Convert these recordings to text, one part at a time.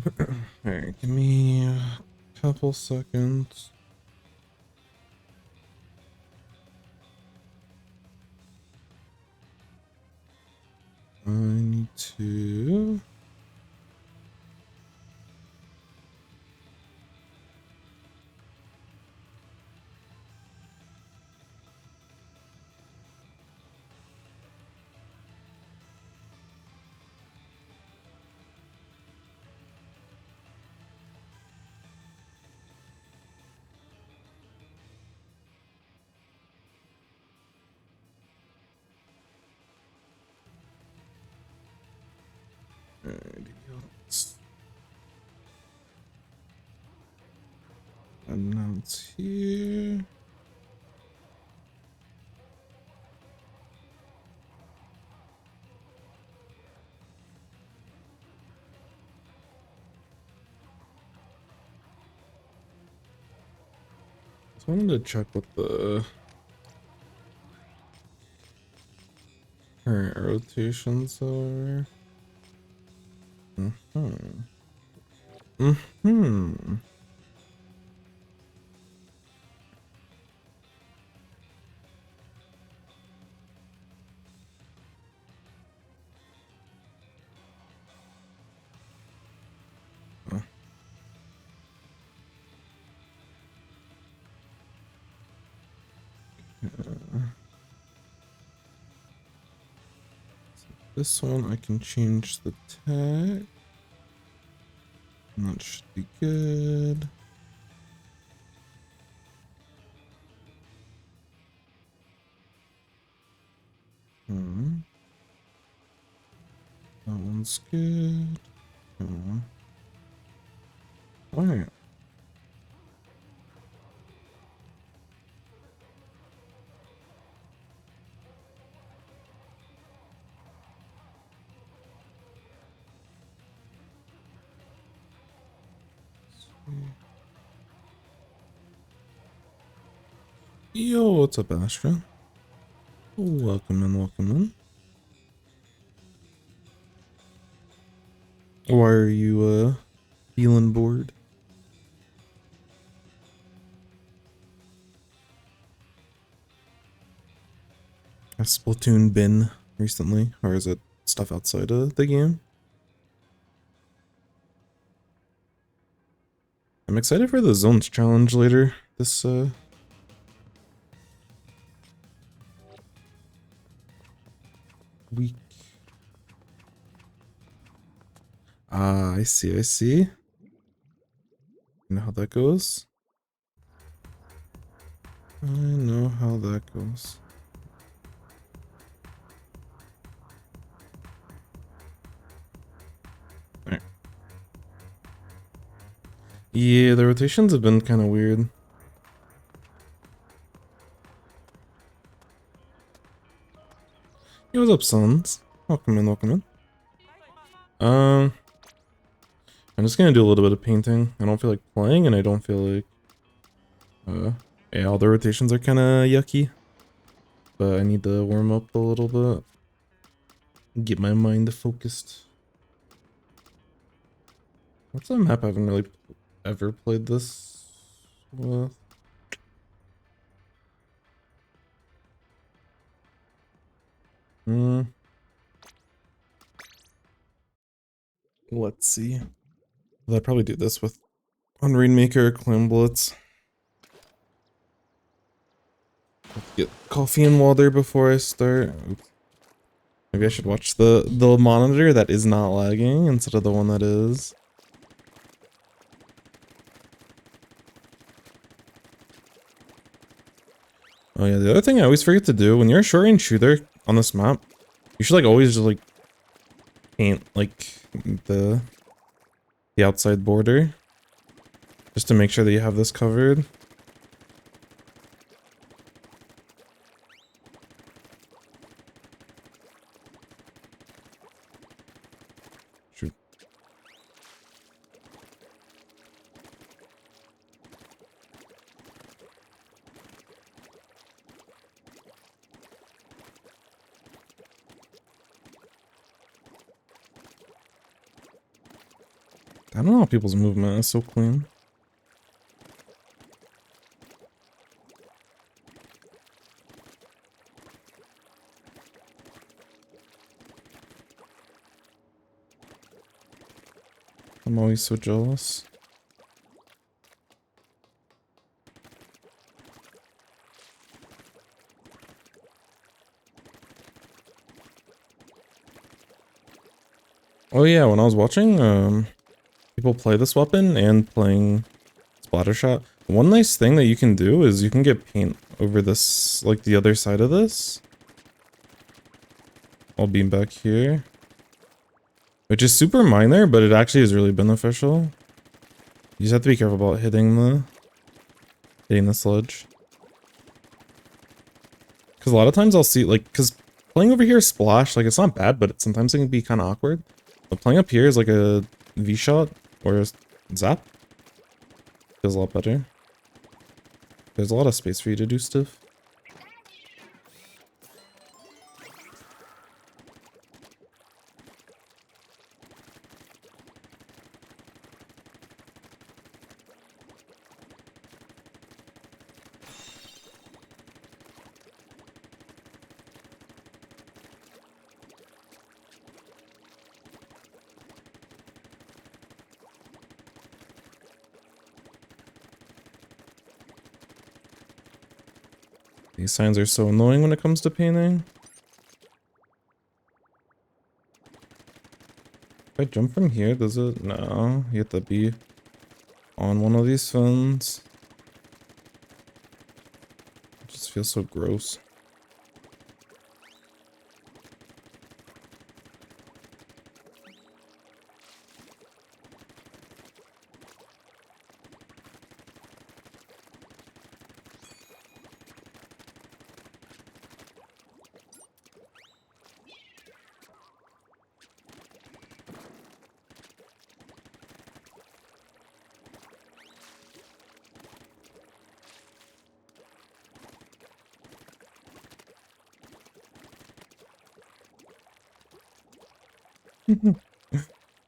Alright, give me a couple seconds. I need to... Alrighty, let's announce here. So I wanted to check what the current rotations are. Mm-hmm. This one I can change the tag. That should be good. That one's good. Alright. Yo, what's up, Astra? Welcome in, welcome in. Why are you, feeling bored? Has Splatoon been recently, or is it stuff outside of the game? I'm excited for the Zones challenge later this, week. Ah, I see, I see. You know how that goes? I know how that goes. Alright. Yeah, the rotations have been kind of weird. Hey, what's up, Sons? Welcome in, welcome in. I'm just gonna do a little bit of painting. I don't feel like playing, and I don't feel like... yeah, all the rotations are kind of yucky. But I need to warm up a little bit. Get my mind focused. What's a map I haven't really ever played this with? Let's see. Well, I'd probably do this with on Rainmaker or Clam Blitz. Get coffee and water before I start. Oops. Maybe I should watch the monitor that is not lagging instead of the one that is. Oh yeah, the other thing I always forget to do when you're a short range shooter on this map, you should like always just like paint like the outside border just to make sure that you have this covered. Shoot. I don't know how people's movement is so clean. I'm always so jealous. Oh yeah, when I was watching people play this weapon and playing Splattershot, one nice thing that you can do is you can get paint over this, like the other side of this. I'll beam back here. Which is super minor, but it actually is really beneficial. You just have to be careful about hitting the sledge. Because a lot of times I'll see, like, because playing over here splash, like, it's not bad, but sometimes it can be kind of awkward. But playing up here is like a V-shot or a zap. Feels a lot better. There's a lot of space for you to do stuff. These signs are so annoying when it comes to painting. If I jump from here, does it? No, you have to be on one of these fins. It just feels so gross.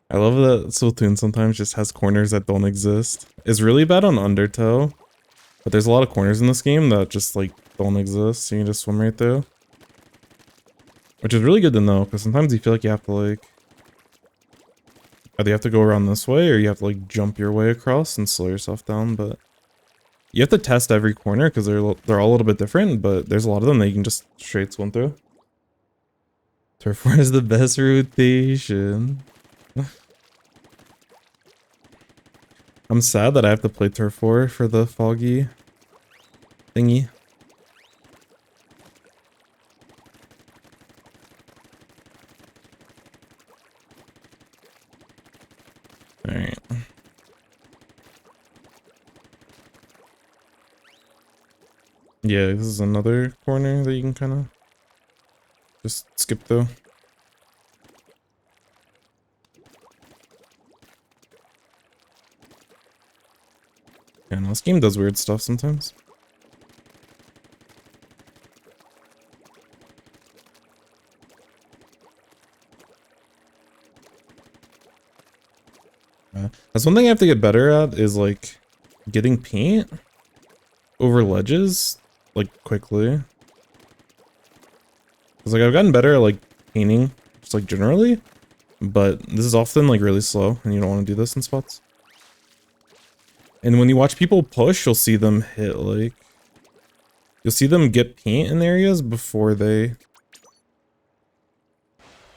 I love that Splatoon sometimes just has corners that don't exist. It's really bad on Undertow, but there's a lot of corners in this game that just like don't exist, so you can just swim right through. Which is really good to know, because sometimes you feel like you have to like either you have to go around this way or you have to like jump your way across and slow yourself down, but you have to test every corner because they're all a little bit different, but there's a lot of them that you can just straight swim through. Turf War is the best rotation. I'm sad that I have to play Turf War for the foggy thingy. Alright. Yeah, this is another corner that you can kind of just skip through. Yeah, no, this game does weird stuff sometimes. That's one thing I have to get better at is like getting paint over ledges like quickly. Cause like I've gotten better at like painting just like generally, but this is often like really slow and you don't want to do this in spots. And when you watch people push, you'll see them hit like you'll see them get paint in areas before they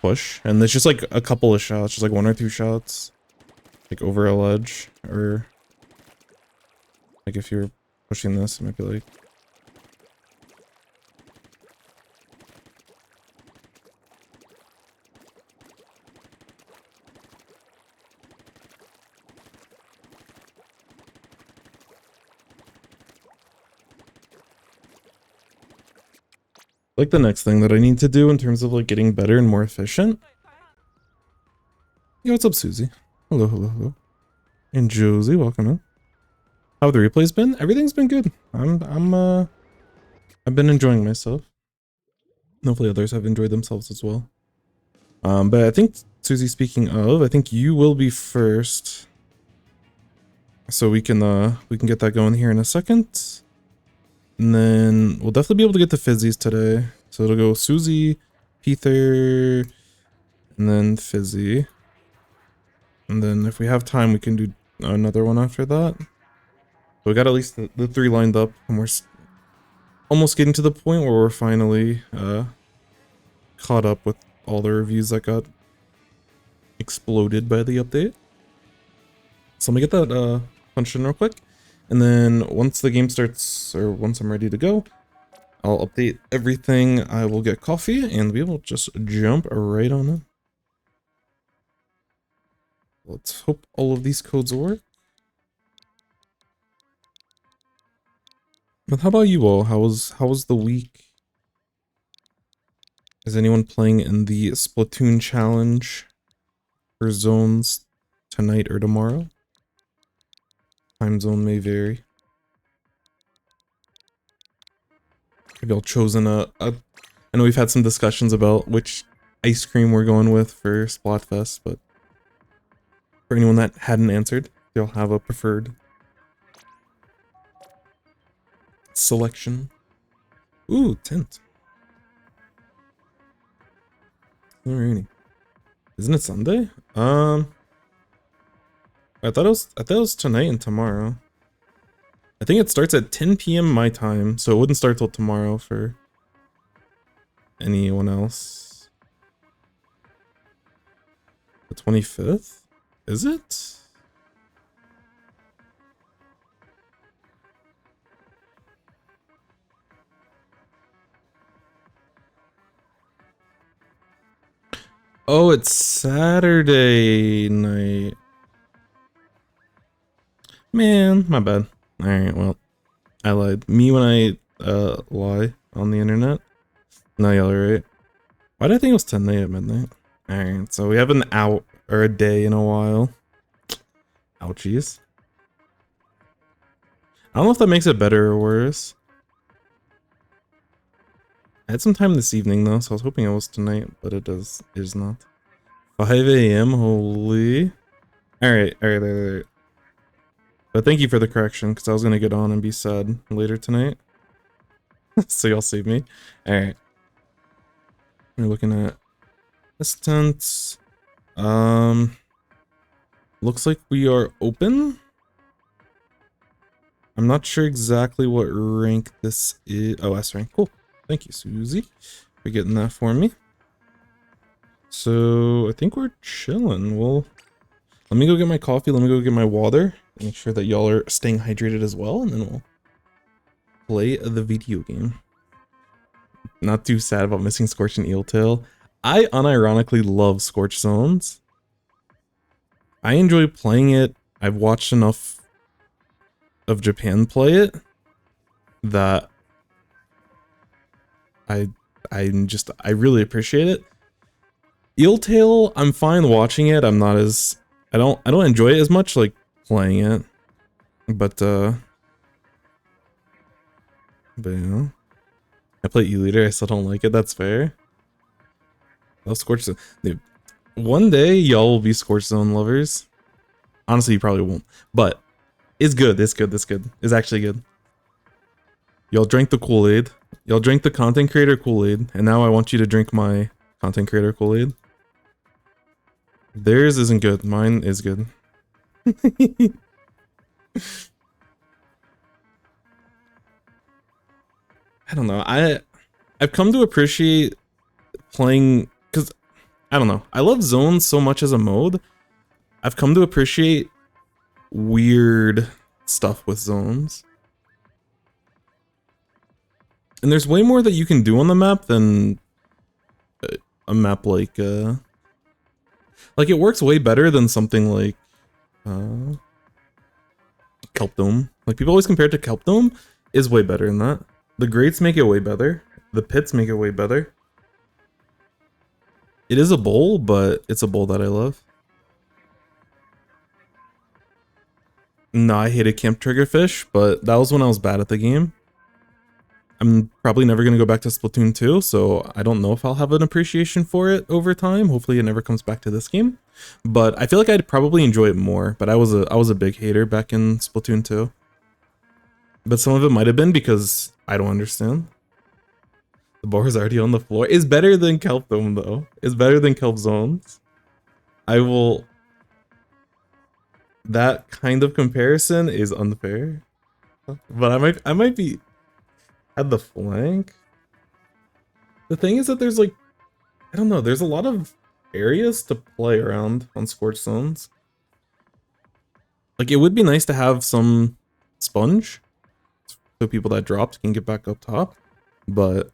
push, and it's just like a couple of shots, just like 1 or 2 shots. Like over a ledge, or like if you're pushing this, it might be like the next thing that I need to do in terms of like getting better and more efficient. Yo, what's up, Susie? Hello, hello, hello. And Josie, welcome in. How have the replays been? Everything's been good. I've been enjoying myself. Hopefully others have enjoyed themselves as well. But I think, Susie, speaking of, I think you will be first So we can get that going here in a second. And then we'll definitely be able to get the fizzies today. So it'll go Susie, Peter, and then Fizzy. And then if we have time, we can do another one after that. So we got at least the 3 lined up, and we're almost getting to the point where we're finally caught up with all the reviews that got exploded by the update. So I'm gonna get that punched in real quick. And then once the game starts, or once I'm ready to go, I'll update everything. I will get coffee and we will just jump right on in. Let's hope all of these codes work. But how about you all? How was the week? Is anyone playing in the Splatoon challenge for zones tonight or tomorrow? Time zone may vary. Have y'all chosen I know we've had some discussions about which ice cream we're going with for Splatfest, but for anyone that hadn't answered, y'all have a preferred selection? Ooh, tint. Alrighty. Isn't it Sunday? I thought it was tonight and tomorrow. I think it starts at 10 p.m. my time, so it wouldn't start till tomorrow for anyone else. The 25th? Is it? Oh, it's Saturday night. Man, my bad. Alright, well, I lied. Me when I lie on the internet. No, y'all are right. Why did I think it was 10 at midnight? Alright, so we have an out or a day in a while. Ouchies. I don't know if that makes it better or worse. I had some time this evening though, so I was hoping it was tonight, but it is not. 5 a.m. Holy. Alright. But thank you for the correction, because I was gonna get on and be sad later tonight. So y'all save me. Alright. We're looking at this tent. Looks like we are open. I'm not sure exactly what rank this is. Oh, S rank. Cool. Thank you, Susie, for getting that for me. So I think we're chilling. Well, let me go get my coffee. Let me go get my water. Make sure that y'all are staying hydrated as well, and then we'll play the video game. Not too sad about missing Scorch and Eeltail. I unironically love Scorch Zones. I enjoy playing it. I've watched enough of Japan play it that I really appreciate it. Eeltail, I'm fine watching it. I'm not as I don't enjoy it as much like playing it. But yeah. I play E-Liter, I still don't like it, that's fair. I love Scorch Zone. Dude, one day y'all will be Scorch Zone lovers. Honestly, you probably won't. But it's good, it's good. It's actually good. Y'all drank the Kool-Aid. Y'all drank the content creator Kool-Aid, and now I want you to drink my content creator Kool-Aid. Theirs isn't good, mine is good. I don't know. I've come to appreciate playing because I don't know. I love zones so much as a mode. I've come to appreciate weird stuff with zones. And there's way more that you can do on the map than a map like it works way better than something like Kelp Dome. Like people always compare it to Kelp Dome, is way better than that. The grates make it way better. The pits make it way better. It is a bowl, but it's a bowl that I love. No, I hated Camp Triggerfish, but that was when I was bad at the game. I'm probably never going to go back to Splatoon 2, so I don't know if I'll have an appreciation for it over time. Hopefully it never comes back to this game. But I feel like I'd probably enjoy it more, but I was a big hater back in Splatoon 2. But some of it might have been because I don't understand. The bar is already on the floor. It's better than Kelp Dome though. It's better than Kelp Zones. I will... That kind of comparison is unfair. But I might be at the flank. The thing is that there's like, I don't know, there's a lot of areas to play around on Scorched Zones. Like, it would be nice to have some sponge so people that dropped can get back up top, but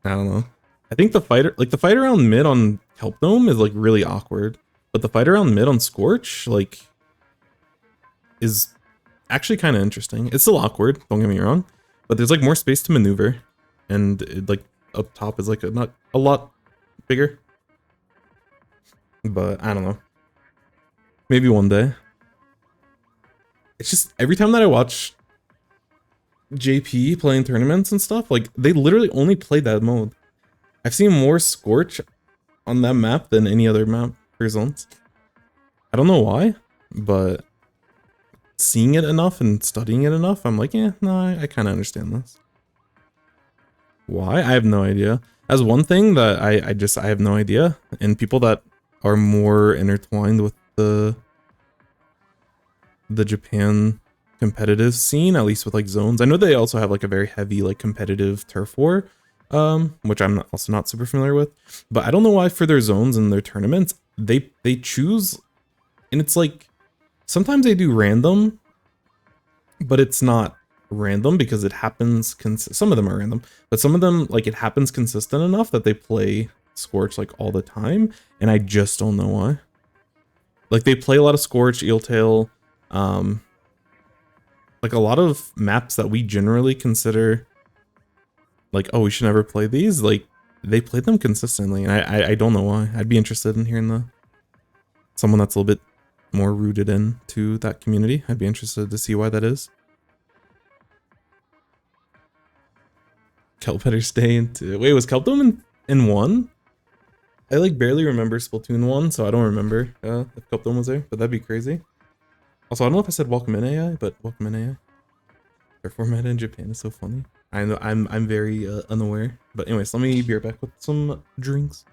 I don't know. I think the fight around mid on Kelp Dome is like really awkward, but the fight around mid on Scorch like is actually kind of interesting. It's still awkward, don't get me wrong, but there's like more space to maneuver, and it, like up top is like not a lot bigger. But I don't know. Maybe one day. It's just every time that I watch JP playing tournaments and stuff, like they literally only play that mode. I've seen more Scorch on that map than any other map for Zones. I don't know why, but seeing it enough and studying it enough, I'm like, yeah, no, I kind of understand this. Why? I have no idea. As one thing that I have no idea, and people that are more intertwined with the Japan competitive scene, at least with like Zones. I know they also have like a very heavy like competitive turf war, which I'm also not super familiar with. But I don't know why for their Zones and their tournaments, they choose, and it's like sometimes they do random, but it's not random because it happens. Some of them are random, but some of them like it happens consistent enough that they play Scorch like all the time, and I just don't know why. Like they play a lot of Scorch, Eeltail, like a lot of maps that we generally consider like, oh, we should never play these, like they play them consistently, and I don't know why. I'd be interested in hearing someone that's a little bit more rooted into that community. I'd be interested to see why that is. Kelp better stay into... Wait, was Kelp Dome in 1? I like barely remember Splatoon 1, so I don't remember if Kelp Dome was there, but that'd be crazy. Also, I don't know if I said welcome in AI, but welcome in AI. Their format in Japan is so funny. I know I'm very unaware. But anyways, let me be right back with some drinks.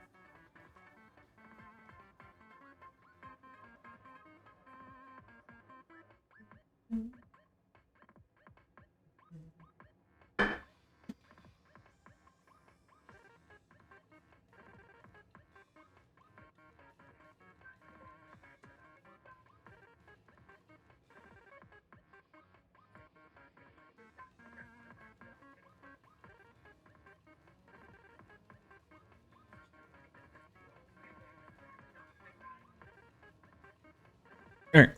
All right.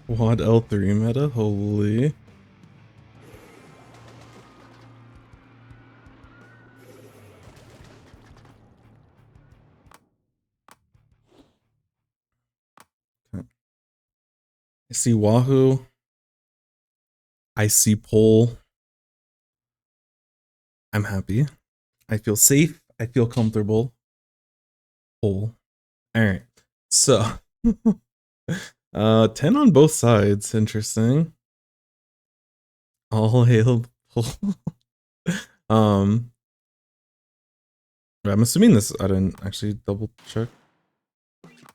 Quad L3 meta, holy. I see Wahoo. I see Pole. I'm happy. I feel safe. I feel comfortable. Pole. All right. So 10 on both sides. Interesting. All hail Pole. I'm assuming this, I didn't actually double check.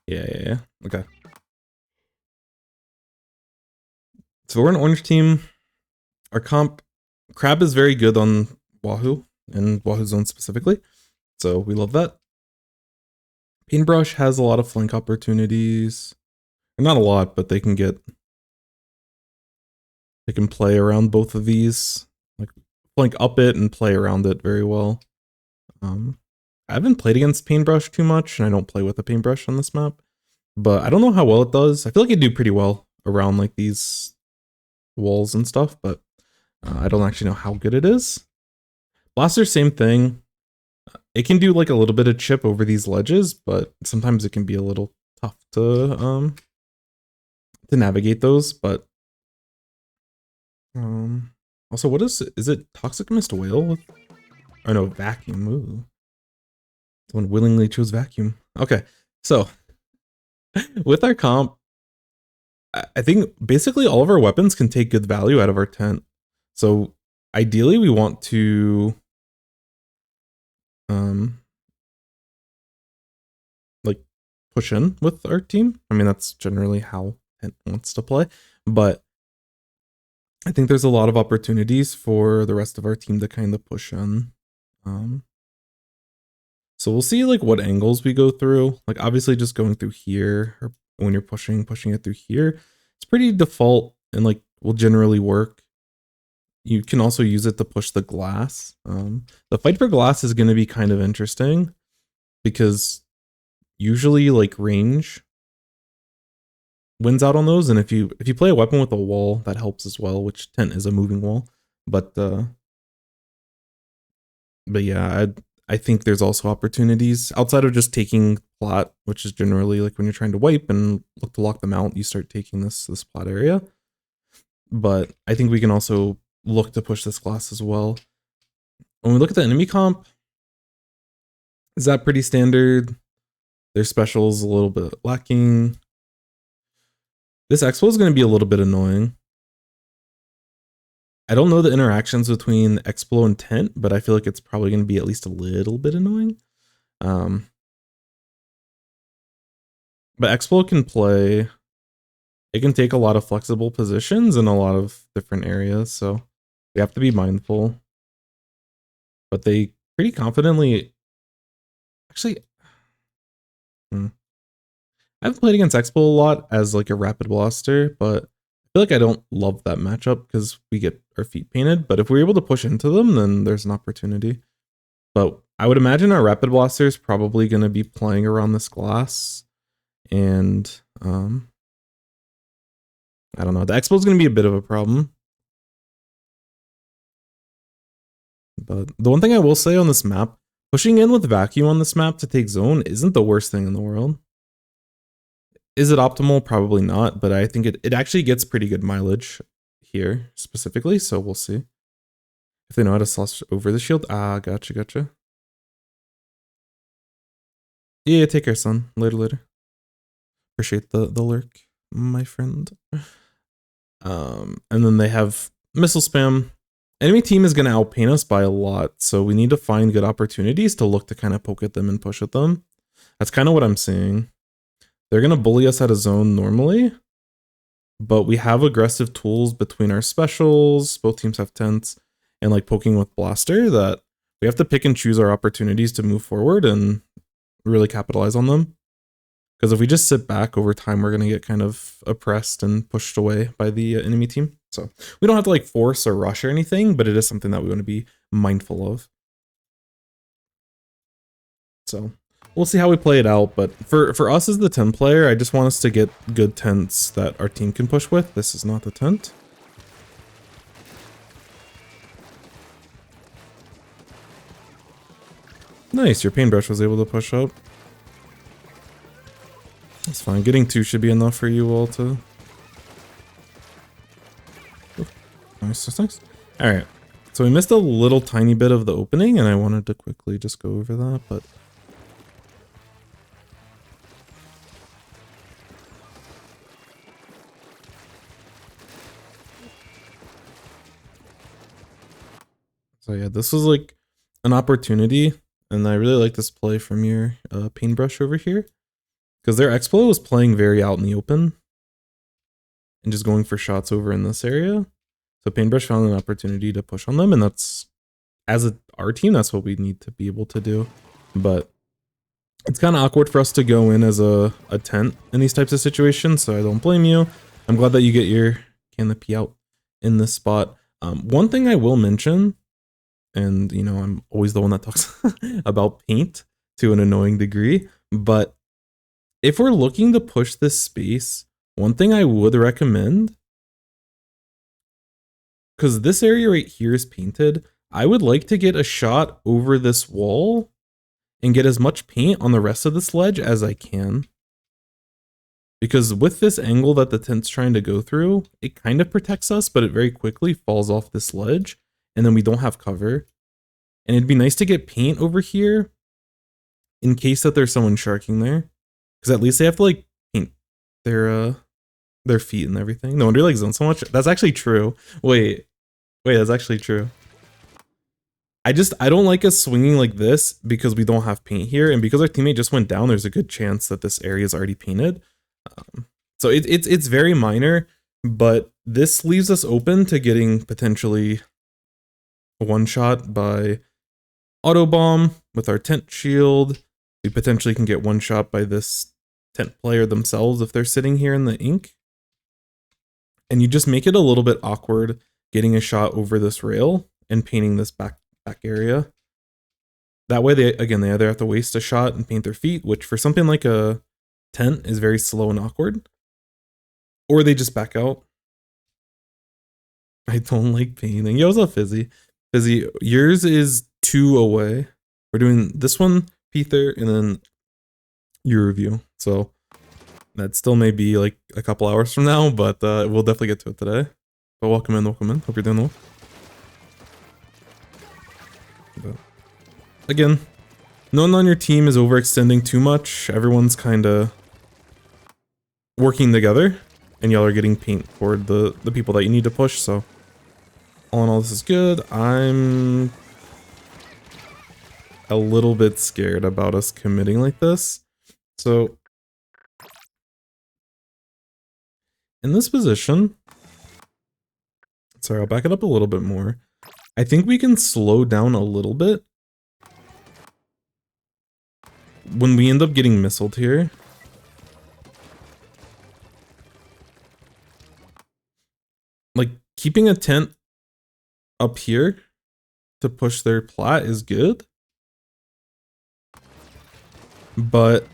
Yeah. Okay. So we're an orange team. Our comp, Crab is very good on Wahoo, and Wahoo Zone specifically. So we love that. Paintbrush has a lot of flank opportunities. Not a lot, but they can play around both of these. Like flank up it and play around it very well. I haven't played against Paintbrush too much, and I don't play with a Paintbrush on this map. But I don't know how well it does. I feel like it do pretty well around like these walls and stuff, but I don't actually know how good it is. Blaster, same thing. It can do like a little bit of chip over these ledges, but sometimes it can be a little tough to to navigate those, but also, what is it Toxic Mist Whale with, oh no, Vacuum. Ooh. Someone willingly chose Vacuum. Okay, so with our comp, I think basically all of our weapons can take good value out of our tent. So ideally we want to like push in with our team. I mean, that's generally how tent wants to play, but I think there's a lot of opportunities for the rest of our team to kind of push in. So we'll see like what angles we go through. Like obviously just going through here, or when you're pushing it through here, it's pretty default and like will generally work. You can also use it to push the glass. The fight for glass is going to be kind of interesting because usually like range wins out on those, and if you play a weapon with a wall, that helps as well, which tent is a moving wall. But yeah, I think there's also opportunities outside of just taking plot, which is generally like when you're trying to wipe and look to lock them out, you start taking this plot area. But I think we can also look to push this glass as well. When we look at the enemy comp, is that pretty standard? Their specials a little bit lacking. This Expo is going to be a little bit annoying. I don't know the interactions between Explo and Tent, but I feel like it's probably going to be at least a little bit annoying. But Explo can play, it can take a lot of flexible positions in a lot of different areas, so we have to be mindful. But they pretty confidently, actually, I haven't played against Expo a lot as like a rapid blaster, but I feel like I don't love that matchup because we get our feet painted, but if we're able to push into them, then there's an opportunity. But I would imagine our rapid blaster is probably going to be playing around this glass, and I don't know. The Expo is going to be a bit of a problem. But the one thing I will say on this map, pushing in with Vacuum on this map to take zone isn't the worst thing in the world. Is it optimal? Probably not, but I think it actually gets pretty good mileage here specifically, so we'll see. If they know how to slash over the shield. Ah, gotcha. Yeah, take care, son. Later. Appreciate the lurk, my friend. And then they have missile spam. Enemy team is going to outpaint us by a lot, so we need to find good opportunities to look to kind of poke at them and push at them. That's kind of what I'm seeing. They're going to bully us out of zone normally, but we have aggressive tools between our specials, both teams have tents, and like poking with blaster that we have to pick and choose our opportunities to move forward and really capitalize on them. Because if we just sit back over time, we're going to get kind of oppressed and pushed away by the enemy team. So we don't have to like force or rush or anything, but it is something that we want to be mindful of. So we'll see how we play it out, but for us as the 10 player, I just want us to get good tents that our team can push with. This is not the tent. Nice, your paintbrush was able to push up. That's fine, getting 2 should be enough for you all to... Oh, nice. Alright, so we missed a little tiny bit of the opening, and I wanted to quickly just go over that, but... So yeah, this was like an opportunity, and I really like this play from your paintbrush over here, because their Explo was playing very out in the open and just going for shots over in this area. So paintbrush found an opportunity to push on them, and that's, as our team, that's what we need to be able to do. But it's kind of awkward for us to go in as a tent in these types of situations, so I don't blame you. I'm glad that you get your canopy out in this spot. One thing I will mention, and you know, I'm always the one that talks about paint to an annoying degree, but if we're looking to push this space, one thing I would recommend, because this area right here is painted, I would like to get a shot over this wall and get as much paint on the rest of this ledge as I can. Because with this angle that the tent's trying to go through, it kind of protects us, but it very quickly falls off this ledge, and then we don't have cover. And it'd be nice to get paint over here in case that there's someone sharking there. Because at least they have to like paint their feet and everything. No wonder you like zone so much. That's actually true. Wait, that's actually true. I don't like us swinging like this because we don't have paint here, and because our teammate just went down, there's a good chance that this area is already painted. So it's very minor, but this leaves us open to getting potentially a one shot by auto bomb with our tent shield. We potentially can get one shot by this tent player themselves if they're sitting here in the ink. And you just make it a little bit awkward getting a shot over this rail and painting this back area. That way they either have to waste a shot and paint their feet, which for something like a tent is very slow and awkward, or they just back out. I don't like painting. Yo, what's up, Fizzy? Fizzy, yours is 2 away. We're doing this one, Peter, and then your review. So that still may be like a couple hours from now, but we'll definitely get to it today. But welcome in. Hope you're doing well. But again, no one on your team is overextending too much. Everyone's kind of working together, and y'all are getting paint toward the people that you need to push. So all in all, this is good. I'm a little bit scared about us committing like this. So in this position, sorry, I'll back it up a little bit more. I think we can slow down a little bit when we end up getting missiled here. Like, keeping a tent up here to push their plat is good. But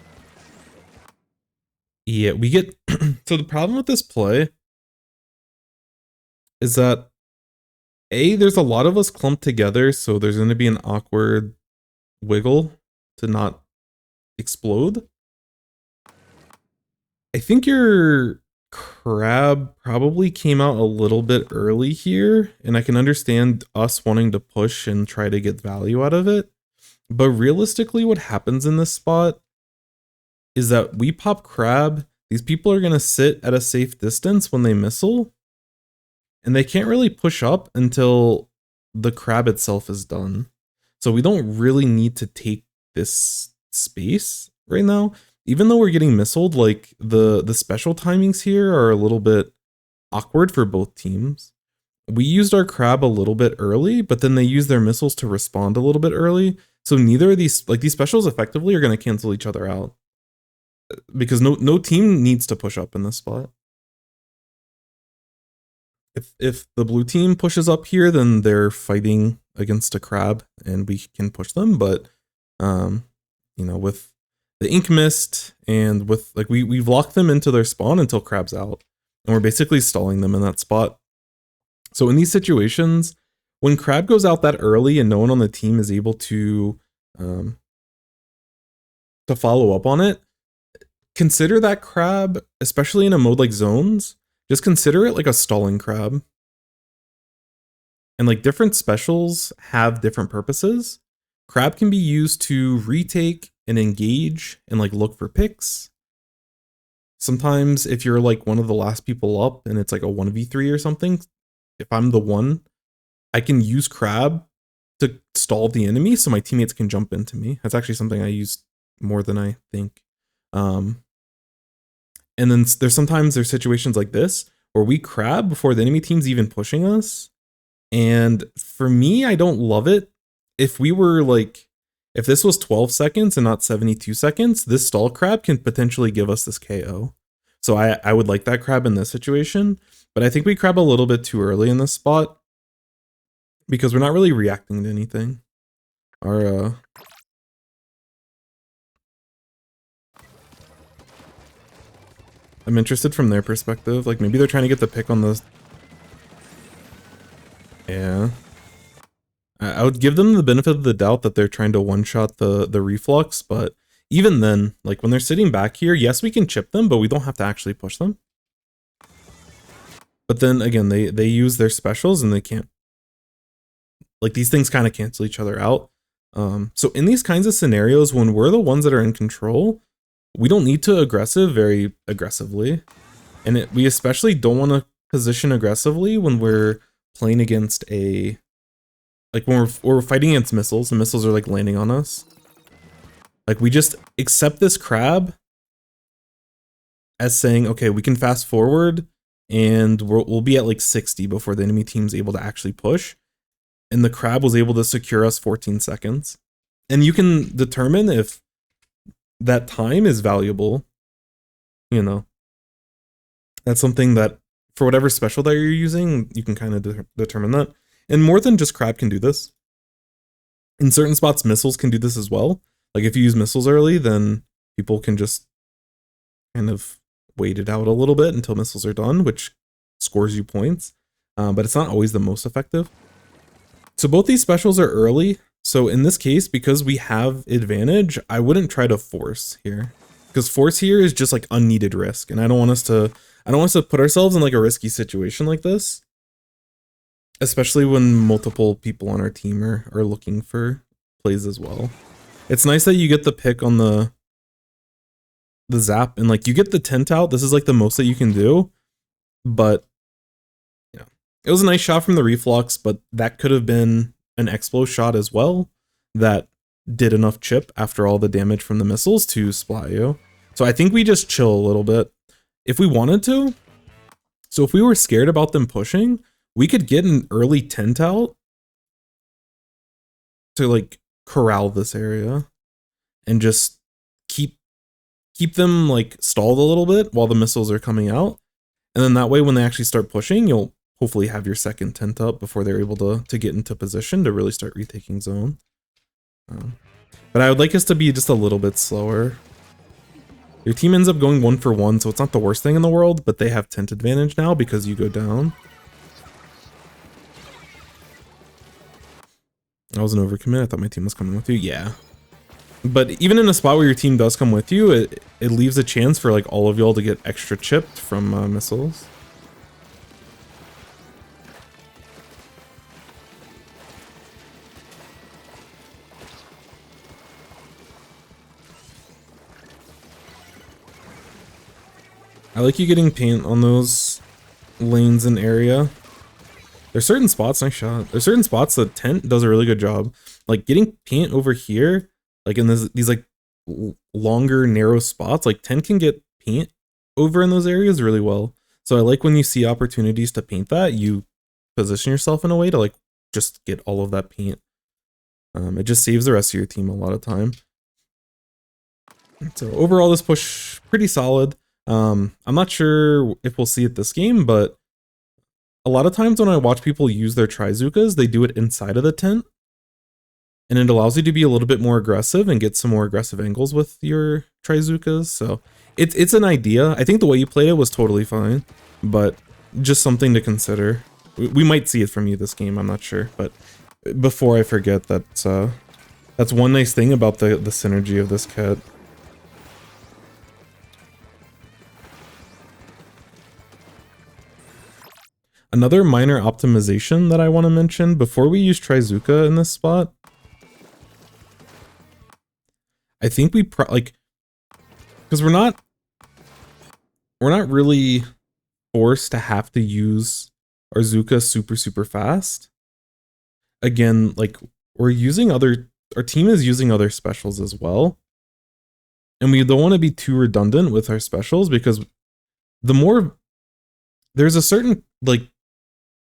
yeah, we get so the problem with this play is that there's a lot of us clumped together, so there's going to be an awkward wiggle to not explode. I think your crab probably came out a little bit early here, and I can understand us wanting to push and try to get value out of it. But realistically, what happens in this spot is that we pop crab, these people are going to sit at a safe distance when they missile, and they can't really push up until the crab itself is done. So we don't really need to take this space right now. Even though we're getting missiled, like the special timings here are a little bit awkward for both teams. We used our crab a little bit early, but then they used their missiles to respond a little bit early. So neither of these, like these specials effectively are going to cancel each other out. Because no team needs to push up in this spot. If the blue team pushes up here, then they're fighting against a crab and we can push them. But, you know, with the ink mist and with like we've locked them into their spawn until crab's out, and we're basically stalling them in that spot. So in these situations, when crab goes out that early and no one on the team is able to follow up on it, consider that crab, especially in a mode like zones, just consider it like a stalling crab. And like different specials have different purposes. Crab can be used to retake and engage and like look for picks. Sometimes if you're like one of the last people up and it's like a 1v3 or something, if I'm the one, I can use crab to stall the enemy so my teammates can jump into me. That's actually something I use more than I think. And then there's situations like this where we crab before the enemy team's even pushing us. And for me, I don't love it. If we were like, if this was 12 seconds and not 72 seconds, this stall crab can potentially give us this KO. So I would like that crab in this situation, but I think we crab a little bit too early in this spot because we're not really reacting to anything. Our I'm interested from their perspective. Like maybe they're trying to get the pick on the. Yeah. I would give them the benefit of the doubt that they're trying to one-shot the reflux, but even then, like when they're sitting back here, yes, we can chip them, but we don't have to actually push them. But then again, they use their specials and they can't, like these things kind of cancel each other out. So in these kinds of scenarios, when we're the ones that are in control, we don't need to aggressive very aggressively. And we especially don't want to position aggressively when we're playing against a, like when we're fighting against missiles, and missiles are like landing on us. Like we just accept this crab as saying, okay, we can fast forward and we'll be at like 60 before the enemy team's able to actually push. And the crab was able to secure us 14 seconds. And you can determine if that time is valuable. You know, that's something that for whatever special that you're using, you can kind of determine that. And more than just crab can do this. In certain spots, missiles can do this as well. Like if you use missiles early, then people can just kind of wait it out a little bit until missiles are done, which scores you points. But it's not always the most effective. So both these specials are early. So in this case, because we have advantage, I wouldn't try to force here. Because force here is just like unneeded risk. And I don't want us to put ourselves in like a risky situation like this. Especially when multiple people on our team are looking for plays as well. It's nice that you get the pick on the zap and like you get the tent out. This is like the most that you can do. But yeah, it was a nice shot from the reflux, but that could have been an Explo shot as well that did enough chip after all the damage from the missiles to splat you. So I think we just chill a little bit if we wanted to. So if we were scared about them pushing, we could get an early tent out to like corral this area and just keep them like stalled a little bit while the missiles are coming out. And then that way, when they actually start pushing, you'll hopefully have your second tent up before they're able to get into position to really start retaking zone. But I would like us to be just a little bit slower. Your team ends up going 1 for 1, so it's not the worst thing in the world, but they have tent advantage now because you go down. I was an overcommit. I thought my team was coming with you. Yeah. But even in a spot where your team does come with you, it leaves a chance for like all of y'all to get extra chipped from missiles. I like you getting paint on those lanes and area. There's certain spots, nice shot. There's certain spots that tent does a really good job. Like getting paint over here, like in these like longer, narrow spots, like tent can get paint over in those areas really well. So I like when you see opportunities to paint that, you position yourself in a way to like just get all of that paint. It just saves the rest of your team a lot of time. So overall, this push pretty solid. I'm not sure if we'll see it this game, but a lot of times when I watch people use their Trizookas, they do it inside of the tent. And it allows you to be a little bit more aggressive and get some more aggressive angles with your Trizookas. So it's an idea. I think the way you played it was totally fine, but just something to consider. We might see it from you this game, I'm not sure. But before I forget, that's one nice thing about the synergy of this kit. Another minor optimization that I want to mention before we use Trizooka in this spot. I think we like, because we're not really forced to have to use our Zuka super fast. Again, like our team is using other specials as well. And we don't want to be too redundant with our specials because there's a certain like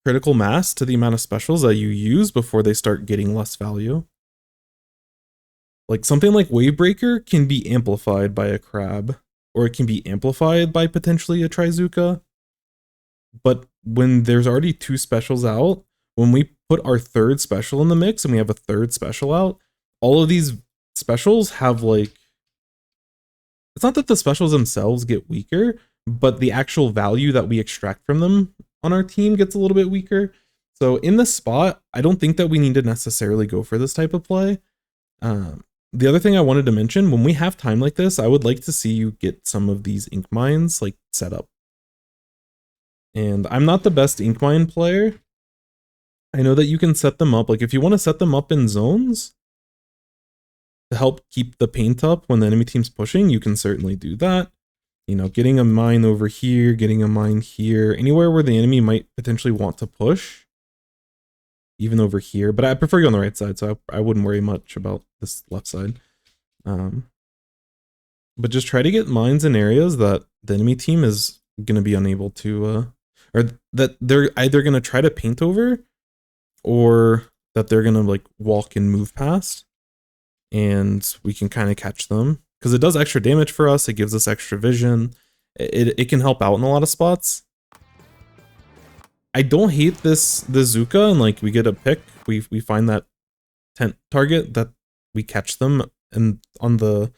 critical mass to the amount of specials that you use before they start getting less value. Like something like Wavebreaker can be amplified by a crab, or it can be amplified by potentially a Trizooka. But when there's already 2 specials out, when we put our 3rd special in the mix and we have a 3rd special out, all of these specials have like, it's not that the specials themselves get weaker, but the actual value that we extract from them on our team gets a little bit weaker. So in this spot, I don't think that we need to necessarily go for this type of play. the other thing I wanted to mention, when we have time like this, I would like to see you get some of these ink mines like set up. And I'm not the best ink mine player. I know that you can set them up. Like if you want to set them up in zones to help keep the paint up when the enemy team's pushing, you can certainly do that. You know, getting a mine over here, getting a mine here, anywhere where the enemy might potentially want to push. Even over here, but I prefer you on the right side, so I wouldn't worry much about this left side. But just try to get mines in areas that the enemy team is going to be unable to, or that they're either going to try to paint over, or that they're going to like walk and move past, and we can kind of catch them. Because it does extra damage for us, it gives us extra vision, it can help out in a lot of spots. I don't hate the Zuka, and like we get a pick, we find that tent target, that we catch them, and on the,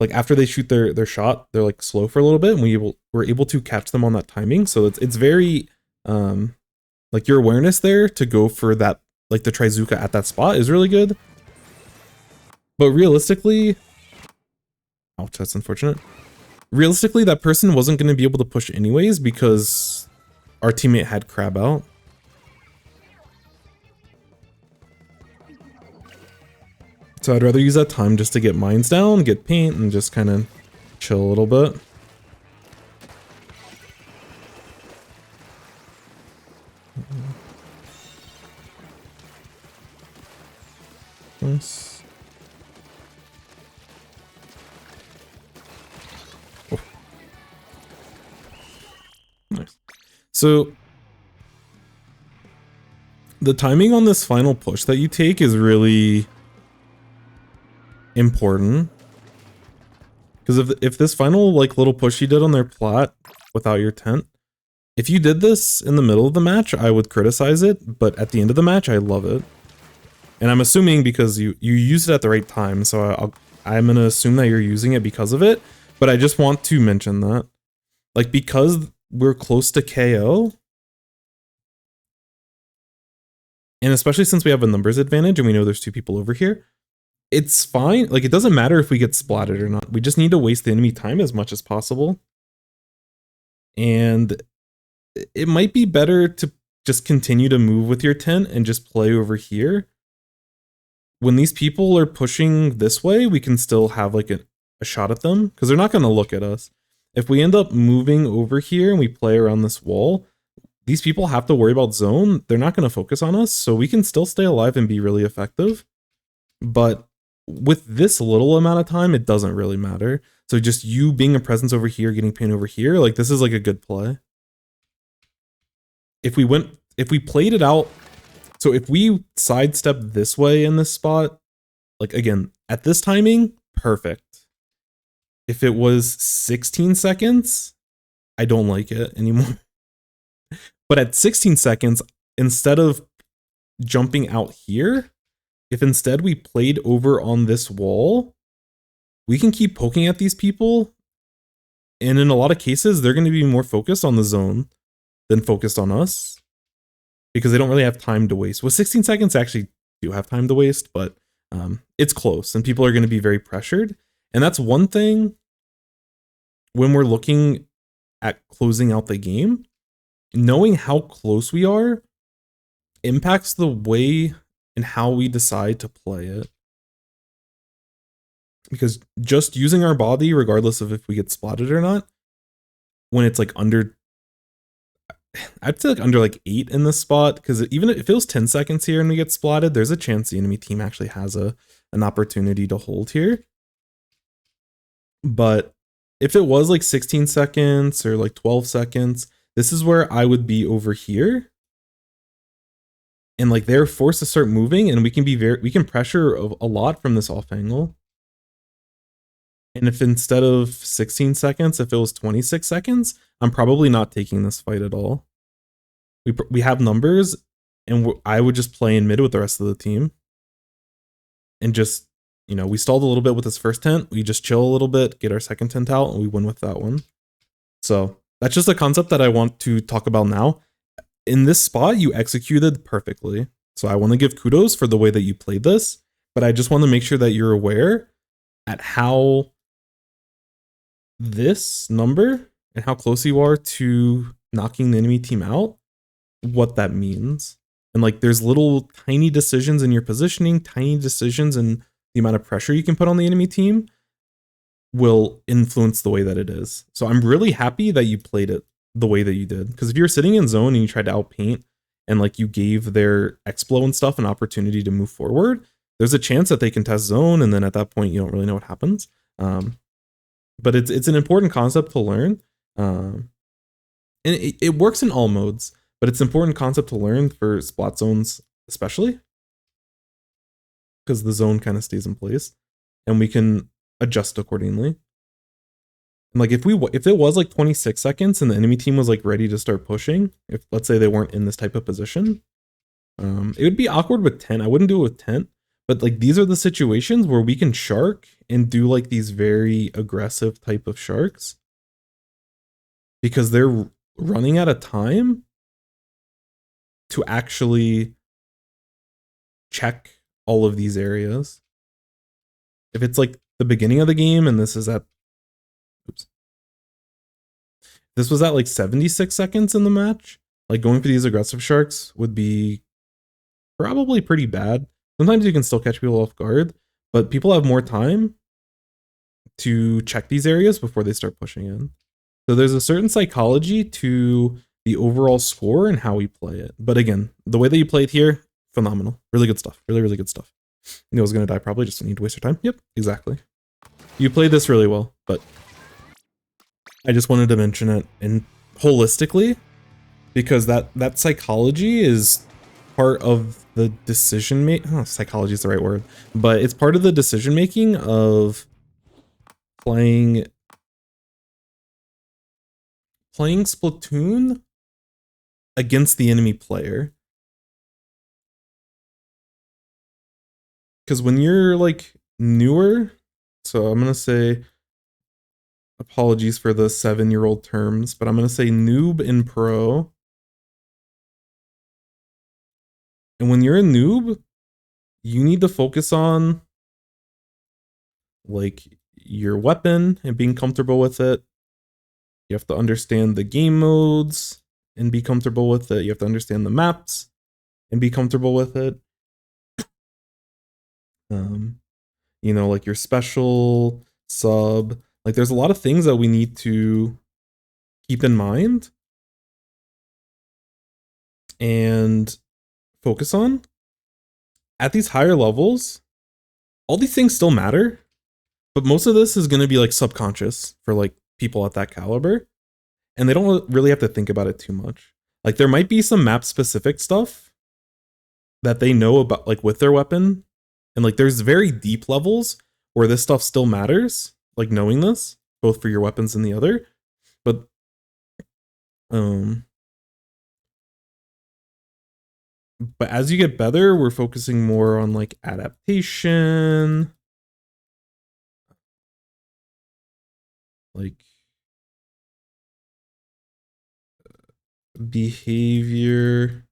like after they shoot their shot, they're like slow for a little bit, and we're able to catch them on that timing. So it's very like your awareness there to go for that, like the Trizuka at that spot is really good. But realistically, ouch, that's unfortunate. Realistically, that person wasn't going to be able to push anyways because our teammate had crab out. So I'd rather use that time just to get mines down, get paint, and just kind of chill a little bit. Nice. Oh. Nice. So the timing on this final push that you take is really important, because if this final like little push you did on their plat without your tent, if you did this in the middle of the match, I would criticize it, but at the end of the match, I love it. And I'm assuming because you used it at the right time, so I'm gonna assume that you're using it because of it, but I just want to mention that, like, because we're close to KO, and especially since we have a numbers advantage and we know there's two people over here, it's fine. Like, it doesn't matter if we get splatted or not. We just need to waste the enemy time as much as possible. And it might be better to just continue to move with your tent and just play over here. When these people are pushing this way, we can still have like a shot at them because they're not going to look at us. If we end up moving over here and we play around this wall, these people have to worry about zone. They're not going to focus on us, so we can still stay alive and be really effective. But with this little amount of time, it doesn't really matter. So just you being a presence over here, getting pain over here, like this is like a good play. If we played it out, so if we sidestep this way in this spot, like again, at this timing, perfect. If it was 16 seconds, I don't like it anymore. But at 16 seconds, instead of jumping out here, if instead we played over on this wall, we can keep poking at these people. And in a lot of cases, they're going to be more focused on the zone than focused on us, because they don't really have time to waste. With 16 seconds, actually do have time to waste, but it's close and people are going to be very pressured. And that's one thing when we're looking at closing out the game, knowing how close we are impacts the way and how we decide to play it. Because just using our body, regardless of if we get spotted or not, when it's like under, I'd say like under like 8 in this spot, because even if it feels 10 seconds here and we get spotted, there's a chance the enemy team actually has an opportunity to hold here. But if it was like 16 seconds or like 12 seconds, this is where I would be over here. And like they're forced to start moving, and we can pressure a lot from this off angle. And if instead of 16 seconds, if it was 26 seconds, I'm probably not taking this fight at all. We have numbers, and I would just play in mid with the rest of the team. And just, you know, we stalled a little bit with this first tent. We just chill a little bit, get our second tent out, and we win with that one. So that's just a concept that I want to talk about now. In this spot, you executed perfectly. So I want to give kudos for the way that you played this. but I just want to make sure that you're aware at how this number and how close you are to knocking the enemy team out, what that means. And like there's little tiny decisions in your positioning, tiny decisions in the amount of pressure you can put on the enemy team will influence the way that it is. So I'm really happy that you played it the way that you did. Because if you're sitting in zone and you tried to outpaint and like you gave their Explo and stuff an opportunity to move forward, there's a chance that they can test zone, and then at that point you don't really know what happens. But it's an important concept to learn. And it works in all modes, but it's an important concept to learn for splat zones especially, because the zone kind of stays in place and we can adjust accordingly. And like if it was like 26 seconds and the enemy team was like ready to start pushing, if let's say they weren't in this type of position, it would be awkward with 10. I wouldn't do it with 10, but like these are the situations where we can shark and do like these very aggressive type of sharks because they're running out of time to actually check all of these areas. If it's like the beginning of the game and this is at, oops, this was at like 76 seconds in the match, like going for these aggressive sharks would be probably pretty bad. Sometimes you can still catch people off guard, but people have more time to check these areas before they start pushing in. So there's a certain psychology to the overall score and how we play it. But again, the way that you play it here, phenomenal. Really good stuff. Really, really good stuff. You know, I was going to die probably, just need to waste your time. Yep, exactly. You played this really well, but I just wanted to mention it in holistically because that psychology is part of the decision making. Psychology is the right word, but it's part of the decision making of playing Splatoon against the enemy player. Because when you're like newer, so I'm gonna say, apologies for the 7-year-old terms, but I'm gonna say noob and pro. And when you're a noob, you need to focus on like your weapon and being comfortable with it. You have to understand the game modes and be comfortable with it. You have to understand the maps and be comfortable with it. You know, like your special, sub, like there's a lot of things that we need to keep in mind and focus on. At these higher levels, all these things still matter, but most of this is going to be like subconscious for like people at that caliber, and they don't really have to think about it too much. Like there might be some map specific stuff that they know about, like with their weapon, and like there's very deep levels where this stuff still matters, like knowing this both for your weapons and the other. But as you get better, we're focusing more on like adaptation, like behavior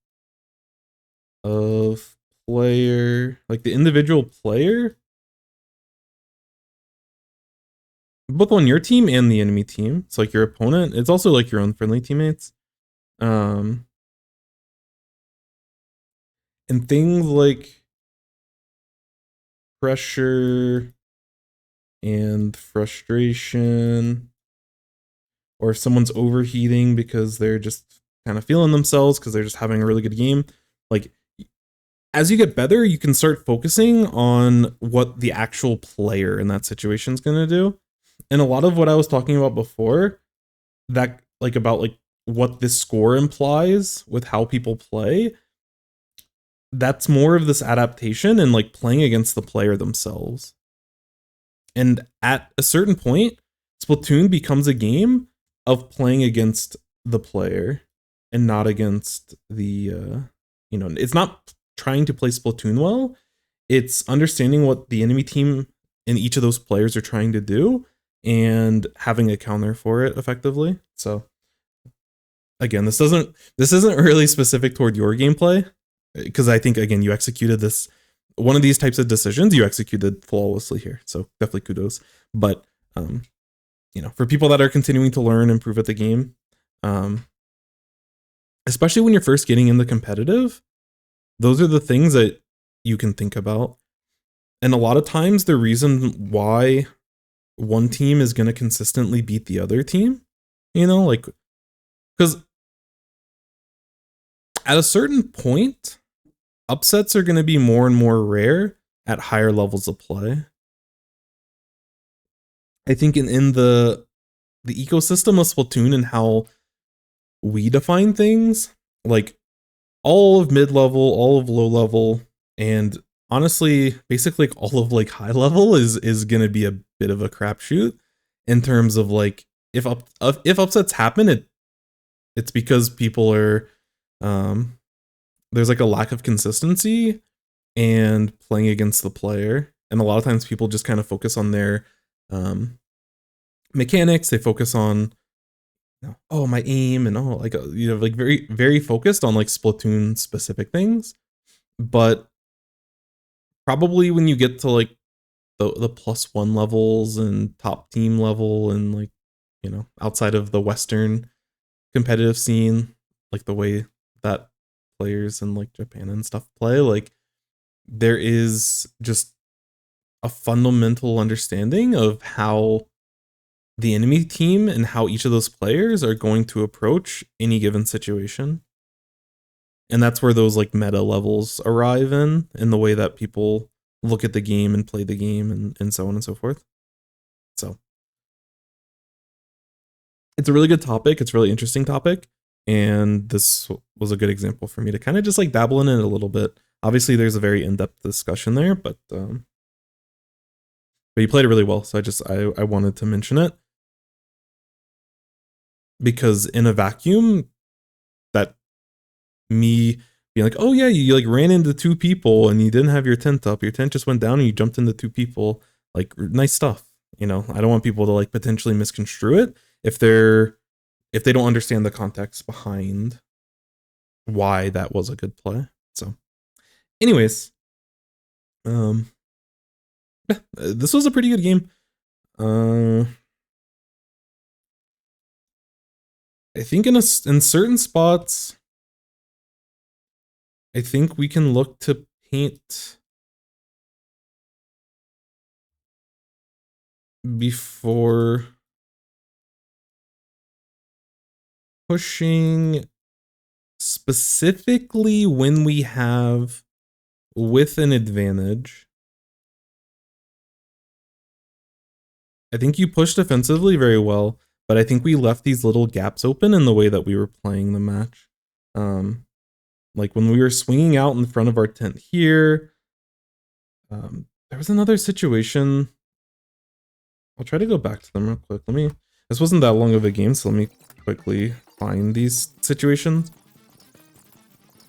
of player, like the individual player, both on your team and the enemy team. It's like your opponent. It's also like your own friendly teammates. And things like pressure and frustration, or if someone's overheating because they're just kind of feeling themselves because they're just having a really good game. Like as you get better, you can start focusing on what the actual player in that situation is going to do. And a lot of what I was talking about before, that like about like what this score implies with how people play, that's more of this adaptation and like playing against the player themselves. And at a certain point, Splatoon becomes a game of playing against the player and not against the, you know, it's not trying to play Splatoon well. It's understanding what the enemy team and each of those players are trying to do and having a counter for it effectively. So again, this isn't really specific toward your gameplay, because I think again you executed this one of these types of decisions you executed flawlessly here. So definitely kudos. But you know, for people that are continuing to learn, improve at the game, especially when you're first getting into competitive, those are the things that you can think about. And a lot of times the reason why one team is going to consistently beat the other team, you know, like, because at a certain point, upsets are going to be more and more rare at higher levels of play. I think in the ecosystem of Splatoon and how we define things, like all of mid-level, all of low-level, and honestly, basically like all of like high-level is going to be a bit of a crapshoot in terms of like if upsets happen, it's because people are there's like a lack of consistency and playing against the player, and a lot of times people just kind of focus on their mechanics. They focus on, you know, oh, my aim, and oh, like, you know, like very, very focused on like Splatoon specific things. But probably when you get to like the +1 levels and top team level, and like, you know, outside of the Western competitive scene, like the way that players in like Japan and stuff play, like there is just a fundamental understanding of how the enemy team and how each of those players are going to approach any given situation. And that's where those like meta levels arrive in the way that people look at the game and play the game, and so on and so forth. So it's a really good topic. It's a really interesting topic. And this was a good example for me to kind of just like dabble in it a little bit. Obviously there's a very in-depth discussion there, but you played it really well. So I wanted to mention it, because in a vacuum, that me being like, oh yeah, you like ran into 2 people and you didn't have your tent up. Your tent just went down and you jumped into 2 people. Like, nice stuff. You know, I don't want people to like potentially misconstrue it if they don't understand the context behind why that was a good play. So anyways, yeah, this was a pretty good game. I think in certain spots, I think we can look to paint before pushing, specifically when we have with an advantage. I think you pushed defensively very well, but I think we left these little gaps open in the way that we were playing the match. Like when we were swinging out in front of our tent here, there was another situation. I'll try to go back to them real quick. This wasn't that long of a game, so let me quickly find these situations.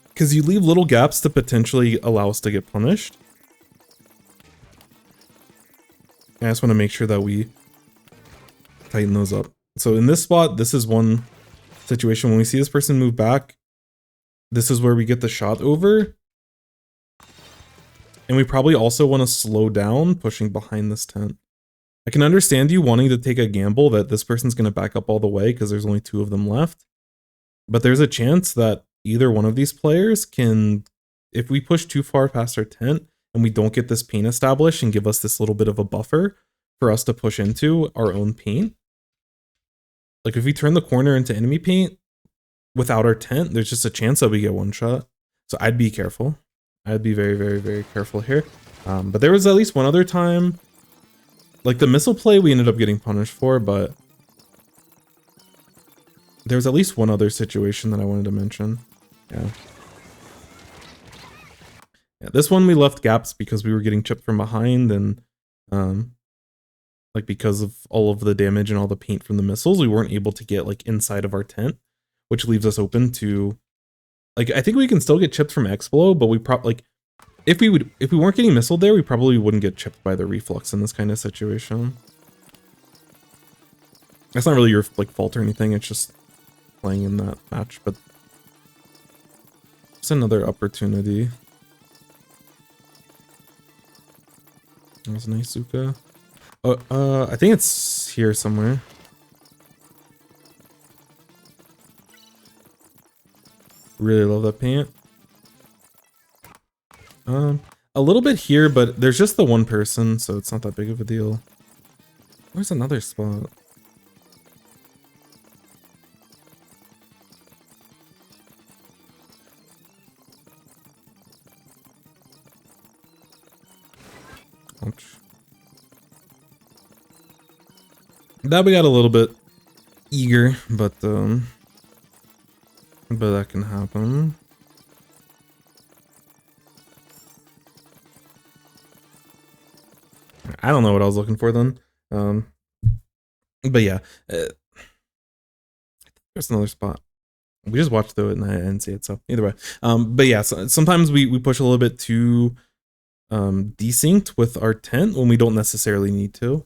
Because you leave little gaps to potentially allow us to get punished. I just want to make sure that we tighten those up. So in this spot, this is one situation. When we see this person move back, this is where we get the shot over. And we probably also want to slow down pushing behind this tent. I can understand you wanting to take a gamble that this person's going to back up all the way because there's only 2 of them left. But there's a chance that either one of these players can, if we push too far past our tent and we don't get this paint established and give us this little bit of a buffer for us to push into our own paint. Like if we turn the corner into enemy paint without our tent, there's just a chance that we get one shot. So I'd be careful. I'd be very, very, very careful here. But there was at least one other time, like the missile play we ended up getting punished for, but there was at least one other situation that I wanted to mention. Yeah. Yeah, this one we left gaps because we were getting chipped from behind, and like because of all of the damage and all the paint from the missiles, we weren't able to get like inside of our tent, which leaves us open to, like, I think we can still get chipped from Explo, but we probably, like, if we weren't getting missiled there, we probably wouldn't get chipped by the reflux in this kind of situation. That's not really your like fault or anything, it's just playing in that match, but it's another opportunity. That was a nice Zuka. I think it's here somewhere. Really love that paint. A little bit here, but there's just the one person, so it's not that big of a deal. Where's another spot? Ouch. That we got a little bit eager, but that can happen. I don't know what I was looking for then. But yeah, there's another spot. We just watched through it and I didn't see it, so either way. But yeah, so sometimes we push a little bit too desynced with our tent when we don't necessarily need to.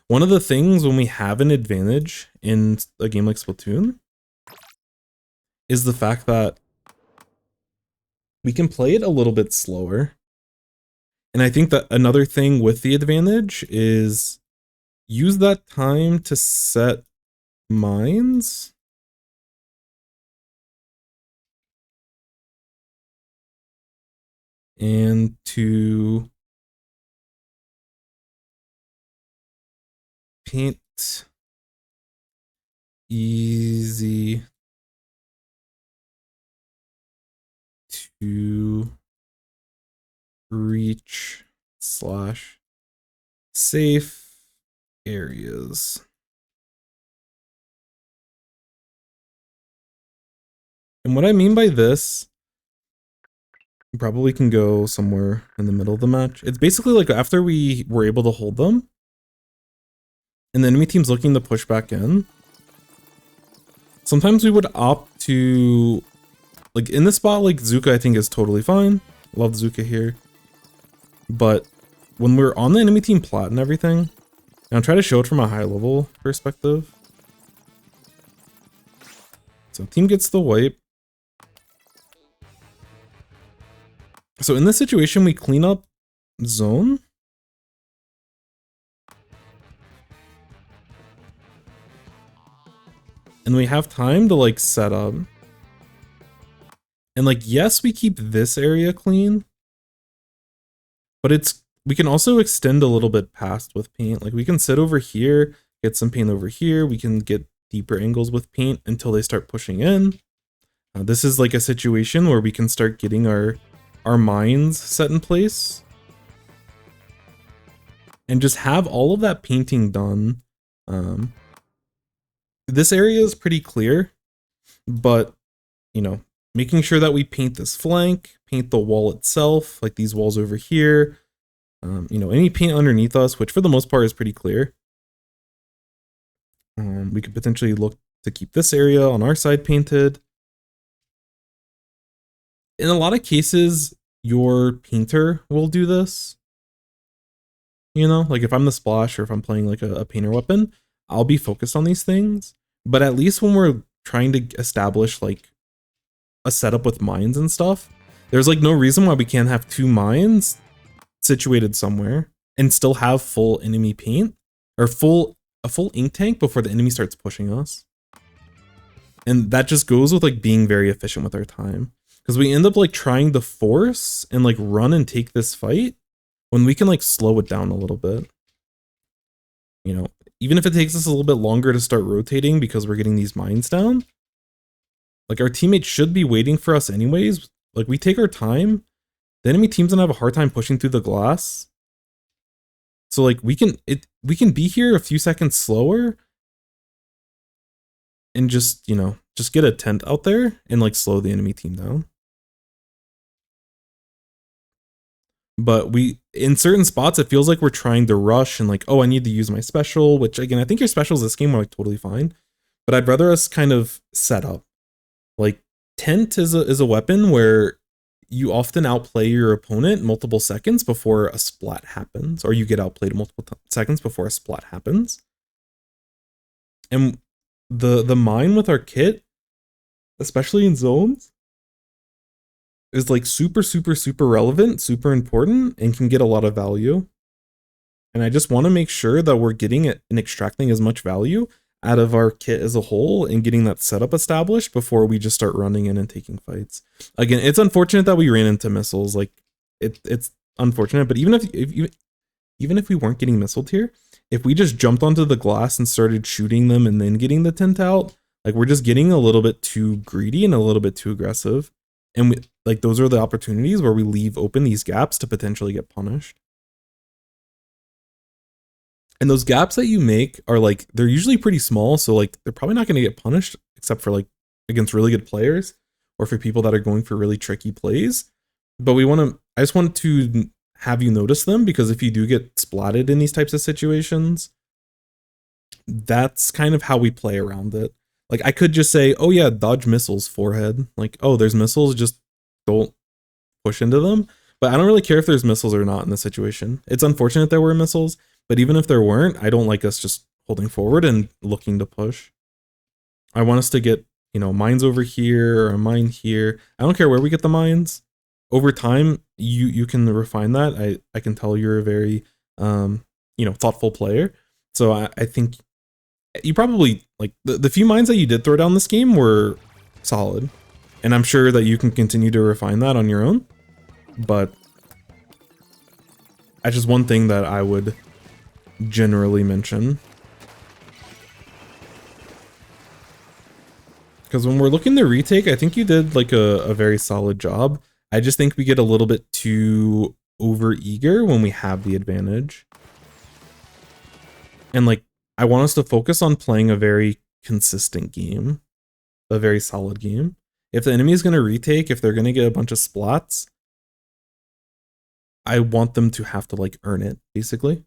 One of the things when we have an advantage in a game like Splatoon is the fact that we can play it a little bit slower. And I think that another thing with the advantage is use that time to set mines. And to paint easy to reach / safe areas. And what I mean by this, you probably can go somewhere in the middle of the match. It's basically like after we were able to hold them, and the enemy team's looking to push back in, sometimes we would opt to, like in this spot, like Zuka I think is totally fine. Love Zuka here. But when we're on the enemy team plat and everything, and I'll try to show it from a high level perspective. So team gets the wipe. So in this situation, we clean up zone. And we have time to like set up. And like, yes, we keep this area clean. But we can also extend a little bit past with paint. Like we can sit over here, get some paint over here. We can get deeper angles with paint until they start pushing in. This is like a situation where we can start getting our mines set in place. And just have all of that painting done. This area is pretty clear, but you know, making sure that we paint this flank, paint the wall itself, like these walls over here, you know, any paint underneath us, which for the most part is pretty clear. We could potentially look to keep this area on our side painted. In a lot of cases, your painter will do this. You know, like if I'm the splash or if I'm playing like a painter weapon, I'll be focused on these things. But at least when we're trying to establish like a setup with mines and stuff, there's like no reason why we can't have 2 mines situated somewhere and still have full enemy paint or a full ink tank before the enemy starts pushing us. And that just goes with like being very efficient with our time, because we end up like trying to force and like run and take this fight when we can like slow it down a little bit. You know, even if it takes us a little bit longer to start rotating because we're getting these mines down, like our teammates should be waiting for us anyways. Like we take our time, the enemy team's gonna have a hard time pushing through the glass. So like we can be here a few seconds slower and just, you know, just get a tent out there and like slow the enemy team down. But in certain spots, it feels like we're trying to rush and like, oh, I need to use my special, which again, I think your specials this game are like totally fine. But I'd rather us kind of set up. Like tent is a weapon where you often outplay your opponent multiple seconds before a splat happens, or you get outplayed multiple seconds before a splat happens. And the mine with our kit, especially in zones, is like super relevant, super important, and can get a lot of value. And I just want to make sure that we're getting it and extracting as much value out of our kit as a whole and getting that setup established before we just start running in and taking fights. Again, it's unfortunate that we ran into missiles. Like it's unfortunate, but even if we weren't getting missiled here, if we just jumped onto the glass and started shooting them and then getting the tint out, like we're just getting a little bit too greedy and a little bit too aggressive. And we, like, those are the opportunities where we leave open these gaps to potentially get punished. And those gaps that you make are like, they're usually pretty small. So like, they're probably not going to get punished except for like against really good players or for people that are going for really tricky plays. But I just want to have you notice them, because if you do get splatted in these types of situations, that's kind of how we play around it. Like I could just say, oh yeah, dodge missiles, forehead. Like, oh, there's missiles, just don't push into them. But I don't really care if there's missiles or not in this situation. It's unfortunate there were missiles, but even if there weren't, I don't like us just holding forward and looking to push. I want us to get, you know, mines over here or a mine here. I don't care where we get the mines. Over time, you can refine that. I can tell you're a very, you know, thoughtful player. So I think you probably, like, the few mines that you did throw down this game were solid. And I'm sure that you can continue to refine that on your own. But that's just one thing that I would generally mention. Because when we're looking to retake, I think you did like a very solid job. I just think we get a little bit too over eager when we have the advantage. And like, I want us to focus on playing a very consistent game, a very solid game. If the enemy is going to retake, if they're going to get a bunch of splats, I want them to have to like earn it, basically.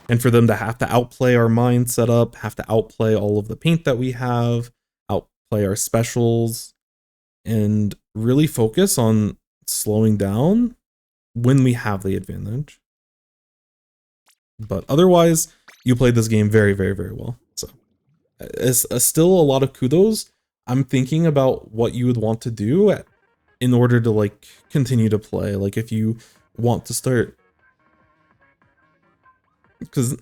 And for them to have to outplay our mine setup, have to outplay all of the paint that we have, outplay our specials, and really focus on slowing down when we have the advantage. But otherwise, you played this game very, very, very well. So it's still a lot of kudos. I'm thinking about what you would want to do in order to like continue to play. Like if you want to start, because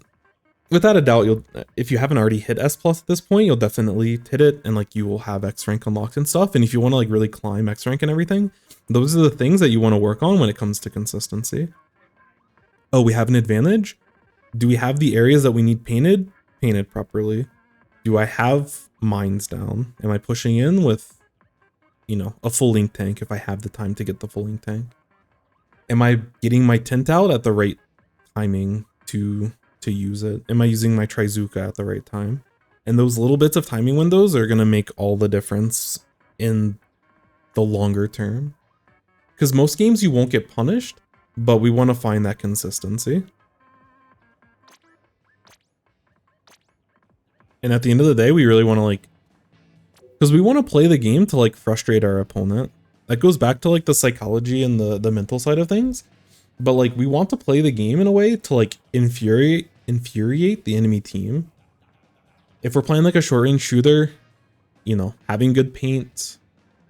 without a doubt, if you haven't already hit S+ at this point, you'll definitely hit it, and like you will have X rank unlocked and stuff. And if you want to like really climb X rank and everything, those are the things that you want to work on when it comes to consistency. Oh, we have an advantage. Do we have the areas that we need painted properly? Do I have mines down? Am I pushing in with, you know, a full link tank if I have the time to get the full link tank? Am I getting my tint out at the right timing to use it? Am I using my Trizuka at the right time? And those little bits of timing windows are going to make all the difference in the longer term. Because most games you won't get punished, but we want to find that consistency. And at the end of the day, we really want to like, because we want to play the game to like frustrate our opponent. That goes back to like the psychology and the mental side of things. But like, we want to play the game in a way to like infuriate the enemy team. If we're playing like a short range shooter, you know, having good paint,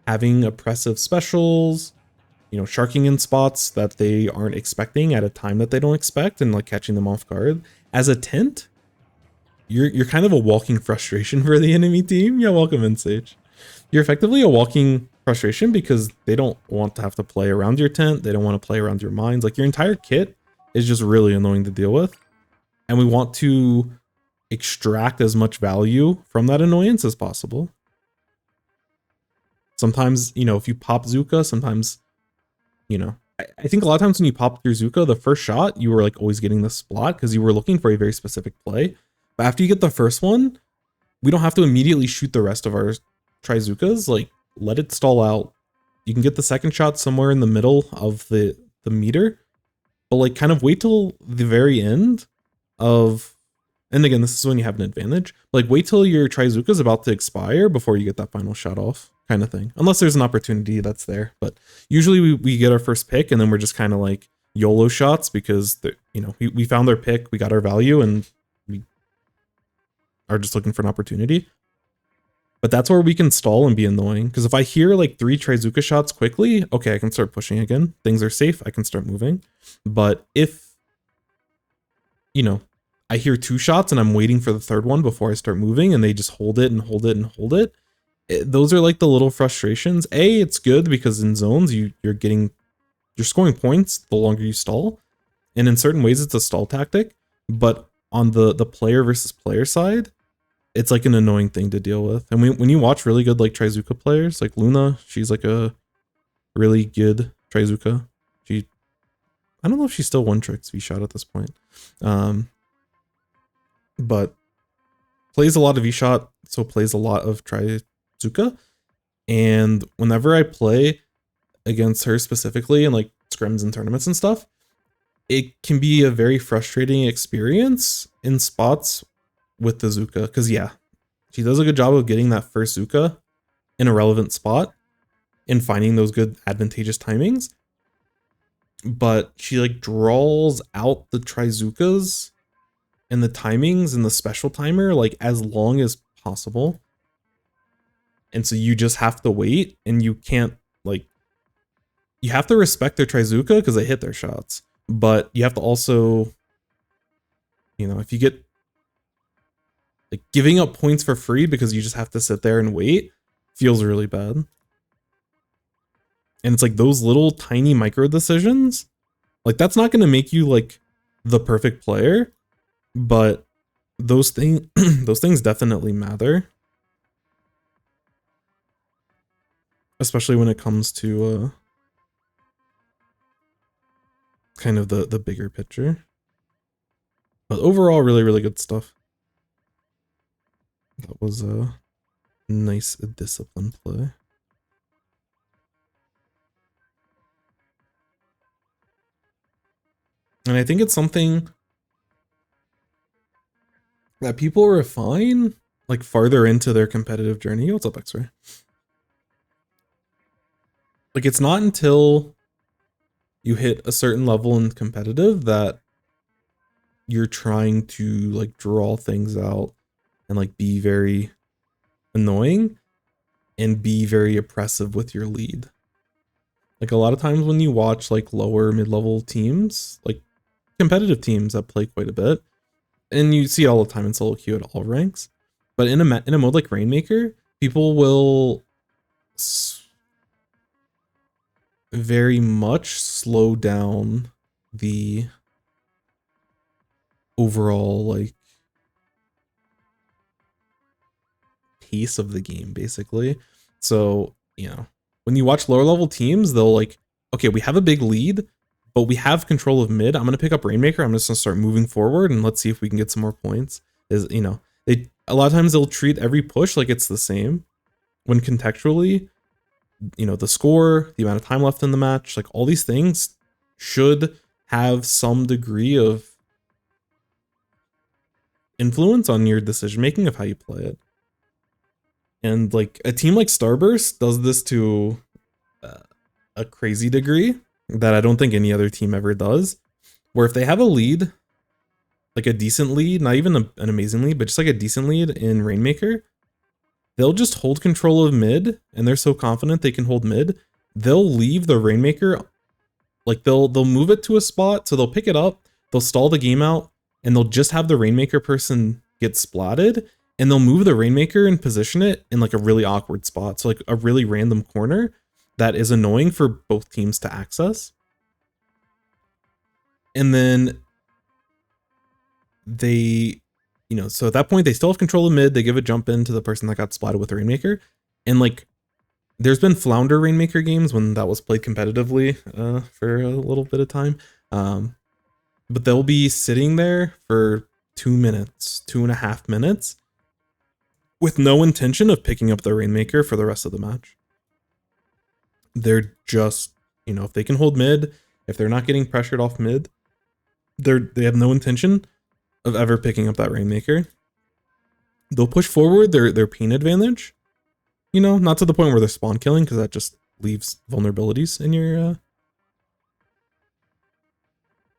having oppressive specials, you know, sharking in spots that they aren't expecting at a time that they don't expect and like catching them off guard. As a tint, you're kind of a walking frustration for the enemy team. Yeah, welcome in, Sage. You're effectively a walking frustration because they don't want to have to play around your tent. They don't want to play around your mines. Like your entire kit is just really annoying to deal with. And we want to extract as much value from that annoyance as possible. Sometimes, you know, if you pop Zuka, sometimes, you know, I think a lot of times when you pop your Zuka, the first shot, you were like always getting the splat because you were looking for a very specific play. But after you get the first one, we don't have to immediately shoot the rest of our Trizukas. Like, let it stall out. You can get the second shot somewhere in the middle of the meter, but like kind of wait till the very end of, and again, this is when you have an advantage, like wait till your Trizuka is about to expire before you get that final shot off, kind of thing. Unless there's an opportunity that's there, but usually we get our first pick and then we're just kind of like YOLO shots because, you know, we found our pick, we got our value, and we are just looking for an opportunity. But that's where we can stall and be annoying. Because if I hear like 3 Trizuka shots quickly, okay, I can start pushing again. Things are safe, I can start moving. But if you know, I hear 2 shots and I'm waiting for the third one before I start moving, and they just hold it and hold it and hold it. Those are like the little frustrations. It's good because in zones you're scoring points the longer you stall, and in certain ways it's a stall tactic. But on the player versus player side, it's like an annoying thing to deal with. And when you watch really good like Trizuka players, like Luna, she's like a really good Trizuka. I don't know if she's still one tricks V shot at this point, but plays a lot of V shot, so plays a lot of Trizuka. And whenever I play against her specifically in like scrims and tournaments and stuff, it can be a very frustrating experience in spots with the Zuka, because yeah, she does a good job of getting that first Zuka in a relevant spot and finding those good advantageous timings, but she like draws out the Trizukas and the timings and the special timer like as long as possible, and so you just have to wait, and you can't like, you have to respect their Trizuka because they hit their shots, but you have to also, you know, if you get like giving up points for free because you just have to sit there and wait, feels really bad. And it's like those little tiny micro decisions, like that's not going to make you like the perfect player, but those things definitely matter. Especially when it comes to kind of the bigger picture. But overall, really, really good stuff. That was a nice discipline play. And I think it's something that people refine like farther into their competitive journey. Yo, what's up, X-Ray? Like it's not until you hit a certain level in competitive that you're trying to like draw things out and like be very annoying and be very oppressive with your lead. Like a lot of times when you watch like lower mid-level teams, like competitive teams that play quite a bit, and you see it all the time in solo queue at all ranks, but in a mode like Rainmaker, people will very much slow down the overall like pace of the game, basically. So, you know, when you watch lower level teams, they'll like, okay, we have a big lead, but we have control of mid. I'm going to pick up Rainmaker. I'm just going to start moving forward and let's see if we can get some more points. Is, you know, a lot of times they'll treat every push like it's the same, when contextually, you know, the score, the amount of time left in the match, like all these things should have some degree of influence on your decision making of how you play it. And like a team like Starburst does this to a crazy degree that I don't think any other team ever does, where if they have a lead, like a decent lead, not even an amazing lead, but just like a decent lead in Rainmaker, they'll just hold control of mid, and they're so confident they can hold mid, they'll leave the Rainmaker, like they'll move it to a spot, so they'll pick it up, they'll stall the game out, and they'll just have the Rainmaker person get splatted, and they'll move the Rainmaker and position it in like a really awkward spot, so like a really random corner that is annoying for both teams to access. And then they, you know, so at that point they still have control of mid, they give a jump in to the person that got splatted with the Rainmaker, and like there's been Flounder Rainmaker games when that was played competitively for a little bit of time, but they'll be sitting there for 2 minutes, 2.5 minutes, with no intention of picking up the Rainmaker for the rest of the match. They're just, you know, if they can hold mid, if they're not getting pressured off mid, they have no intention of ever picking up that Rainmaker. They'll push forward their pain advantage, you know, not to the point where they're spawn killing, because that just leaves vulnerabilities in your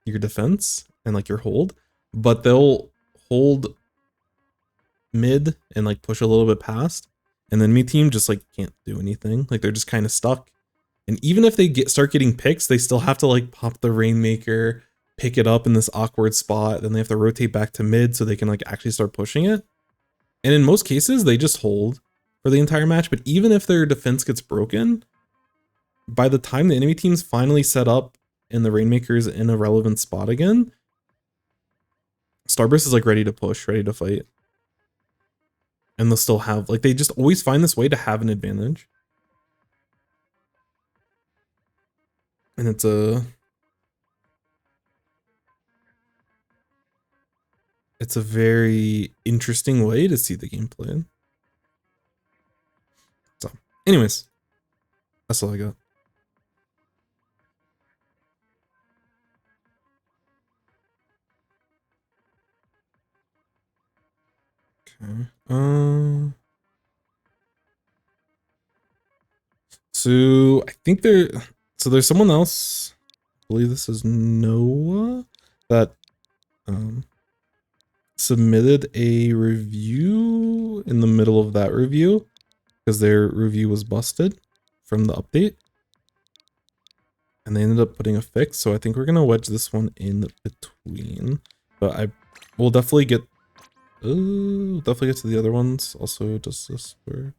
defense and like your hold, but they'll hold mid and like push a little bit past, and then me team just like can't do anything. Like they're just kind of stuck, and even if they start getting picks, they still have to like pop the Rainmaker pick it up in this awkward spot, then they have to rotate back to mid so they can like actually start pushing it. And in most cases, they just hold for the entire match. But even if their defense gets broken, by the time the enemy team's finally set up and the Rainmaker's in a relevant spot again, Starburst is like ready to push, ready to fight. And they'll still have, like, they just always find this way to have an advantage. And it's a very interesting way to see the game played. So, anyways, that's all I got. Okay. So I think there's someone else. I believe this is Noah that submitted a review in the middle of that review because their review was busted from the update. And they ended up putting a fix, so I think we're gonna wedge this one in between. But I will definitely get to the other ones. Also, does this work?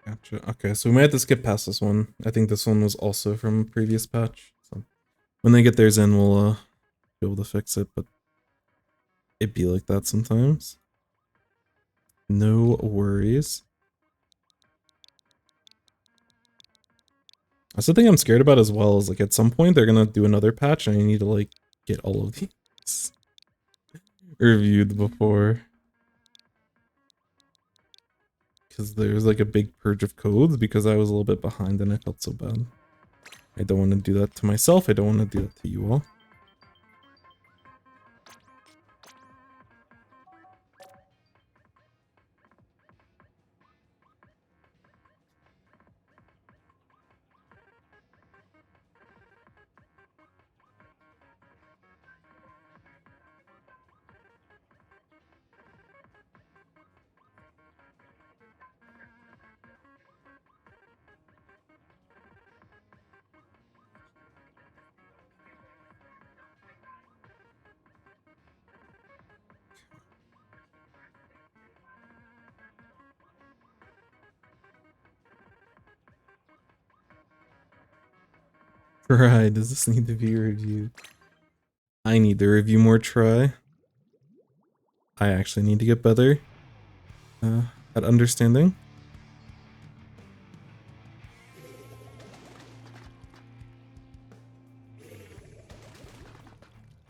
Gotcha. Okay, so we might have to skip past this one. I think this one was also from a previous patch. So when they get theirs in, we'll be able to fix it, but it be like that sometimes. No worries. That's the thing I'm scared about as well, is like at some point they're gonna do another patch and I need to like get all of these reviewed before. Because there's like a big purge of codes because I was a little bit behind and I felt so bad. I don't want to do that to myself. I don't want to do that to you all. Right, does this need to be reviewed? I need to review more try. I actually need to get better at understanding.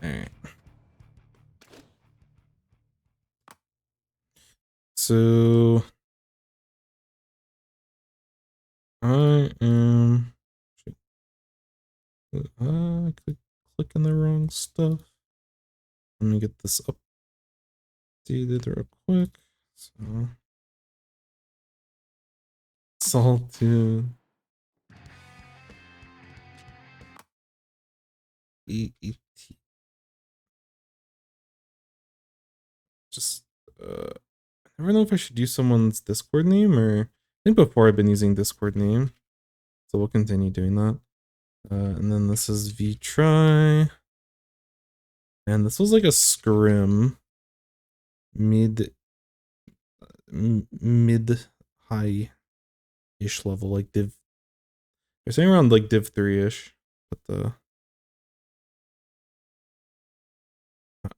Alright. So I am clicking the wrong stuff. Let me get this updated real quick. So Sawtooth EET. Just I never know if I should use someone's Discord name, or I think before I've been using Discord name. So we'll continue doing that. And then this is vtry. And this was like a scrim mid high ish level, like div. They're saying around like div 3-ish, but the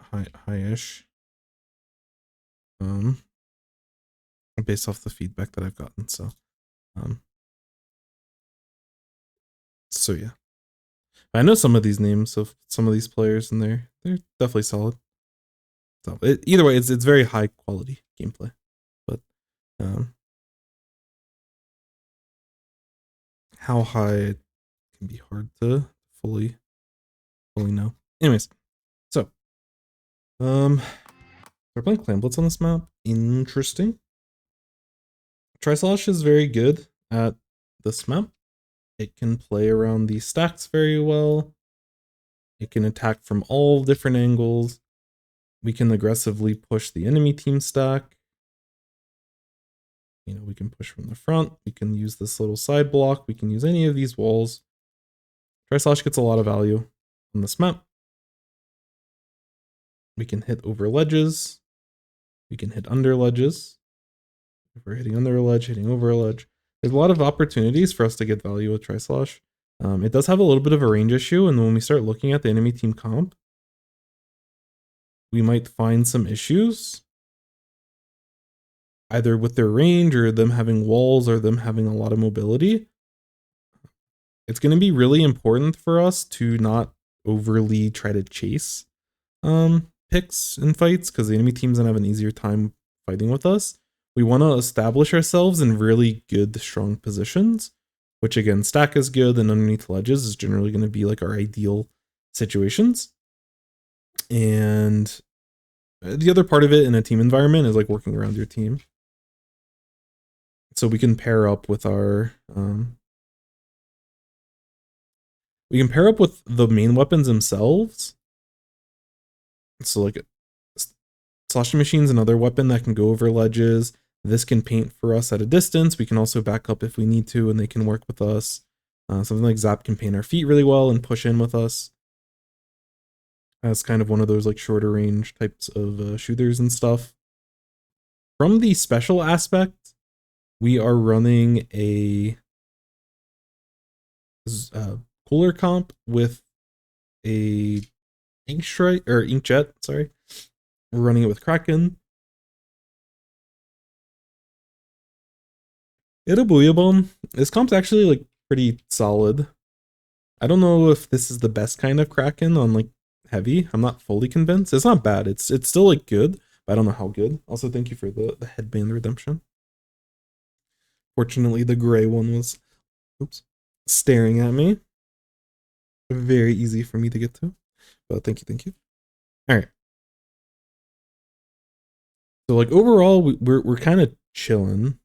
high-ish. Based off the feedback that I've gotten, so so yeah. I know some of these names of some of these players, and they're definitely solid. So either way, it's very high quality gameplay, but how high it can be hard to fully know. Anyways, so They're playing Clan Blitz on this map. Interesting. Trislash is very good at this map. It can play around these stacks very well. It can attack from all different angles. We can aggressively push the enemy team stack. You know, we can push from the front. We can use this little side block. We can use any of these walls. Trislash gets a lot of value on this map. We can hit over ledges. We can hit under ledges. If we're hitting under a ledge, hitting over a ledge. There's a lot of opportunities for us to get value with Trislash. It does have a little bit of a range issue, and when we start looking at the enemy team comp, we might find some issues, either with their range or them having walls or them having a lot of mobility. It's going to be really important for us to not overly try to chase picks in fights, because the enemy team's going to have an easier time fighting with us. We want to establish ourselves in really good, strong positions, which again, stack is good, and underneath ledges is generally going to be like our ideal situations. And the other part of it in a team environment is like working around your team. So we can pair up with our, we can pair up with the main weapons themselves. So like Sloshing Machine's another weapon that can go over ledges. This can paint for us at a distance. We can also back up if we need to, and they can work with us. Something like Zap can paint our feet really well and push in with us. As kind of one of those like shorter range types of shooters and stuff. From the special aspect, we are running a cooler comp with a Inkjet, sorry. We're running it with Kraken. It'll Booyah Bomb. This comp's actually like pretty solid. I don't know if this is the best kind of Kraken on like heavy. I'm not fully convinced. It's not bad. It's still like good, but I don't know how good. Also, thank you for the headband redemption. Fortunately, the gray one was staring at me. Very easy for me to get to. But thank you. All right. So like overall, we're kind of chilling.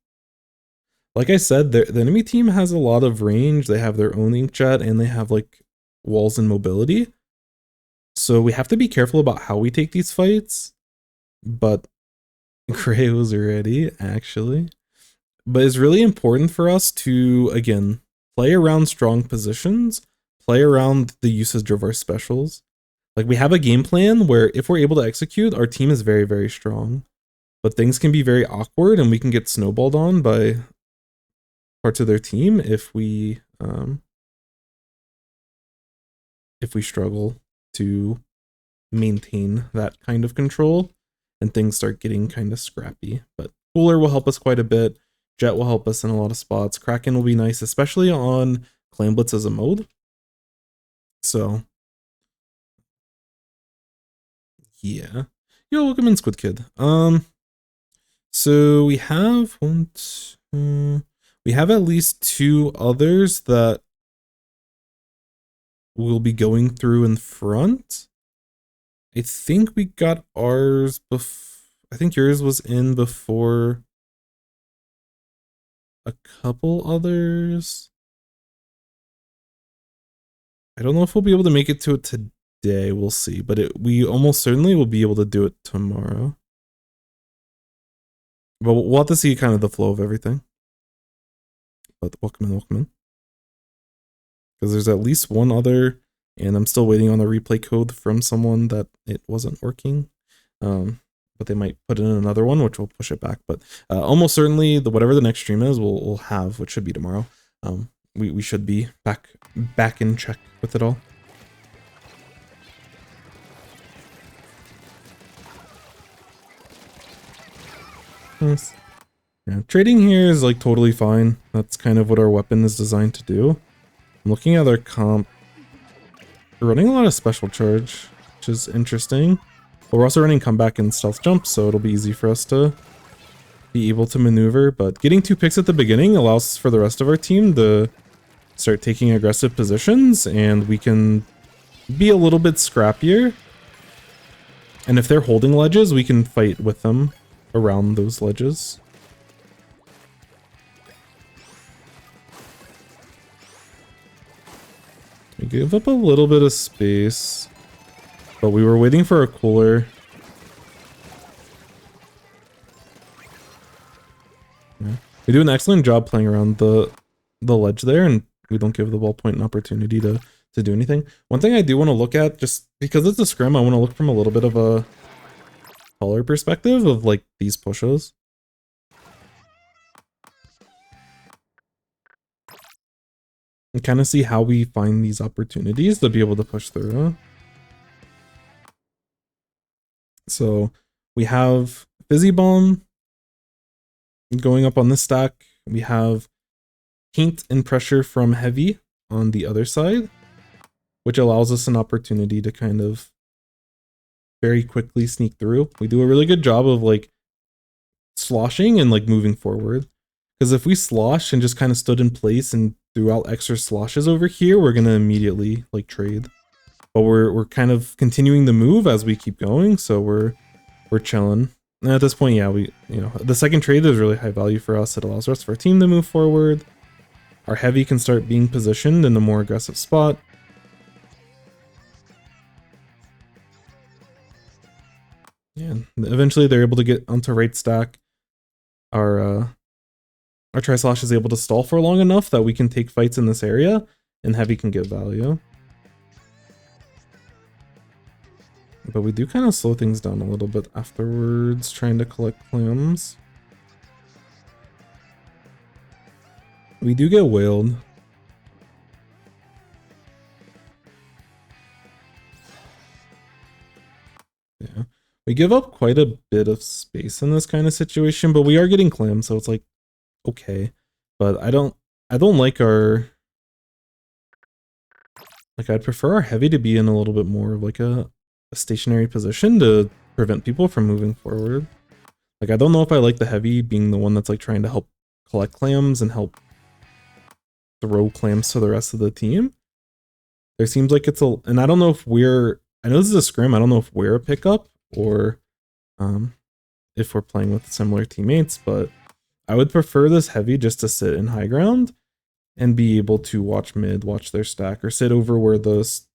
Like I said, the enemy team has a lot of range. They have their own Inkjet, and they have like walls and mobility. So we have to be careful about how we take these fights. But Gray was ready, actually. But it's really important for us to, again, play around strong positions, play around the usage of our specials. Like we have a game plan where if we're able to execute, our team is very, very strong. But things can be very awkward, and we can get snowballed on by parts of their team if we struggle to maintain that kind of control and things start getting kind of scrappy. But Cooler will help us quite a bit. Jet will help us in a lot of spots. Kraken will be nice, especially on Clan Blitz as a mode. So yeah. Yo, welcome in, Squid Kid. So we have we have at least 2 others that we'll be going through in front. I think we got ours I think yours was in before a couple others. I don't know if we'll be able to make it to it today. We'll see, but we almost certainly will be able to do it tomorrow. But we'll have to see kind of the flow of everything. But welcome in. Because there's at least one other, and I'm still waiting on a replay code from someone that it wasn't working. But they might put in another one, which will push it back. But almost certainly, whatever the next stream is, we'll have, which should be tomorrow. We should be back in check with it all. Nice. Yeah, trading here is like totally fine. That's kind of what our weapon is designed to do. I'm looking at our comp. We're running a lot of special charge, which is interesting. But we're also running comeback and stealth jump, so it'll be easy for us to be able to maneuver. But getting 2 picks at the beginning allows for the rest of our team to start taking aggressive positions, and we can be a little bit scrappier. And if they're holding ledges, we can fight with them around those ledges. We gave up a little bit of space, but we were waiting for a cooler. Yeah. We do an excellent job playing around the ledge there, and we don't give the ball point an opportunity to do anything. One thing I do want to look at, just because it's a scrim, I want to look from a little bit of a color perspective of like these pushes. And kind of see how we find these opportunities to be able to push through. So we have Fizzy Bomb going up on this stack. We have Paint and Pressure from Heavy on the other side, which allows us an opportunity to kind of very quickly sneak through. We do a really good job of like sloshing and like moving forward. Because if we slosh and just kind of stood in place and threw out extra sloshes over here, we're gonna immediately like trade. But we're kind of continuing the move as we keep going, so we're chilling. And at this point, yeah, the second trade is really high value for us. It allows the rest of our team to move forward. Our heavy can start being positioned in a more aggressive spot. Yeah, eventually they're able to get onto right stack. Our Tri-Slosh is able to stall for long enough that we can take fights in this area, and heavy can get value. But we do kind of slow things down a little bit afterwards, trying to collect clams. We do get whaled. Yeah. We give up quite a bit of space in this kind of situation, but we are getting clams, so it's like, okay. But I don't like our... Like, I'd prefer our heavy to be in a little bit more of like a stationary position to prevent people from moving forward. Like, I don't know if I like the heavy being the one that's like trying to help collect clams and help throw clams to the rest of the team. There seems like it's a... And I don't know if we're... I know this is a scrim, I don't know if we're a pickup or if we're playing with similar teammates, but I would prefer this heavy just to sit in high ground and be able to watch mid, watch their stack, or sit over where those,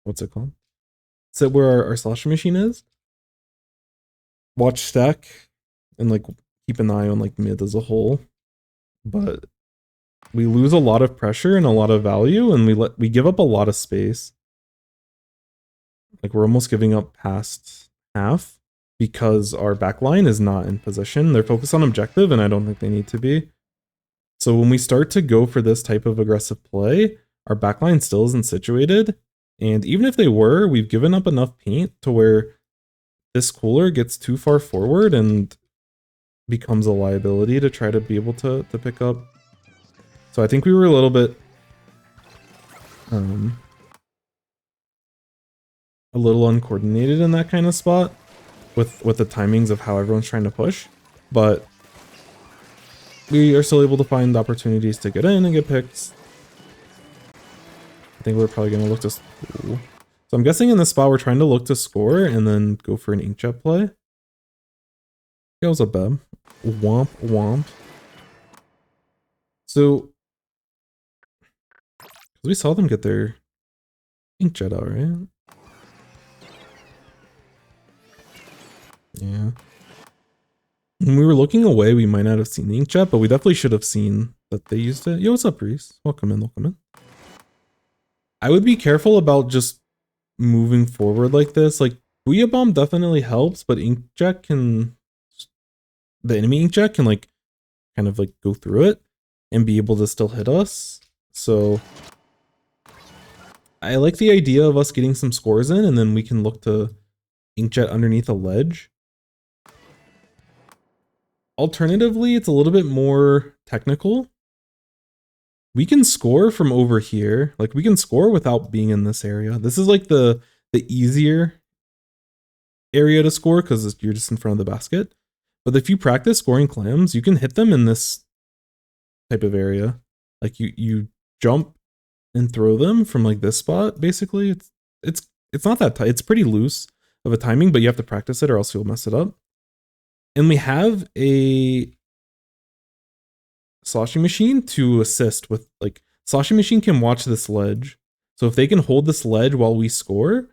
what's it called? Sit where our sloshing machine is. Watch stack and like keep an eye on like mid as a whole. But we lose a lot of pressure and a lot of value, and we give up a lot of space. Like, we're almost giving up past half because our backline is not in position. They're focused on objective, and I don't think they need to be. So when we start to go for this type of aggressive play, our backline still isn't situated. And even if they were, we've given up enough paint to where this cooler gets too far forward and becomes a liability to try to be able to pick up. So I think we were a little bit a little uncoordinated in that kind of spot with the timings of how everyone's trying to push, but we are still able to find opportunities to get in and get picks. I think we're probably going to look to... Ooh. So I'm guessing in this spot we're trying to look to score and then go for an inkjet play. It was a beb. Womp womp. So we saw them get their inkjet out, right? Yeah. When we were looking away, we might not have seen the inkjet, but we definitely should have seen that they used it. Yo, what's up, Reese? Welcome in, welcome in. I would be careful about just moving forward like this. Like, Booyah Bomb definitely helps, but inkjet can... The enemy inkjet can, like, kind of, like, go through it and be able to still hit us. So I like the idea of us getting some scores in, and then we can look to inkjet underneath a ledge. Alternatively, it's a little bit more technical. We can score from over here. Like, we can score without being in this area. This is like the easier area to score because you're just in front of the basket. But if you practice scoring clams, you can hit them in this type of area. Like, you jump and throw them from like this spot. Basically, it's it's not that tight. It's pretty loose of a timing, but you have to practice it or else you'll mess it up. And we have a sloshing machine to assist with, like, sloshing machine can watch this ledge. So if they can hold this ledge while we score,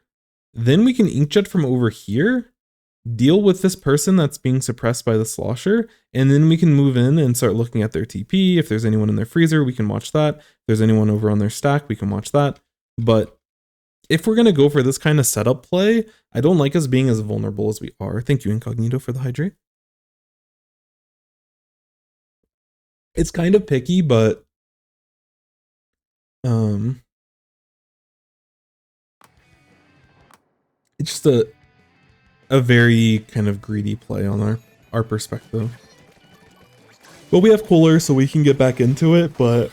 then we can inkjet from over here, deal with this person that's being suppressed by the slosher, and then we can move in and start looking at their TP. If there's anyone in their freezer, we can watch that. If there's anyone over on their stack, we can watch that. But if we're going to go for this kind of setup play, I don't like us being as vulnerable as we are. Thank you, Incognito, for the hydrate. It's kind of picky, but it's just a very kind of greedy play on our perspective. But we have cooler, so we can get back into it, but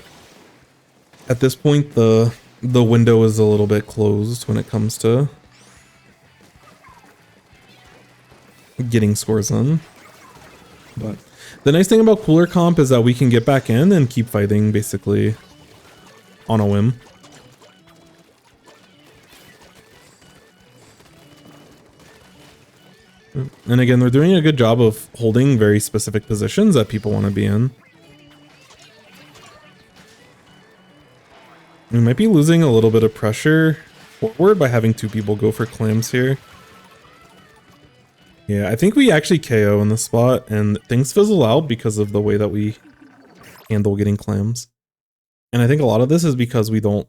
at this point the window is a little bit closed when it comes to getting scores on. But the nice thing about cooler comp is that we can get back in and keep fighting basically on a whim. And again, they're doing a good job of holding very specific positions that people want to be in. We might be losing a little bit of pressure forward by having two people go for clams here. Yeah, I think we actually KO in this spot, and things fizzle out because of the way that we handle getting clams. And I think a lot of this is because I'm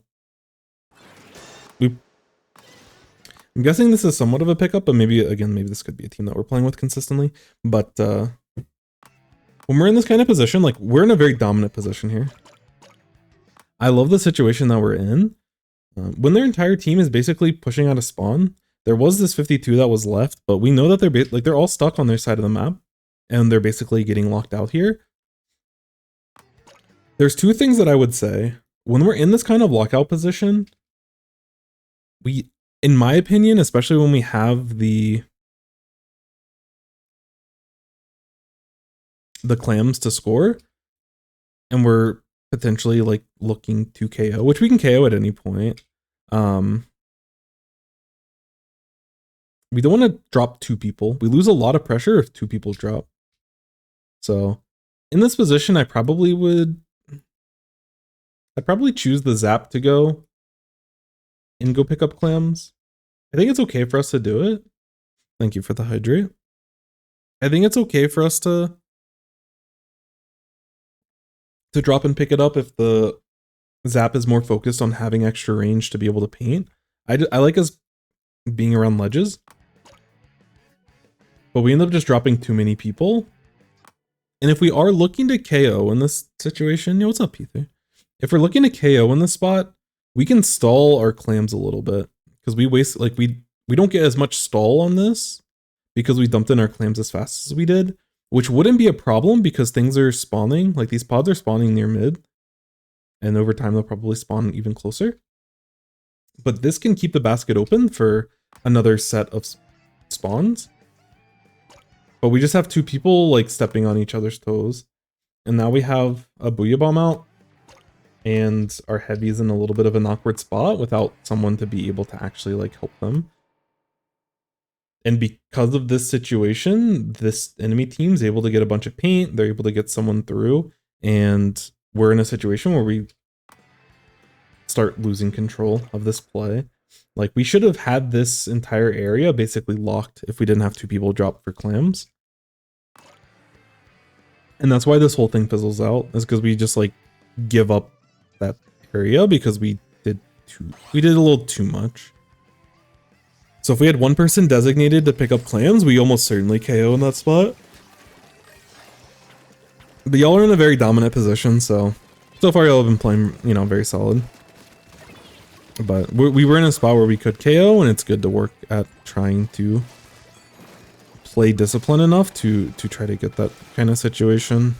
guessing this is somewhat of a pickup, but maybe this could be a team that we're playing with consistently. But when we're in this kind of position, like, we're in a very dominant position here. I love the situation that we're in. When their entire team is basically pushing out a spawn, there was this 52 that was left, but we know that they're all stuck on their side of the map, and they're basically getting locked out here. There's two things that I would say. When we're in this kind of lockout position, in my opinion, especially when we have the clams to score, and we're potentially like looking to KO, which we can KO at any point. We don't want to drop two people. We lose a lot of pressure if two people drop. So in this position, I'd probably choose the Zap to go and go pick up clams. I think it's okay for us to do it. Thank you for the hydrate. I think it's okay for us to drop and pick it up if the Zap is more focused on having extra range to be able to paint. I like us being around ledges, but we end up just dropping too many people. And if we are looking to KO in this situation, what's up, Ether? If we're looking to KO in this spot, we can stall our clams a little bit because we waste, like, we don't get as much stall on this because we dumped in our clams as fast as we did, which wouldn't be a problem because things are spawning, like these pods are spawning near mid, and over time they'll probably spawn even closer. But this can keep the basket open for another set of spawns. But we just have two people like stepping on each other's toes. And now we have a Booyah Bomb out, and our heavy's in a little bit of an awkward spot without someone to be able to actually like help them. And because of this situation, this enemy team's able to get a bunch of paint, they're able to get someone through, and we're in a situation where we start losing control of this play. Like, we should have had this entire area basically locked if we didn't have two people drop for clams. And that's why this whole thing fizzles out, is because we just like give up that area because we did a little too much. So if we had one person designated to pick up clams, we almost certainly KO in that spot. But y'all are in a very dominant position, so far y'all have been playing, very solid. But we were in a spot where we could KO, and it's good to work at trying to play discipline enough to try to get that kind of situation.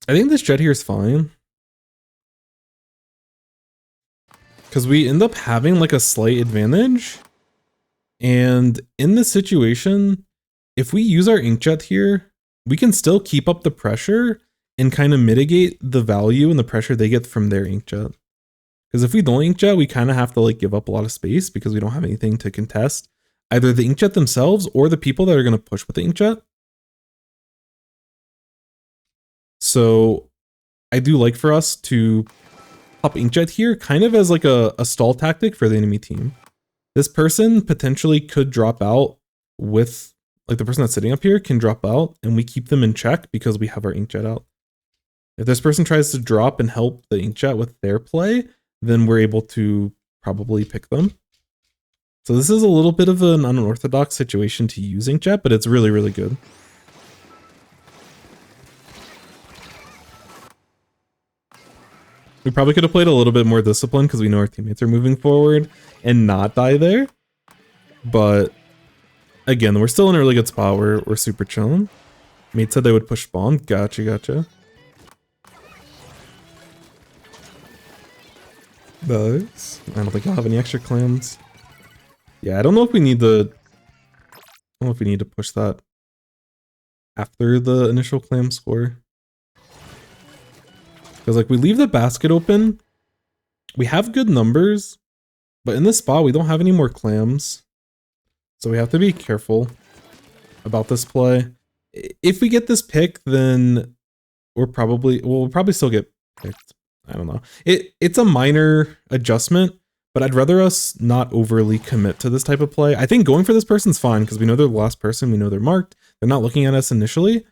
I think this jet here is fine, because we end up having like a slight advantage. And in this situation, if we use our inkjet here, we can still keep up the pressure and kind of mitigate the value and the pressure they get from their inkjet. Because if we don't inkjet, we kind of have to like give up a lot of space because we don't have anything to contest either the inkjet themselves or the people that are going to push with the inkjet. So I do like for us to pop inkjet here kind of as like a stall tactic for the enemy team. This person potentially could drop out with, like the person that's sitting up here can drop out and we keep them in check because we have our inkjet out. If this person tries to drop and help the inkjet with their play, then we're able to probably pick them. So this is a little bit of an unorthodox situation to use inkjet, but it's really, really good. We probably could have played a little bit more disciplined because we know our teammates are moving forward and not die there. But again, we're still in a really good spot. We're super chilling. Mate said they would push spawn. Gotcha. Nice. I don't think I'll have any extra clams. Yeah, I don't know if we need to push that after the initial clam score. Because like we leave the basket open, we have good numbers, but in this spot we don't have any more clams. So we have to be careful about this play. If we get this pick, then we'll probably still get picked. I don't know. It's a minor adjustment, but I'd rather us not overly commit to this type of play. I think going for this person's fine because we know they're the last person, we know they're marked, they're not looking at us initially.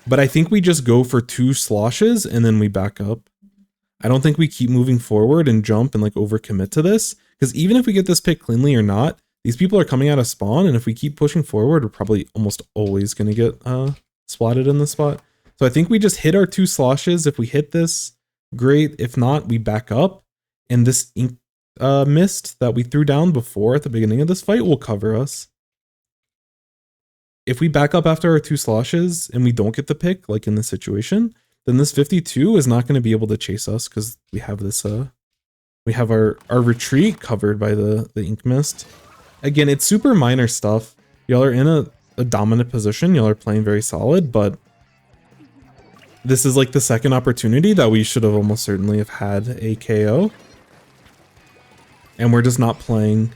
But I think we just go for 2 sloshes and then we back up. I don't think we keep moving forward and jump and like overcommit to this. Because even if we get this pick cleanly or not, these people are coming out of spawn. And if we keep pushing forward, we're probably almost always going to get splatted in this spot. So I think we just hit our 2 sloshes. If we hit this, great. If not, we back up. And this ink mist that we threw down before at the beginning of this fight will cover us. If we back up after our 2 sloshes and we don't get the pick, like in this situation, then this 52 is not going to be able to chase us because we have this, we have our retreat covered by the ink mist. Again, it's super minor stuff. Y'all are in a dominant position. Y'all are playing very solid, but this is like the second opportunity that we should have almost certainly have had a KO. And we're just not playing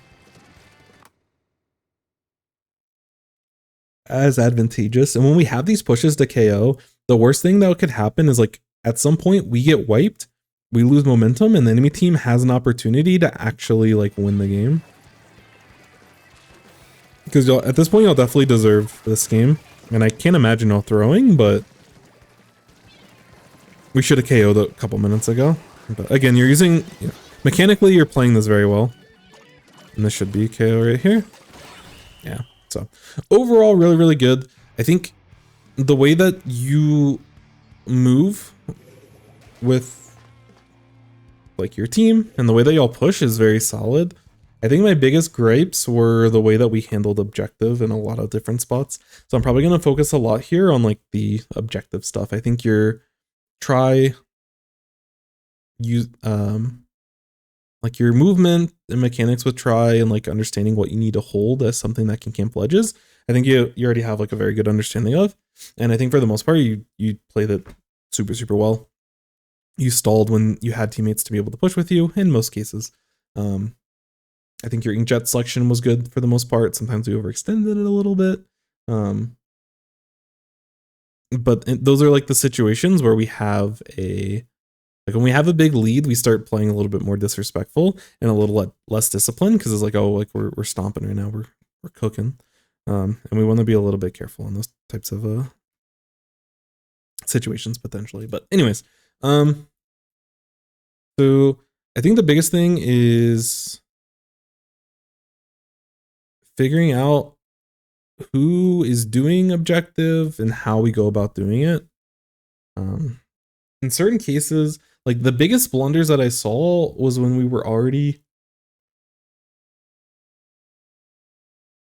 as advantageous. And when we have these pushes to KO, the worst thing that could happen is like at some point we get wiped, we lose momentum, and the enemy team has an opportunity to actually like win the game. Because y'all at this point y'all definitely deserve this game. And I can't imagine y'all throwing, but we should have KO'd a couple minutes ago. But again, you're using, you know, mechanically you're playing this very well. And this should be KO right here. Yeah. So overall, really, really good. I think the way that you move with like your team and the way that y'all push is very solid. I think my biggest gripes were the way that we handled objective in a lot of different spots. So I'm probably going to focus a lot here on like the objective stuff. I think like your movement and mechanics with try and like understanding what you need to hold as something that can camp ledges. I think you already have like a very good understanding of. And I think for the most part, you played it super, super well. You stalled when you had teammates to be able to push with you in most cases. I think your inkjet selection was good for the most part. Sometimes we overextended it a little bit. But those are like the situations where we have like when we have a big lead, we start playing a little bit more disrespectful and a little less disciplined because it's like, oh, like we're stomping right now, we're cooking, and we want to be a little bit careful in those types of situations potentially. But anyways, so I think the biggest thing is figuring out who is doing objective and how we go about doing it. In certain cases, like the biggest blunders that I saw was when we were already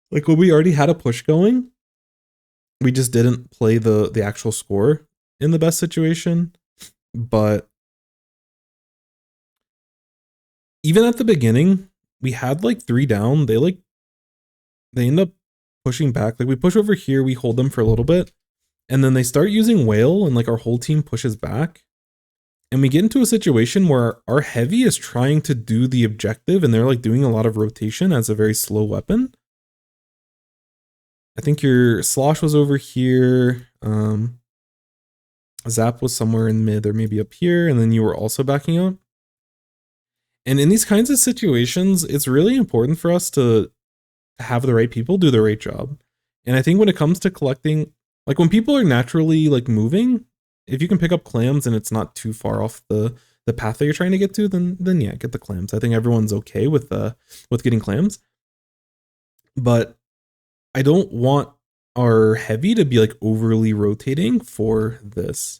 like when we already had a push going, we just didn't play the actual score in the best situation. But even at the beginning, we had like 3 down. They end up pushing back. Like we push over here, we hold them for a little bit, And then they start using whale and like our whole team pushes back. And we get into a situation where our heavy is trying to do the objective and they're like doing a lot of rotation as a very slow weapon. I think your slosh was over here. Zap was somewhere in mid or maybe up here, and then you were also backing up. And in these kinds of situations, it's really important for us to have the right people do the right job. And I think when it comes to collecting, like when people are naturally like moving, if you can pick up clams and it's not too far off the path that you're trying to get to, then yeah, get the clams. I think everyone's okay with getting clams. But I don't want our heavy to be like overly rotating for this.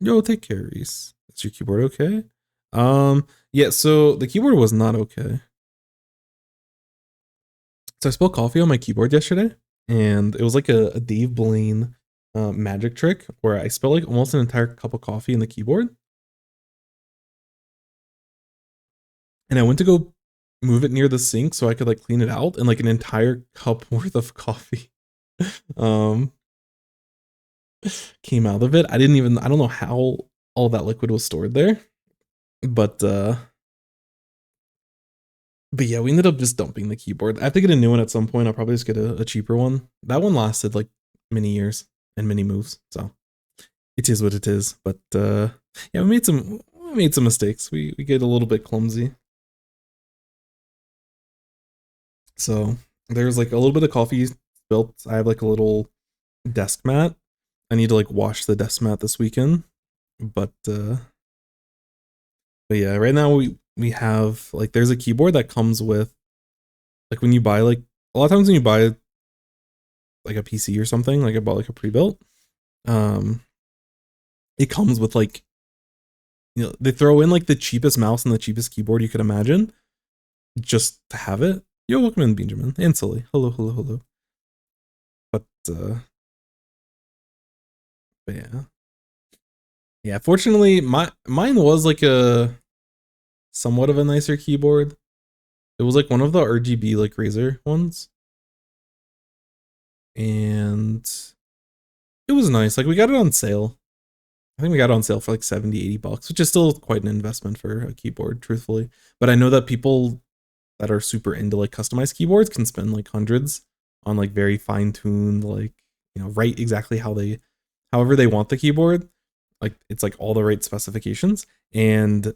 Yo, take care, Reese. Is your keyboard okay? Yeah, so the keyboard was not okay. So I spilled coffee on my keyboard yesterday, and it was like a Dave Blaine magic trick where I spilled like almost an entire cup of coffee in the keyboard. And I went to go move it near the sink so I could like clean it out, and like an entire cup worth of coffee came out of it. I don't know how all that liquid was stored there, but yeah, we ended up just dumping the keyboard. I have to get a new one at some point. I'll probably just get a cheaper one. That one lasted like many years and many moves, so it is what it is. But yeah, we made some mistakes. We get a little bit clumsy. So there's like a little bit of coffee spilt. I have like a little desk mat. I need to like wash the desk mat this weekend. But yeah, right now we have like there's a keyboard that comes with like when you buy like a lot of times when you buy like a PC or something, like I bought like a pre-built, it comes with like, you know, they throw in like the cheapest mouse and the cheapest keyboard you could imagine just to have it. Yo, welcome in, Benjamin and Sully. Hello. But yeah, fortunately mine was like a somewhat of a nicer keyboard. It was like one of the RGB like Razer ones, and it was nice. Like we got it on sale. I think we got it on sale for like 70-80 bucks, which is still quite an investment for a keyboard, truthfully. But I know that people that are super into like customized keyboards can spend like hundreds on like very fine-tuned, like, you know, write exactly however they want the keyboard. Like it's like all the right specifications. And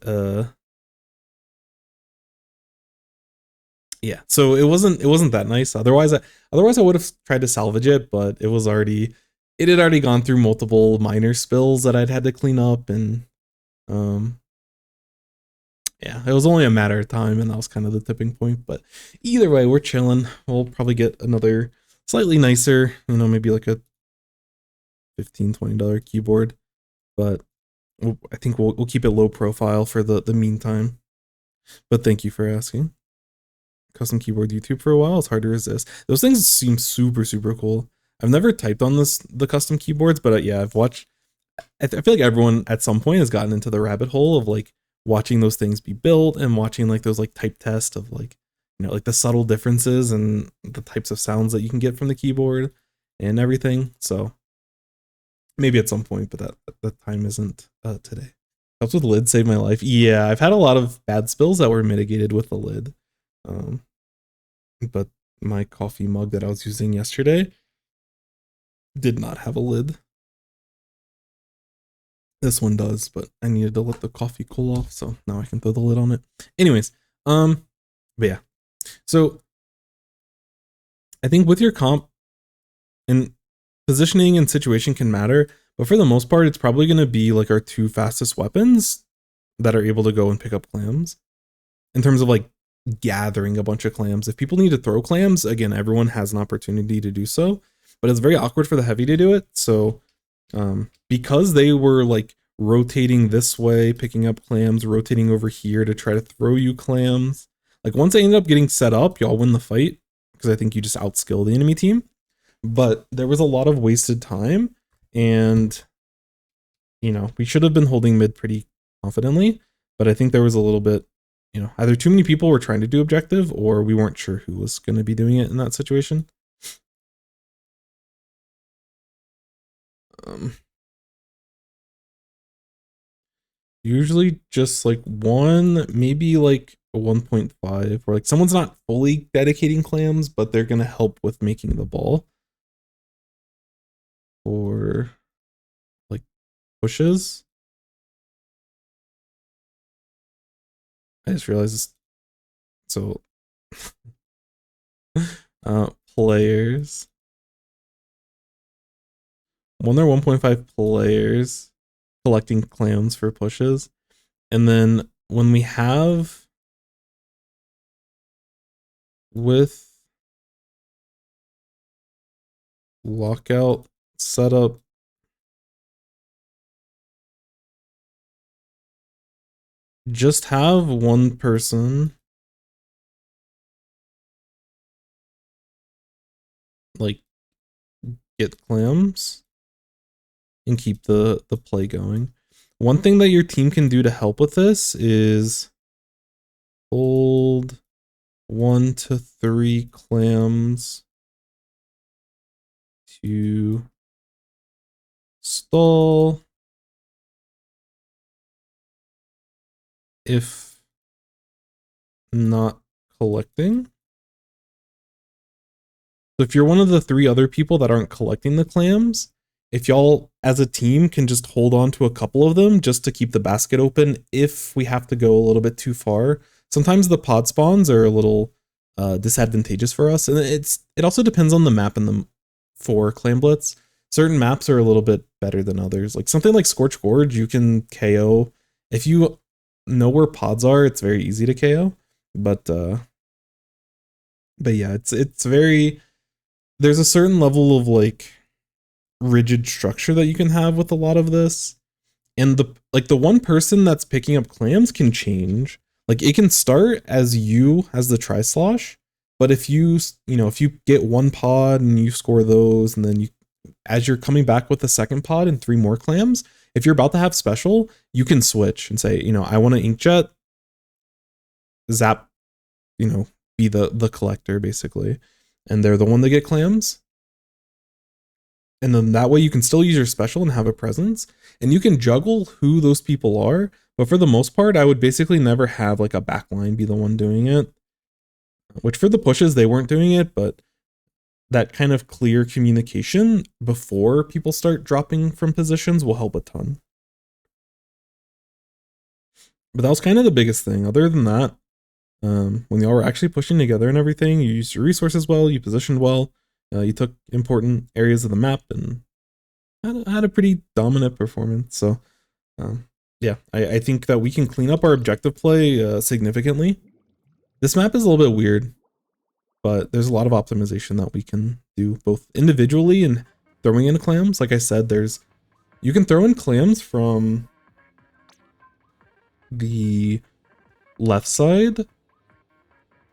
yeah, so it wasn't that nice. Otherwise I would have tried to salvage it, but it had already gone through multiple minor spills that I'd had to clean up, and yeah, it was only a matter of time, and that was kind of the tipping point. But either way, we're chilling. We'll probably get another slightly nicer, you know, maybe like a $15-20 keyboard, but I think we'll keep it low profile for the meantime. But thank you for asking. Custom keyboard YouTube for a while. It's hard to resist. Those things seem super cool. I've never typed on the custom keyboards, but yeah, I've watched. I feel like everyone at some point has gotten into the rabbit hole of like watching those things be built and watching like those like type tests of like, you know, like the subtle differences and the types of sounds that you can get from the keyboard and everything. So maybe at some point, but that time isn't today. Helps with the lid, saved my life. Yeah, I've had a lot of bad spills that were mitigated with the lid. But my coffee mug that I was using yesterday did not have a lid. This one does, but I needed to let the coffee cool off, so now I can throw the lid on it. Anyways, but yeah. So I think with your comp, and positioning and situation can matter, but for the most part, it's probably going to be like our two fastest weapons that are able to go and pick up clams in terms of like gathering a bunch of clams. If people need to throw clams, again, everyone has an opportunity to do so, but it's very awkward for the heavy to do it. So because they were like rotating this way, picking up clams, rotating over here to try to throw you clams, like once they ended up getting set up, y'all win the fight because I think you just outskill the enemy team. But there was a lot of wasted time, and you know, we should have been holding mid pretty confidently, but I think there was a little bit, you know, either too many people were trying to do objective or we weren't sure who was going to be doing it in that situation. Usually just like one, maybe like a 1.5, where like someone's not fully dedicating clams, but they're gonna help with making the ball. Or like pushes. I just realized this. So players. When they're 1.5 players collecting clams for pushes. And then when we have with lockout setup, just have one person like get clams and keep the play going. One thing that your team can do to help with this is hold 1 to 3 clams to stall if not collecting. So if you're one of the 3 other people that aren't collecting the clams, if y'all as a team can just hold on to a couple of them just to keep the basket open if we have to go a little bit too far. Sometimes the pod spawns are a little disadvantageous for us, and it also depends on the map and the for Clam Blitz. Certain maps are a little bit better than others. Like something like Scorch Gorge, you can KO. If you know where pods are, it's very easy to KO. But yeah, it's very, there's a certain level of like rigid structure that you can have with a lot of this. And the one person that's picking up clams can change. Like it can start as you as the tri-slosh, but if you get one pod and you score those, and then as you're coming back with the second pod and 3 more clams, if you're about to have special, you can switch and say, I want an inkjet, Zap, be the collector basically, and they're the one that get clams. And then that way you can still use your special and have a presence, and you can juggle who those people are. But for the most part, I would basically never have like a backline be the one doing it, which for the pushes, they weren't doing it, but that kind of clear communication before people start dropping from positions will help a ton. But that was kind of the biggest thing. Other than that, when y'all were actually pushing together and everything, you used your resources well, you positioned well, you took important areas of the map and had a pretty dominant performance. So yeah, I think that we can clean up our objective play significantly. This map is a little bit weird, but there's a lot of optimization that we can do both individually and throwing in clams. Like I said, you can throw in clams from the left side,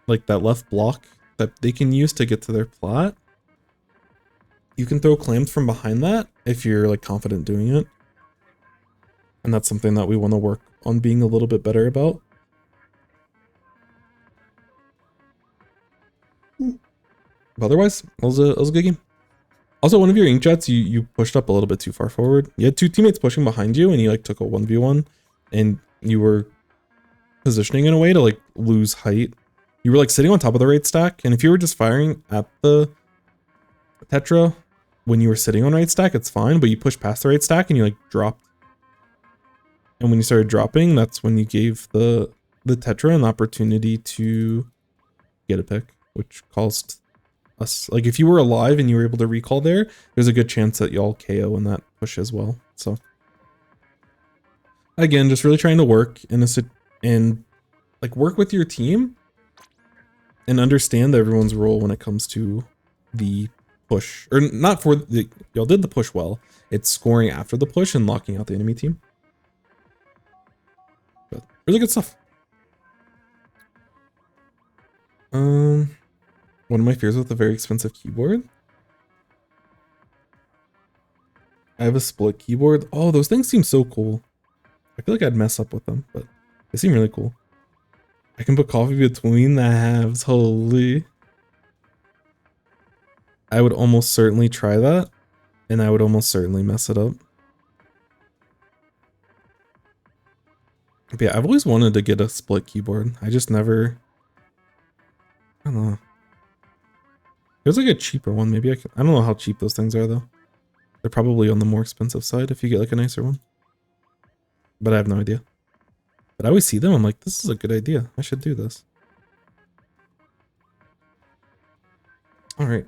like that left block that they can use to get to their plot. You can throw clams from behind that if you're like confident doing it. And that's something that we want to work on being a little bit better about. But otherwise, it was a good game. Also, one of your inkjets, you pushed up a little bit too far forward. You had 2 teammates pushing behind you, and you like took a 1v1, and you were positioning in a way to like lose height. You were like sitting on top of the right stack, and if you were just firing at the Tetra when you were sitting on right stack, it's fine, but you push past the right stack and you like dropped. And when you started dropping, that's when you gave the Tetra an opportunity to get a pick, which caused us, like if you were alive and you were able to recall there's a good chance that y'all KO in that push as well. So again, just really trying to work and like work with your team and understand everyone's role when it comes to the push, or not for the, y'all did the push well. It's scoring after the push and locking out the enemy team. But really good stuff. One of my fears with a very expensive keyboard. I have a split keyboard. Oh, those things seem so cool. I feel like I'd mess up with them, but they seem really cool. I can put coffee between the halves. Holy. I would almost certainly try that. And I would almost certainly mess it up. But yeah, I've always wanted to get a split keyboard. I just never... I don't know. There's like a cheaper one. Maybe I don't know how cheap those things are though. They're probably on the more expensive side if you get like a nicer one. But I have no idea. But I always see them. I'm like, this is a good idea. I should do this. All right.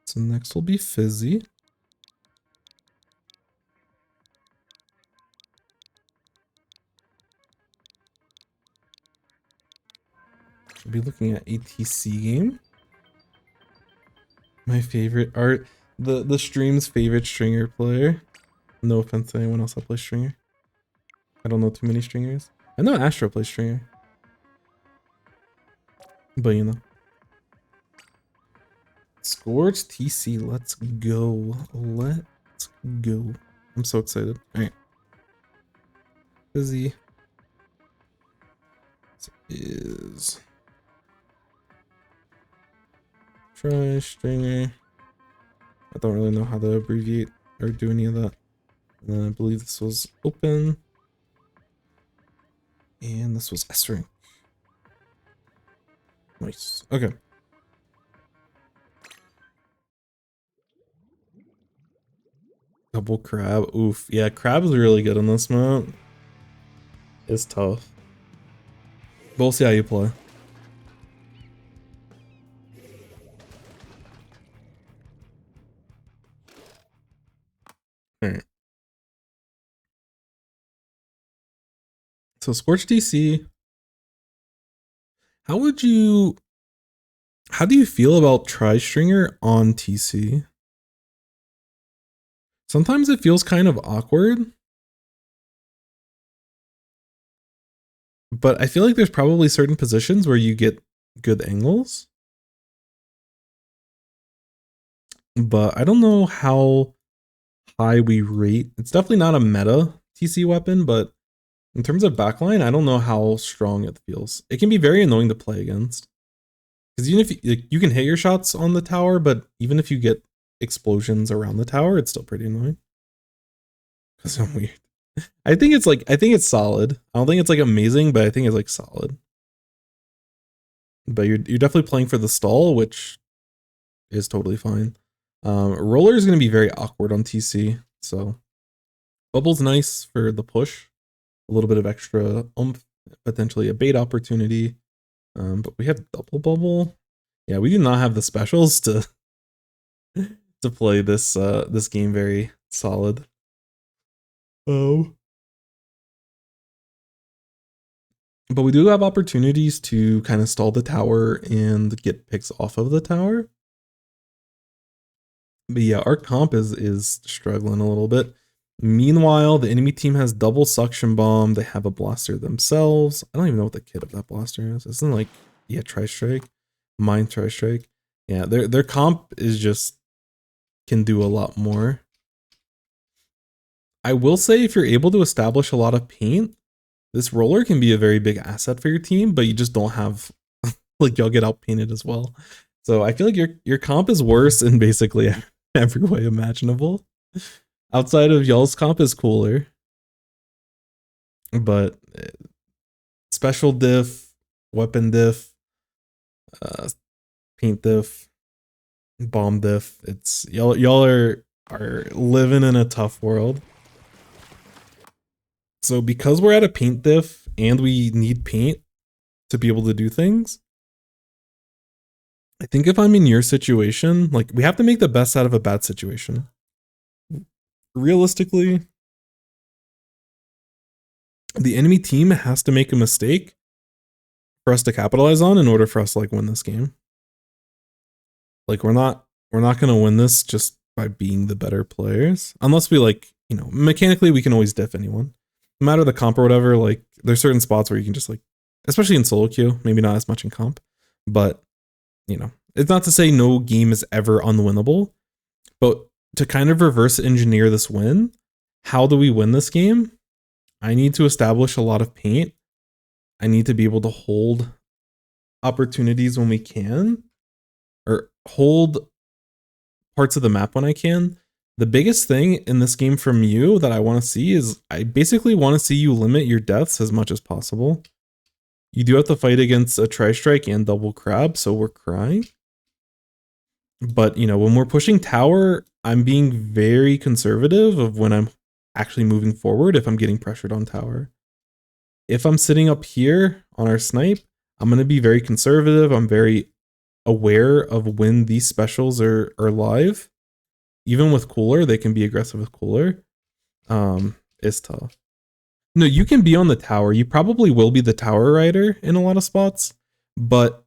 So next will be Fizzy. We'll be looking at ATC game. My favorite art, the stream's favorite stringer player. No offense to anyone else that plays stringer. I don't know too many stringers. I know Astro plays stringer. But you know. Scorch TC, let's go. Let's go. I'm so excited. Alright. Fizzy. This is try stringer. I don't really know how to abbreviate or do any of that. And then I believe this was open. And this was S rank. Nice. Okay. Double crab. Oof. Yeah, crab is really good on this map. It's tough. But we'll see how you play. Alright. So Scorch DC. How do you feel about Tri-Stringer on TC? Sometimes it feels kind of awkward. But I feel like there's probably certain positions where you get good angles. But I don't know how high we rate. It's definitely not a meta TC weapon, but in terms of backline, I don't know how strong it feels. It can be very annoying to play against. Because even if you can hit your shots on the tower, but even if you get explosions around the tower, it's still pretty annoying. Because I'm weird. I think it's solid. I don't think it's like amazing, but I think it's like solid. But you're definitely playing for the stall, which is totally fine. Roller is going to be very awkward on TC, so bubble's nice for the push. A little bit of extra oomph, potentially a bait opportunity. But we have double bubble. Yeah, we do not have the specials to play this this game very solid. Oh. But we do have opportunities to kind of stall the tower and get picks off of the tower. But yeah, our comp is struggling a little bit. Meanwhile, the enemy team has double suction bomb. They have a blaster themselves. I don't even know what the kit of that blaster is. Isn't like, yeah, Tri-Strike, Mine Tri-Strike. Yeah, their comp is just can do a lot more. I will say if you're able to establish a lot of paint, this roller can be a very big asset for your team, but you just don't have like y'all get outpainted as well. So I feel like your comp is worse in basically every way imaginable. Outside of y'all's comp is cooler. But special diff, weapon diff, paint diff, bomb diff. It's y'all are living in a tough world. So because we're at a paint diff and we need paint to be able to do things, I think if I'm in your situation, like we have to make the best out of a bad situation. Realistically, the enemy team has to make a mistake for us to capitalize on in order for us to like win this game. Like we're not gonna win this just by being the better players. Unless we like, you know, mechanically we can always diff anyone. No matter the comp or whatever, like there's certain spots where you can just like, especially in solo queue, maybe not as much in comp, but you know, it's not to say no game is ever unwinnable, but to kind of reverse engineer this win, how do we win this game? I need to establish a lot of paint I need to be able to hold opportunities when we can, or hold parts of the map when I can. The biggest thing in this game from you that I want to see is I basically want to see you limit your deaths as much as possible. You do have to fight against a Tri-Strike and double crab, so we're crying. But, you know, when we're pushing tower, I'm being very conservative of when I'm actually moving forward if I'm getting pressured on tower. If I'm sitting up here on our snipe, I'm going to be very conservative. I'm very aware of when these specials are live. Even with cooler, they can be aggressive with cooler. It's tough. No, you can be on the tower. You probably will be the tower rider in a lot of spots. But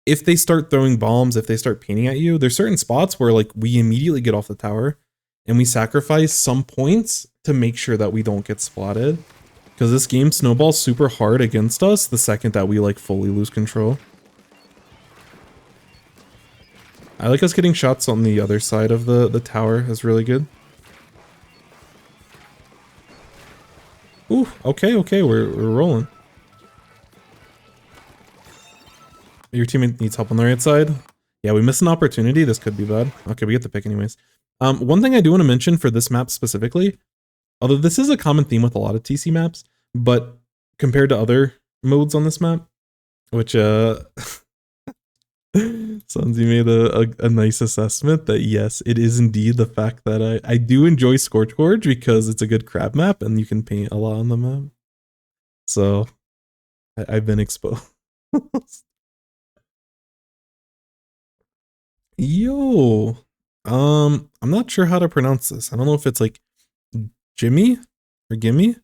if they start throwing bombs, if they start painting at you, there's certain spots where like we immediately get off the tower and we sacrifice some points to make sure that we don't get splatted. Because this game snowballs super hard against us the second that we like fully lose control. I like us getting shots on the other side of the tower is really good. Ooh, okay, we're rolling. Your teammate needs help on the right side. Yeah, we missed an opportunity. This could be bad. Okay, we get the pick anyways. One thing I do want to mention for this map specifically, although this is a common theme with a lot of TC maps, but compared to other modes on this map, which Sunzi made a nice assessment that yes, it is indeed the fact that I do enjoy Scorchgorge because it's a good crab map and you can paint a lot on the map. So I've been exposed. Yo, I'm not sure how to pronounce this. I don't know if it's like Jimmy or Gimme,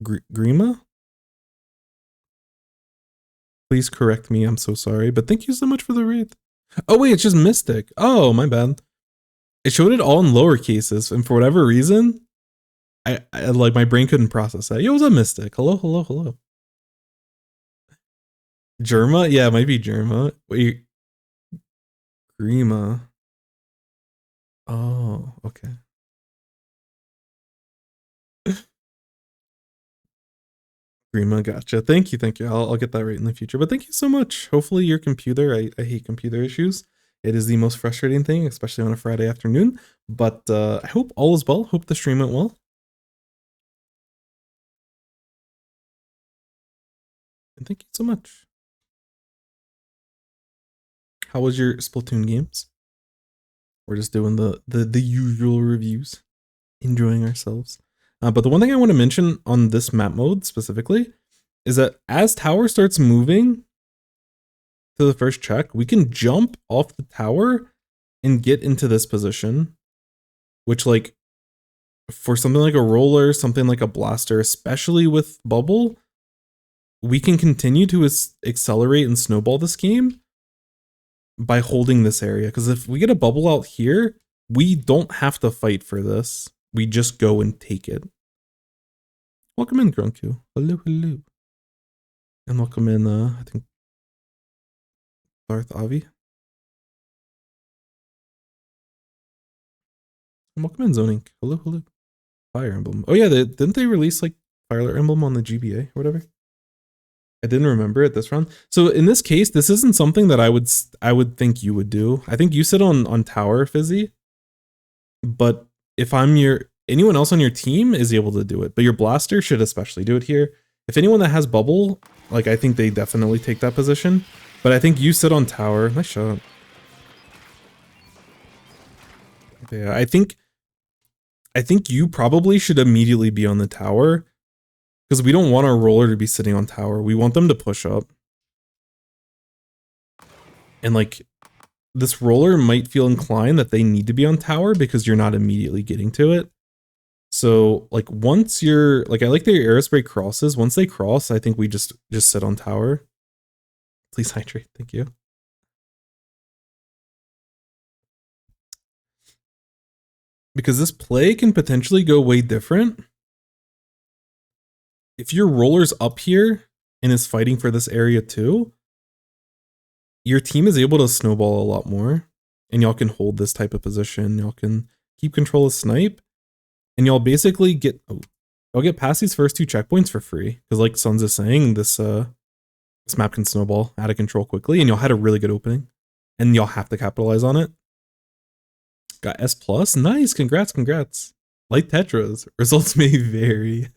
Grima. Please correct me. I'm so sorry, but thank you so much for the raid. Oh wait, it's just Mystic. Oh, my bad. It showed it all in lower cases, and for whatever reason, I like my brain couldn't process that. Yo, what's up, Mystic? Hello. Germa? Yeah, it might be Germa. Wait, Grima. Oh, okay. Grima, gotcha. Thank you. I'll get that right in the future. But thank you so much. Hopefully your computer, I hate computer issues. It is the most frustrating thing, especially on a Friday afternoon. But I hope all is well. Hope the stream went well. And thank you so much. How was your Splatoon games? We're just doing the usual reviews, enjoying ourselves. But the one thing I want to mention on this map mode specifically is that as tower starts moving to the first check, we can jump off the tower and get into this position, which like for something like a roller, something like a blaster, especially with bubble, we can continue to accelerate and snowball this game by holding this area. Because if we get a bubble out here, we don't have to fight for this. We just go and take it. Welcome in, Grunku. Hello. And welcome in, I think, Darth Avi. And welcome in, Zoning. Hello. Fire Emblem. Oh yeah, didn't they release like Fire Emblem on the GBA or whatever? I didn't remember it this round. So in this case, this isn't something that I would think you would do. I think you sit on tower, Fizzy. But if I'm anyone else on your team is able to do it, but your blaster should especially do it here. If anyone that has bubble, like I think they definitely take that position. But I think you sit on tower. Nice shot. Yeah, I think you probably should immediately be on the tower because we don't want our roller to be sitting on tower. We want them to push up. And like this roller might feel inclined that they need to be on tower because you're not immediately getting to it. So like once you're like, I like that your aerospray crosses. Once they cross, I think we just sit on tower. Please hydrate. Thank you. Because this play can potentially go way different. If your roller's up here and is fighting for this area too, your team is able to snowball a lot more. And y'all can hold this type of position. Y'all can keep control of snipe. And y'all basically get... Oh, I'll get past these first 2 checkpoints for free. Because like Sons is saying, this map can snowball out of control quickly, and y'all had a really good opening. And y'all have to capitalize on it. Got S+. Nice, congrats. Like Tetras, results may vary.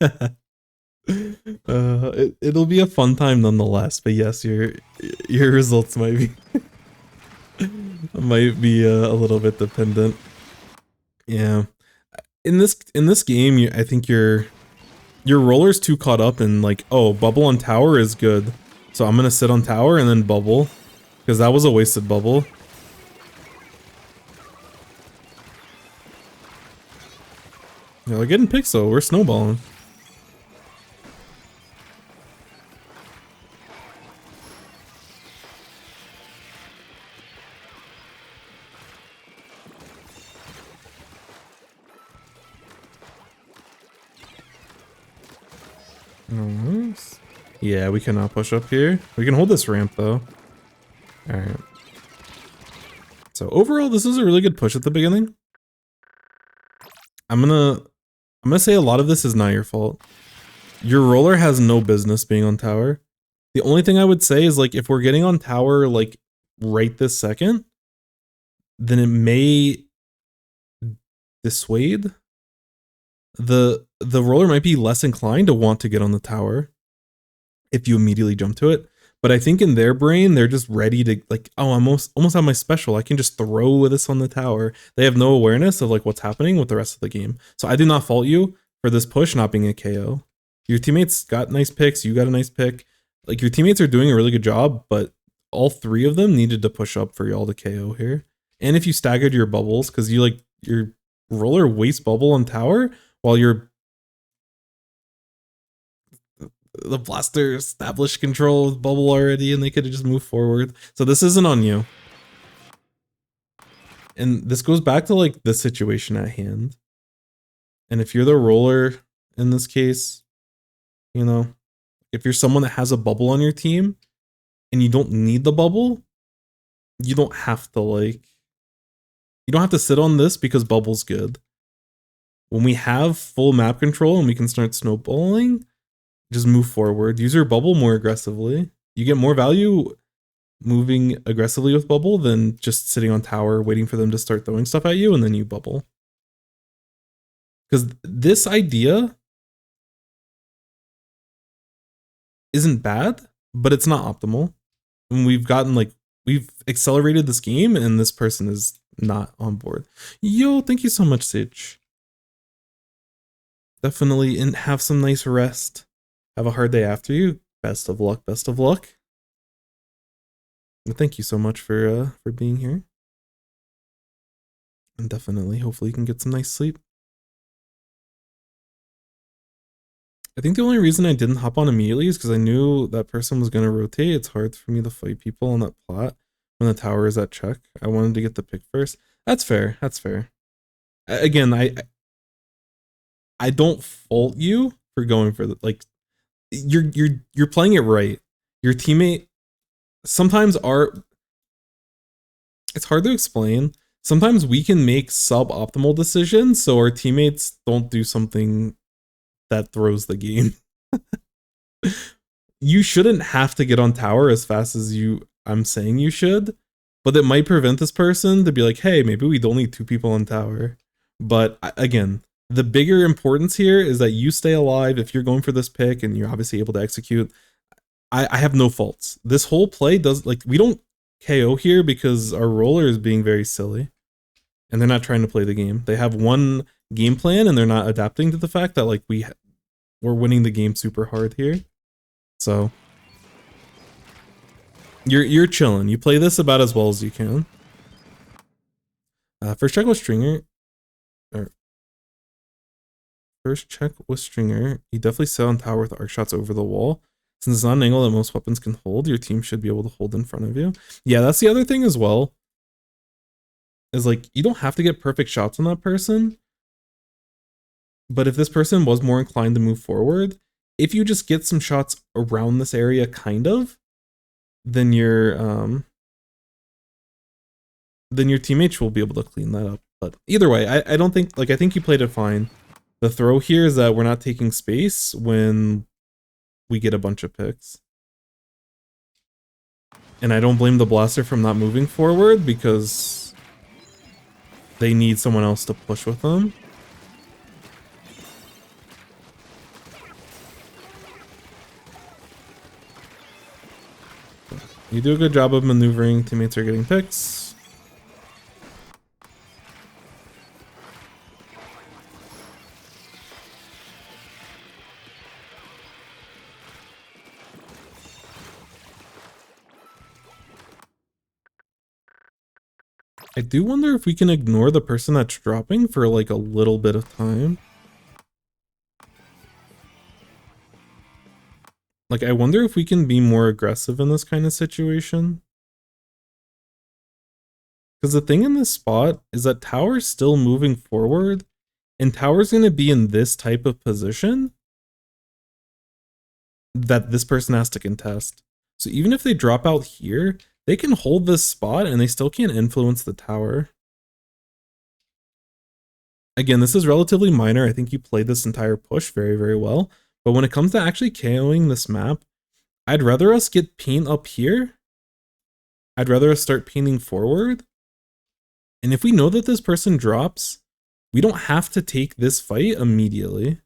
It'll be a fun time nonetheless, but yes, your results might be a little bit dependent. Yeah. In this game, I think your roller's too caught up in like, oh, bubble on tower is good, so I'm gonna sit on tower and then bubble, because that was a wasted bubble. Yeah, they're getting picks though. We're snowballing. Nice. Yeah, we cannot push up here. We can hold this ramp though. Alright. So overall, this is a really good push at the beginning. I'm gonna say a lot of this is not your fault. Your roller has no business being on tower. The only thing I would say is like if we're getting on tower like right this second, then it may dissuade. The roller might be less inclined to want to get on the tower if you immediately jump to it. But I think in their brain, they're just ready to like, oh, I'm almost have my special. I can just throw this on the tower. They have no awareness of like what's happening with the rest of the game. So I do not fault you for this push not being a KO. Your teammates got nice picks. You got a nice pick. Like your teammates are doing a really good job, but all 3 of them needed to push up for y'all to KO here. And if you staggered your bubbles, because you like your roller waste bubble on tower while the blaster established control of bubble already, and they could have just moved forward. So this isn't on you. And this goes back to like the situation at hand. And if you're the roller in this case, you know, if you're someone that has a bubble on your team and you don't need the bubble, you don't have to sit on this because bubble's good. When we have full map control and we can start snowballing, just move forward. Use your bubble more aggressively. You get more value moving aggressively with bubble than just sitting on tower waiting for them to start throwing stuff at you and then you bubble. Because this idea isn't bad, but it's not optimal. And we've accelerated this game and this person is not on board. Yo, thank you so much, Sage. Definitely have some nice rest. Have a hard day after you. Best of luck, best of luck. And thank you so much for being here. And definitely, hopefully you can get some nice sleep. I think the only reason I didn't hop on immediately is because I knew that person was going to rotate. It's hard for me to fight people on that plot when the tower is at check. I wanted to get the pick first. That's fair. That's fair. Again, I don't fault you for going for the, like, you're playing it right. Your teammate sometimes it's hard to explain. Sometimes we can make suboptimal decisions so our teammates don't do something that throws the game. You shouldn't have to get on tower as fast as I'm saying you should, but it might prevent this person to be like, hey, maybe we don't need 2 people on tower. But again, the bigger importance here is that you stay alive if you're going for this pick and you're obviously able to execute. I have no faults. This whole play does, like, we don't KO here because our roller is being very silly and they're not trying to play the game. They have one game plan and they're not adapting to the fact that like we're winning the game super hard here. So you're chilling. You play this about as well as you can. First check with Stringer. First check with Stringer. You definitely sit on tower with arc shots over the wall. Since it's not an angle that most weapons can hold, your team should be able to hold in front of you. Yeah, that's the other thing as well. Is like, you don't have to get perfect shots on that person. But if this person was more inclined to move forward, if you just get some shots around this area, kind of, then your teammates will be able to clean that up. But either way, I don't think, like, I think you played it fine. The throw here is that we're not taking space when we get a bunch of picks. And I don't blame the blaster from not moving forward because they need someone else to push with them. You do a good job of maneuvering, teammates are getting picks. I do wonder if we can ignore the person that's dropping for like a little bit of time. Like, I wonder if we can be more aggressive in this kind of situation. Because the thing in this spot is that Tower's still moving forward, and Tower's going to be in this type of position that this person has to contest. So even if they drop out here, they can hold this spot and they still can't influence the tower. Again, this is relatively minor. I think you played this entire push very, very well. But when it comes to actually KOing this map, I'd rather us get paint up here. I'd rather us start painting forward. And if we know that this person drops, we don't have to take this fight immediately.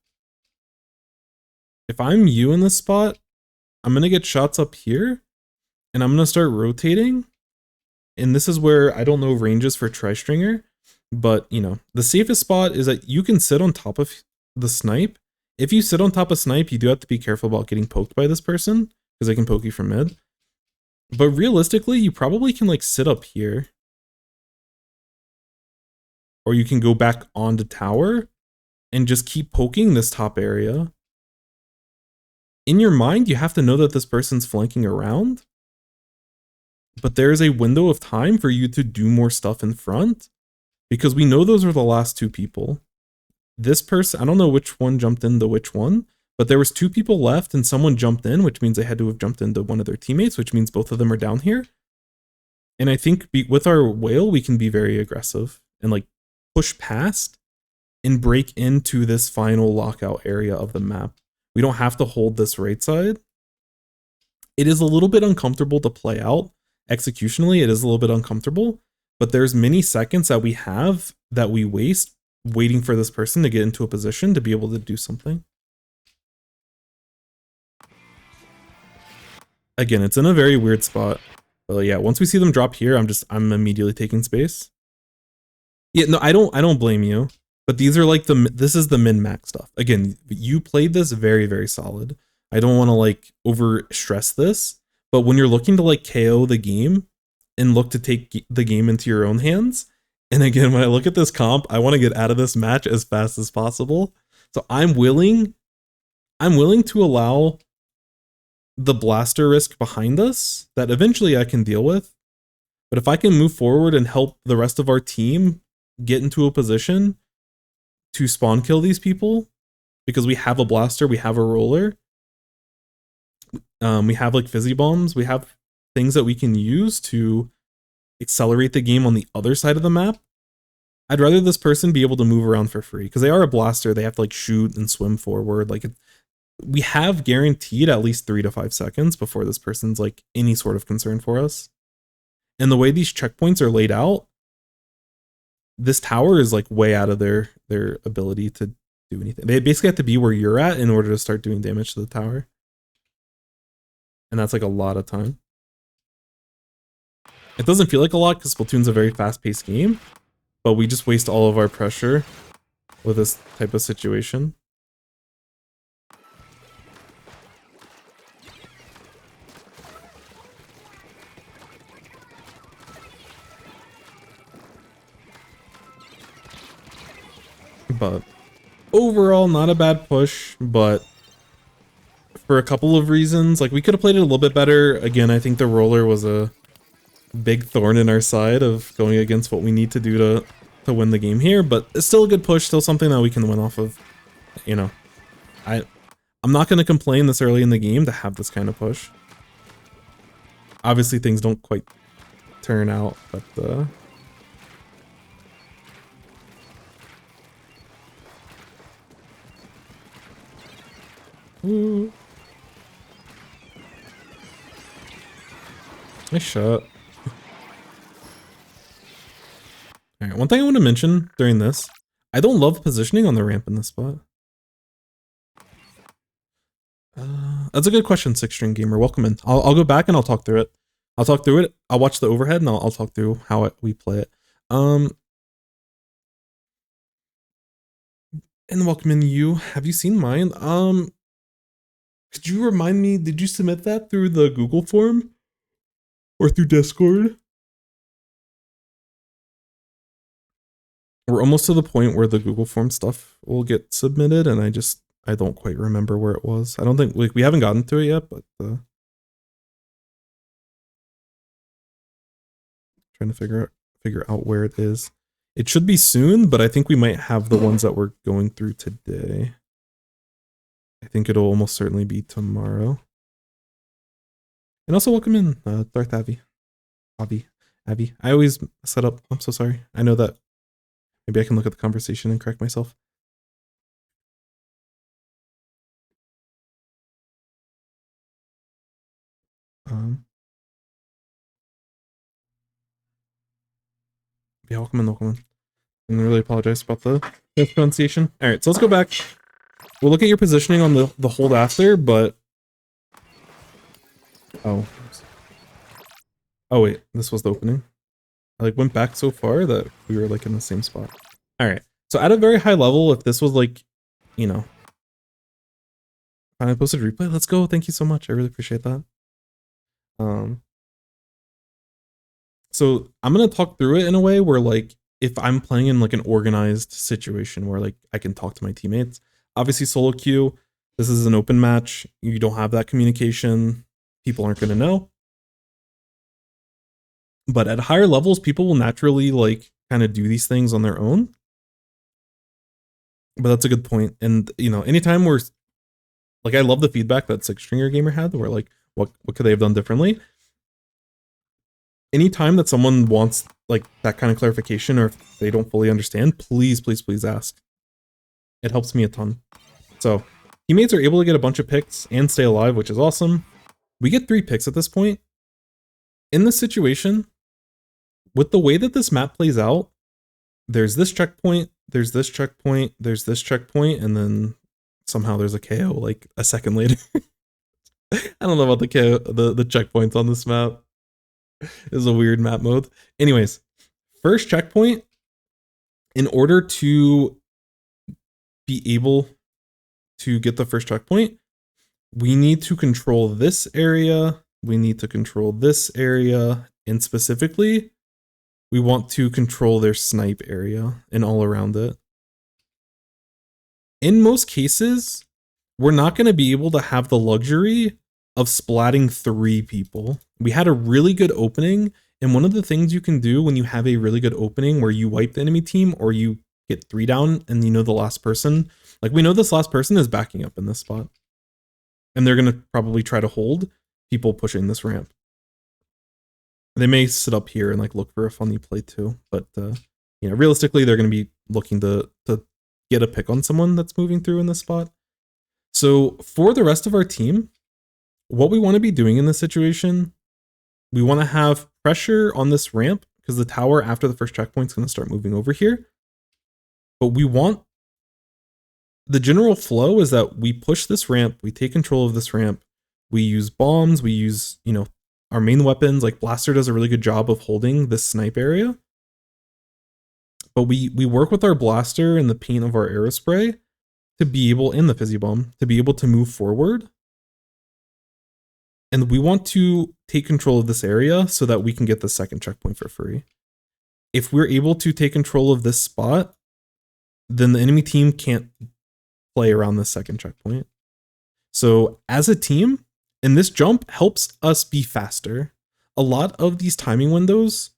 If I'm you in this spot, I'm going to get shots up here. And I'm going to start rotating. And this is where I don't know ranges for Tri-Stringer. But, you know, the safest spot is that you can sit on top of the snipe. If you sit on top of snipe, you do have to be careful about getting poked by this person. Because they can poke you from mid. But realistically, you probably can like sit up here. Or you can go back onto tower. And just keep poking this top area. In your mind, you have to know that this person's flanking around. But there's a window of time for you to do more stuff in front. Because we know those are the last two people. This person, I don't know which one jumped into which one. But there was two people left and someone jumped in. Which means they had to have jumped into one of their teammates. Which means both of them are down here. And I think with our whale, we can be very aggressive. And like push past. And break into this final lockout area of the map. We don't have to hold this right side. It is a little bit uncomfortable to play out. Executionally, it is a little bit uncomfortable, but there's many seconds that we have that we waste waiting for this person to get into a position to be able to do something. Again, it's in a very weird spot. But yeah, once we see them drop here, I'm immediately taking space. Yeah, no, I don't blame you. But these are like this is the min-max stuff. Again, you played this very, very solid. I don't want to like over stress this. But when you're looking to like KO the game and look to take the game into your own hands, and again, when I look at this comp, I want to get out of this match as fast as possible. So I'm willing to allow the blaster risk behind us that eventually I can deal with. But if I can move forward and help the rest of our team get into a position to spawn kill these people, because we have a blaster, we have a roller, we have like fizzy bombs, we have things that we can use to accelerate the game on the other side of the map. I'd rather this person be able to move around for free because they are a blaster. They have to like shoot and swim forward. Like we have guaranteed at least 3 to 5 seconds before this person's like any sort of concern for us. And the way these checkpoints are laid out, this tower is like way out of their ability to do anything. They basically have to be where you're at in order to start doing damage to the tower. And that's like a lot of time. It doesn't feel like a lot because Splatoon's a very fast-paced game, but we just waste all of our pressure with this type of situation. But overall, not a bad push, but for a couple of reasons, like we could have played it a little bit better. Again, I think the roller was a big thorn in our side of going against what we need to do to win the game here, but it's still a good push, still something that we can win off of. You know, I'm not going to complain this early in the game to have this kind of push. Obviously, things don't quite turn out, but Nice shot. Alright, one thing I want to mention during this, I don't love positioning on the ramp in this spot. That's a good question, Six String Gamer. Welcome in. I'll go back and I'll talk through it. I'll watch the overhead and I'll talk through how we play it. And welcome in you. Have you seen mine? Could you remind me, did you submit that through the Google form? Or through Discord? We're almost to the point where the Google form stuff will get submitted, and I don't quite remember where it was. I don't think, like, we haven't gotten to it yet, but trying to figure out where it is. It should be soon, but I think we might have the ones that we're going through today. I think it'll almost certainly be tomorrow. And also welcome in, Darth Abby. Abby. I always set up, I'm so sorry. I know that maybe I can look at the conversation and correct myself. Yeah, welcome in. I really apologize about the mispronunciation. All right, so let's go back. We'll look at your positioning on the hold after, but oh wait, this was the opening. I like went back so far that we were like in the same spot. All right, so at a very high level, if this was like, you know, I posted replay, let's go. Thank you so much. I really appreciate that. So I'm gonna talk through it in a way where, like, if I'm playing in like an organized situation where like I can talk to my teammates. Obviously solo queue, this is an open match. You don't have that communication. People aren't gonna know. But at higher levels, people will naturally like kind of do these things on their own. But that's a good point. And you know, anytime we're like, I love the feedback that Six Stringer Gamer had where like, what could they have done differently? Anytime that someone wants like that kind of clarification, or if they don't fully understand, please ask. It helps me a ton. So teammates are able to get a bunch of picks and stay alive, which is awesome. We get 3 picks at this point. In this situation, with the way that this map plays out, there's this checkpoint, there's this checkpoint, there's this checkpoint, and then somehow there's a KO like a second later. I don't know about the KO, the checkpoints on this map. It's a weird map mode. Anyways, first checkpoint, in order to be able to get the first checkpoint, we need to control this area, we need to control this area, and specifically, we want to control their snipe area and all around it. In most cases, we're not going to be able to have the luxury of splatting 3 people. We had a really good opening, and one of the things you can do when you have a really good opening where you wipe the enemy team or you get 3 down and you know the last person, like we know this last person is backing up in this spot. And they're going to probably try to hold people pushing this ramp. They may sit up here and like look for a funny play too, but you know, realistically they're going to be looking to get a pick on someone that's moving through in this spot. So for the rest of our team, what we want to be doing in this situation, we want to have pressure on this ramp because the tower after the first checkpoint is going to start moving over here. But we want, the general flow is that we push this ramp, we take control of this ramp, we use bombs, we use, you know, our main weapons, like Blaster does a really good job of holding this snipe area. But we work with our Blaster and the paint of our Aerospray to be able, in the Fizzy Bomb, to be able to move forward. And we want to take control of this area so that we can get the second checkpoint for free. If we're able to take control of this spot, then the enemy team can't play around the second checkpoint. So as a team, and this jump helps us be faster. A lot of these timing windows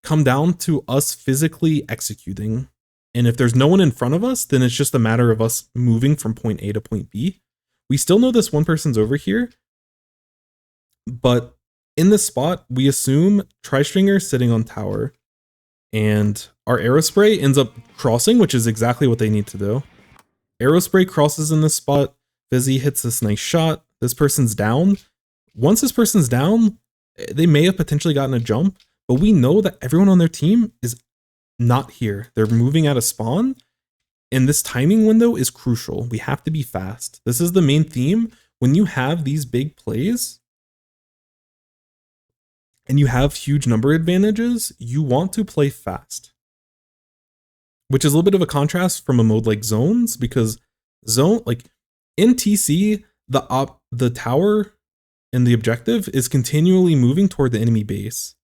come down to us physically executing. And if there's no one in front of us, then it's just a matter of us moving from point A to point B. We still know this one person's over here, but in this spot, we assume Tri-Stringer sitting on tower, and our Aerospray ends up crossing, which is exactly what they need to do. Aerospray crosses in this spot, Fizzy hits this nice shot, this person's down. Once this person's down, they may have potentially gotten a jump, but we know that everyone on their team is not here. They're moving out of spawn, and this timing window is crucial. We have to be fast. This is the main theme. When you have these big plays and you have huge number advantages, you want to play fast, which is a little bit of a contrast from a mode like Zones, because like in TC, the tower and the objective is continually moving toward the enemy base.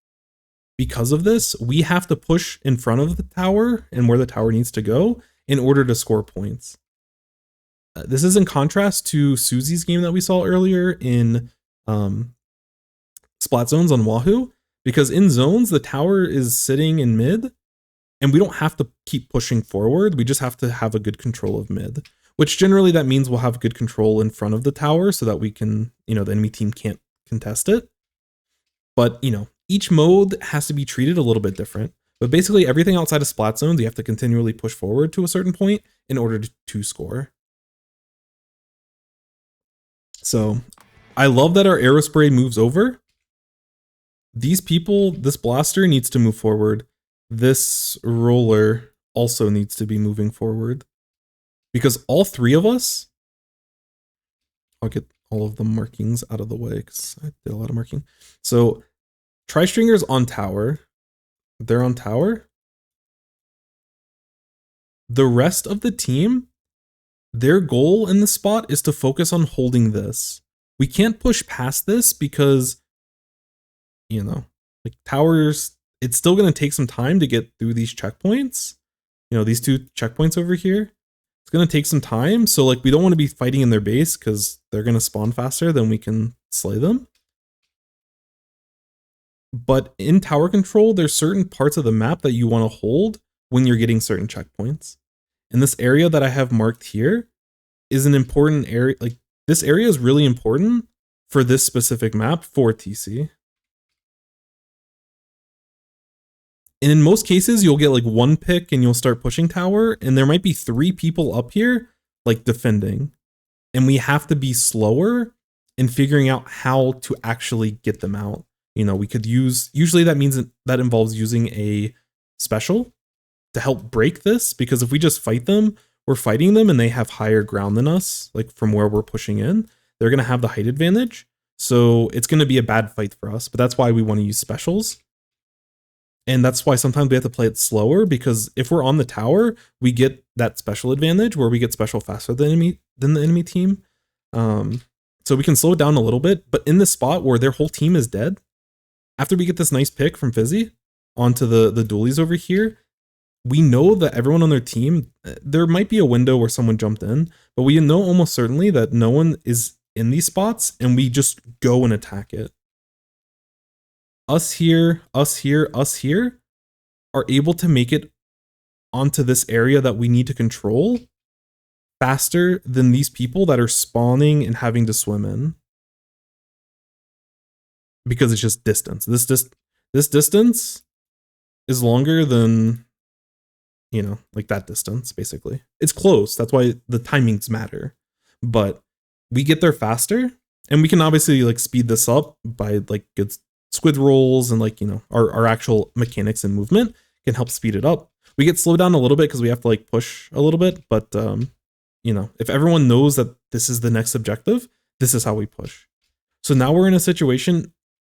Because of this, we have to push in front of the tower and where the tower needs to go in order to score points. This is in contrast to Susie's game that we saw earlier in Splat Zones on Wahoo, because in Zones, the tower is sitting in mid, and we don't have to keep pushing forward. We just have to have a good control of mid, which generally that means we'll have good control in front of the tower so that we can, the enemy team can't contest it. But, each mode has to be treated a little bit different. But basically everything outside of Splat Zones, you have to continually push forward to a certain point in order to score. So I love that our Aerospray moves over. These people, this blaster needs to move forward. This roller also needs to be moving forward. Because all three of us, I'll get all of the markings out of the way because I did a lot of marking. So Tri-Stringer's on tower. They're on tower. The rest of the team, their goal in this spot is to focus on holding this. We can't push past this because, like towers, it's still going to take some time to get through these checkpoints. These two checkpoints over here. It's going to take some time. So like we don't want to be fighting in their base because they're going to spawn faster than we can slay them. But in tower control, there's certain parts of the map that you want to hold when you're getting certain checkpoints. And this area that I have marked here is an important area. Like this area is really important for this specific map for TC. And in most cases, you'll get like one pick and you'll start pushing tower, and there might be 3 people up here like defending. And we have to be slower in figuring out how to actually get them out. We could usually that means that involves using a special to help break this, because if we just fight them, we're fighting them and they have higher ground than us, like from where we're pushing in, they're going to have the height advantage. So it's going to be a bad fight for us, but that's why we want to use specials. And that's why sometimes we have to play it slower, because if we're on the tower, we get that special advantage where we get special faster than the enemy team. So we can slow it down a little bit, but in this spot where their whole team is dead, after we get this nice pick from Fizzy onto the dualies over here, we know that everyone on their team, there might be a window where someone jumped in, but we know almost certainly that no one is in these spots, and we just go and attack it. Us here, us here, us here are able to make it onto this area that we need to control faster than these people that are spawning and having to swim in. Because it's just distance. This distance is longer than, like that distance, basically. It's close. That's why the timings matter. But we get there faster, and we can obviously like speed this up by like good squid rolls and like, our actual mechanics and movement can help speed it up. We get slowed down a little bit because we have to like push a little bit, but if everyone knows that this is the next objective, this is how we push. So now we're in a situation,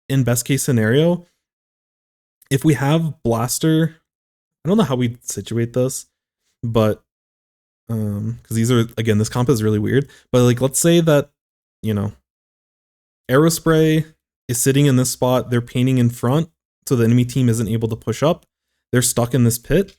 in best case scenario, if we have blaster, I don't know how we situate this, but because these are, again, this comp is really weird, but like let's say that Aerospray is sitting in this spot, they're painting in front so the enemy team isn't able to push up, they're stuck in this pit.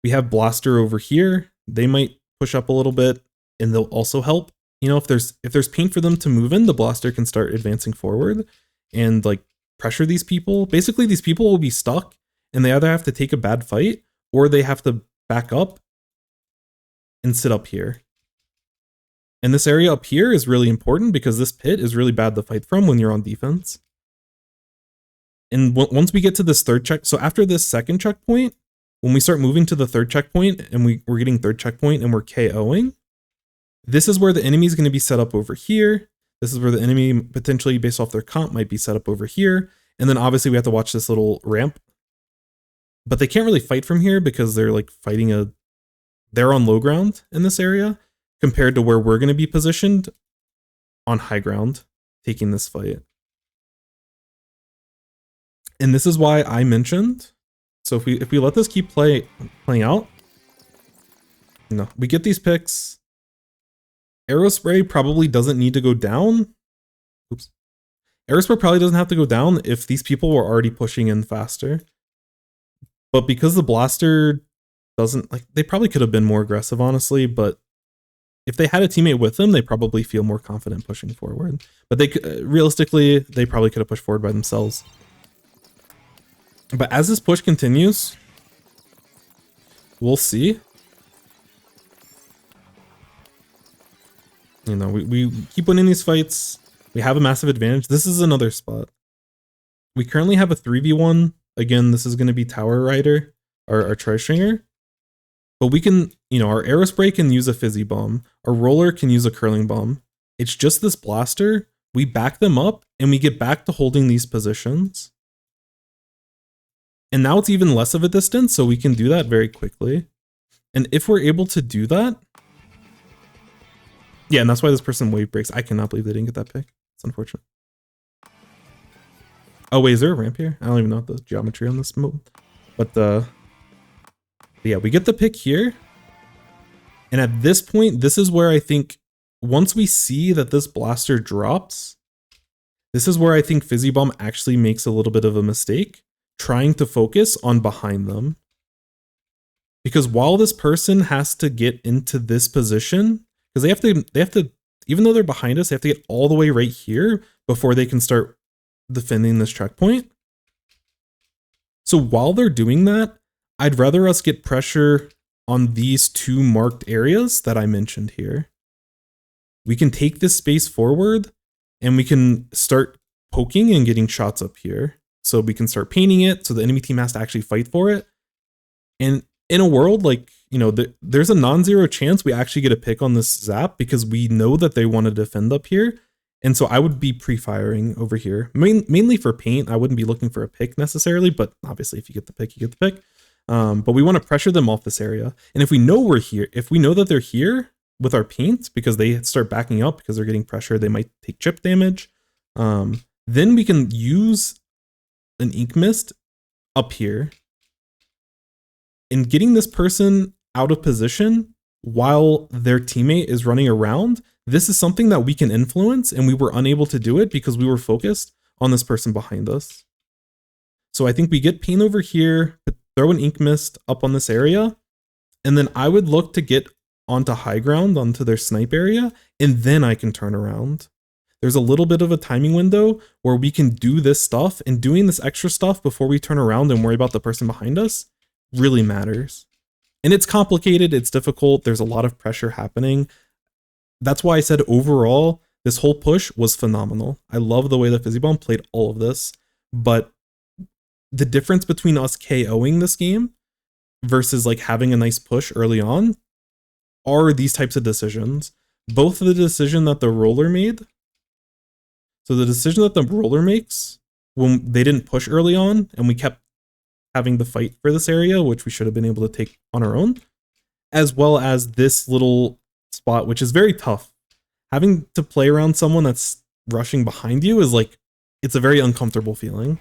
We have blaster over here, they might push up a little bit and they'll also help. If there's paint for them to move in, the blaster can start advancing forward and like pressure these people. Basically, these people will be stuck and they either have to take a bad fight or they have to back up and sit up here. And this area up here is really important because this pit is really bad to fight from when you're on defense. And once we get to this third check, so after this second checkpoint, when we start moving to the third checkpoint and we're getting third checkpoint and we're KOing, this is where the enemy is going to be set up over here. This is where the enemy, potentially based off their comp, might be set up over here. And then obviously we have to watch this little ramp. But they can't really fight from here because they're like fighting they're on low ground in this area compared to where we're going to be positioned on high ground taking this fight. And this is why I mentioned, so if we let this keep playing out, we get these picks. Aerospray probably doesn't need to go down. Oops. Aerospray probably doesn't have to go down if these people were already pushing in faster. But because the blaster doesn't, like, they probably could have been more aggressive, honestly, but if they had a teammate with them, they probably feel more confident pushing forward. But they realistically, they probably could have pushed forward by themselves. But as this push continues, we'll see. We keep winning these fights. We have a massive advantage. This is another spot. We currently have a 3v1. Again, this is going to be Tower Rider, our Tri-Stringer. But we can, our Aerospray can use a Fizzy Bomb. Our Roller can use a Curling Bomb. It's just this blaster. We back them up and we get back to holding these positions. And now it's even less of a distance, so we can do that very quickly. And if we're able to do that, yeah, and that's why this person wave breaks. I cannot believe they didn't get that pick. It's unfortunate. Oh wait, is there a ramp here? I don't even know the geometry on this move. But yeah, we get the pick here. And at this point, this is where I think once we see that this blaster drops, this is where I think Fizzy Bomb actually makes a little bit of a mistake, trying to focus on behind them. Because while this person has to get into this position, because they have to, even though they're behind us, they have to get all the way right here before they can start defending this checkpoint. So while they're doing that, I'd rather us get pressure on these two marked areas that I mentioned here. We can take this space forward and we can start poking and getting shots up here. So we can start painting it so the enemy team has to actually fight for it. And in a world like, there's a non-zero chance we actually get a pick on this Zap because we know that they want to defend up here. And so I would be pre-firing over here, mainly for paint. I wouldn't be looking for a pick necessarily, but obviously if you get the pick, you get the pick. But we want to pressure them off this area. And if we know we're here, if we know that they're here with our paint because they start backing up because they're getting pressure, they might take chip damage. Then we can use an Ink Mist up here and getting this person out of position while their teammate is running around. This is something that we can influence, and we were unable to do it because we were focused on this person behind us. So I think we get paint over here, throw an Ink Mist up on this area, and then I would look to get onto high ground, onto their snipe area, and then I can turn around. There's a little bit of a timing window where we can do this stuff, and doing this extra stuff before we turn around and worry about the person behind us really matters. And it's complicated, it's difficult, there's a lot of pressure happening. That's why I said overall, this whole push was phenomenal. I love the way that Fizzy Bomb played all of this, but the difference between us KOing this game versus like having a nice push early on are these types of decisions. Both the decision that the Roller made, so the decision that the Roller makes when they didn't push early on and we kept having the fight for this area, which we should have been able to take on our own, as well as this little spot, which is very tough. Having to play around someone that's rushing behind you is like, it's a very uncomfortable feeling.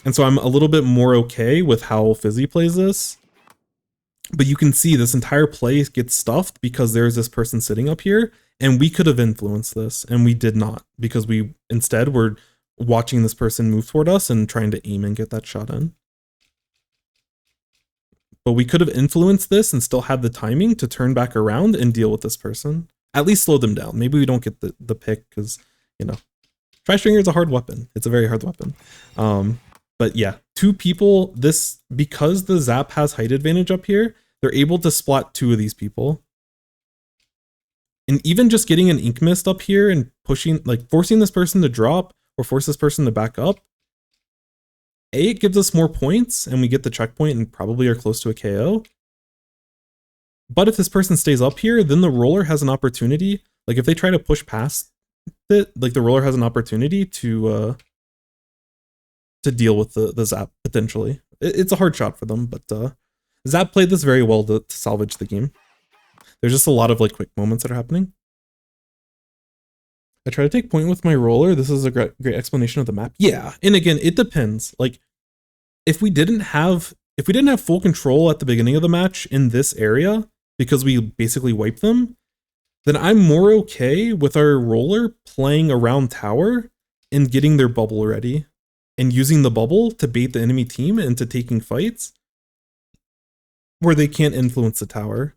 And so I'm a little bit more okay with how Fizzy plays this. But you can see this entire play gets stuffed because there's this person sitting up here, and we could have influenced this, and we did not, because we instead were watching this person move toward us and trying to aim and get that shot in. But we could have influenced this and still had the timing to turn back around and deal with this person. At least slow them down. Maybe we don't get the pick because, Tri-Stringer is a hard weapon. It's a very hard weapon. But yeah, two people, because the Zap has height advantage up here, they're able to splat two of these people. And even just getting an Ink Mist up here and pushing, like forcing this person to drop or force this person to back up, it gives us more points and we get the checkpoint and probably are close to a KO. But if this person stays up here, then the Roller has an opportunity. Like if they try to push past it, like the roller has an opportunity to deal with the Zap potentially. It's a hard shot for them, but Zap played this very well to salvage the game. There's just a lot of like quick moments that are happening. I try to take point with my roller. This is a great explanation of the map. Yeah, and again, it depends. Like, if we didn't have full control at the beginning of the match in this area because we basically wiped them, then I'm more okay with our roller playing around tower and getting their bubble ready and using the bubble to bait the enemy team into taking fights where they can't influence the tower.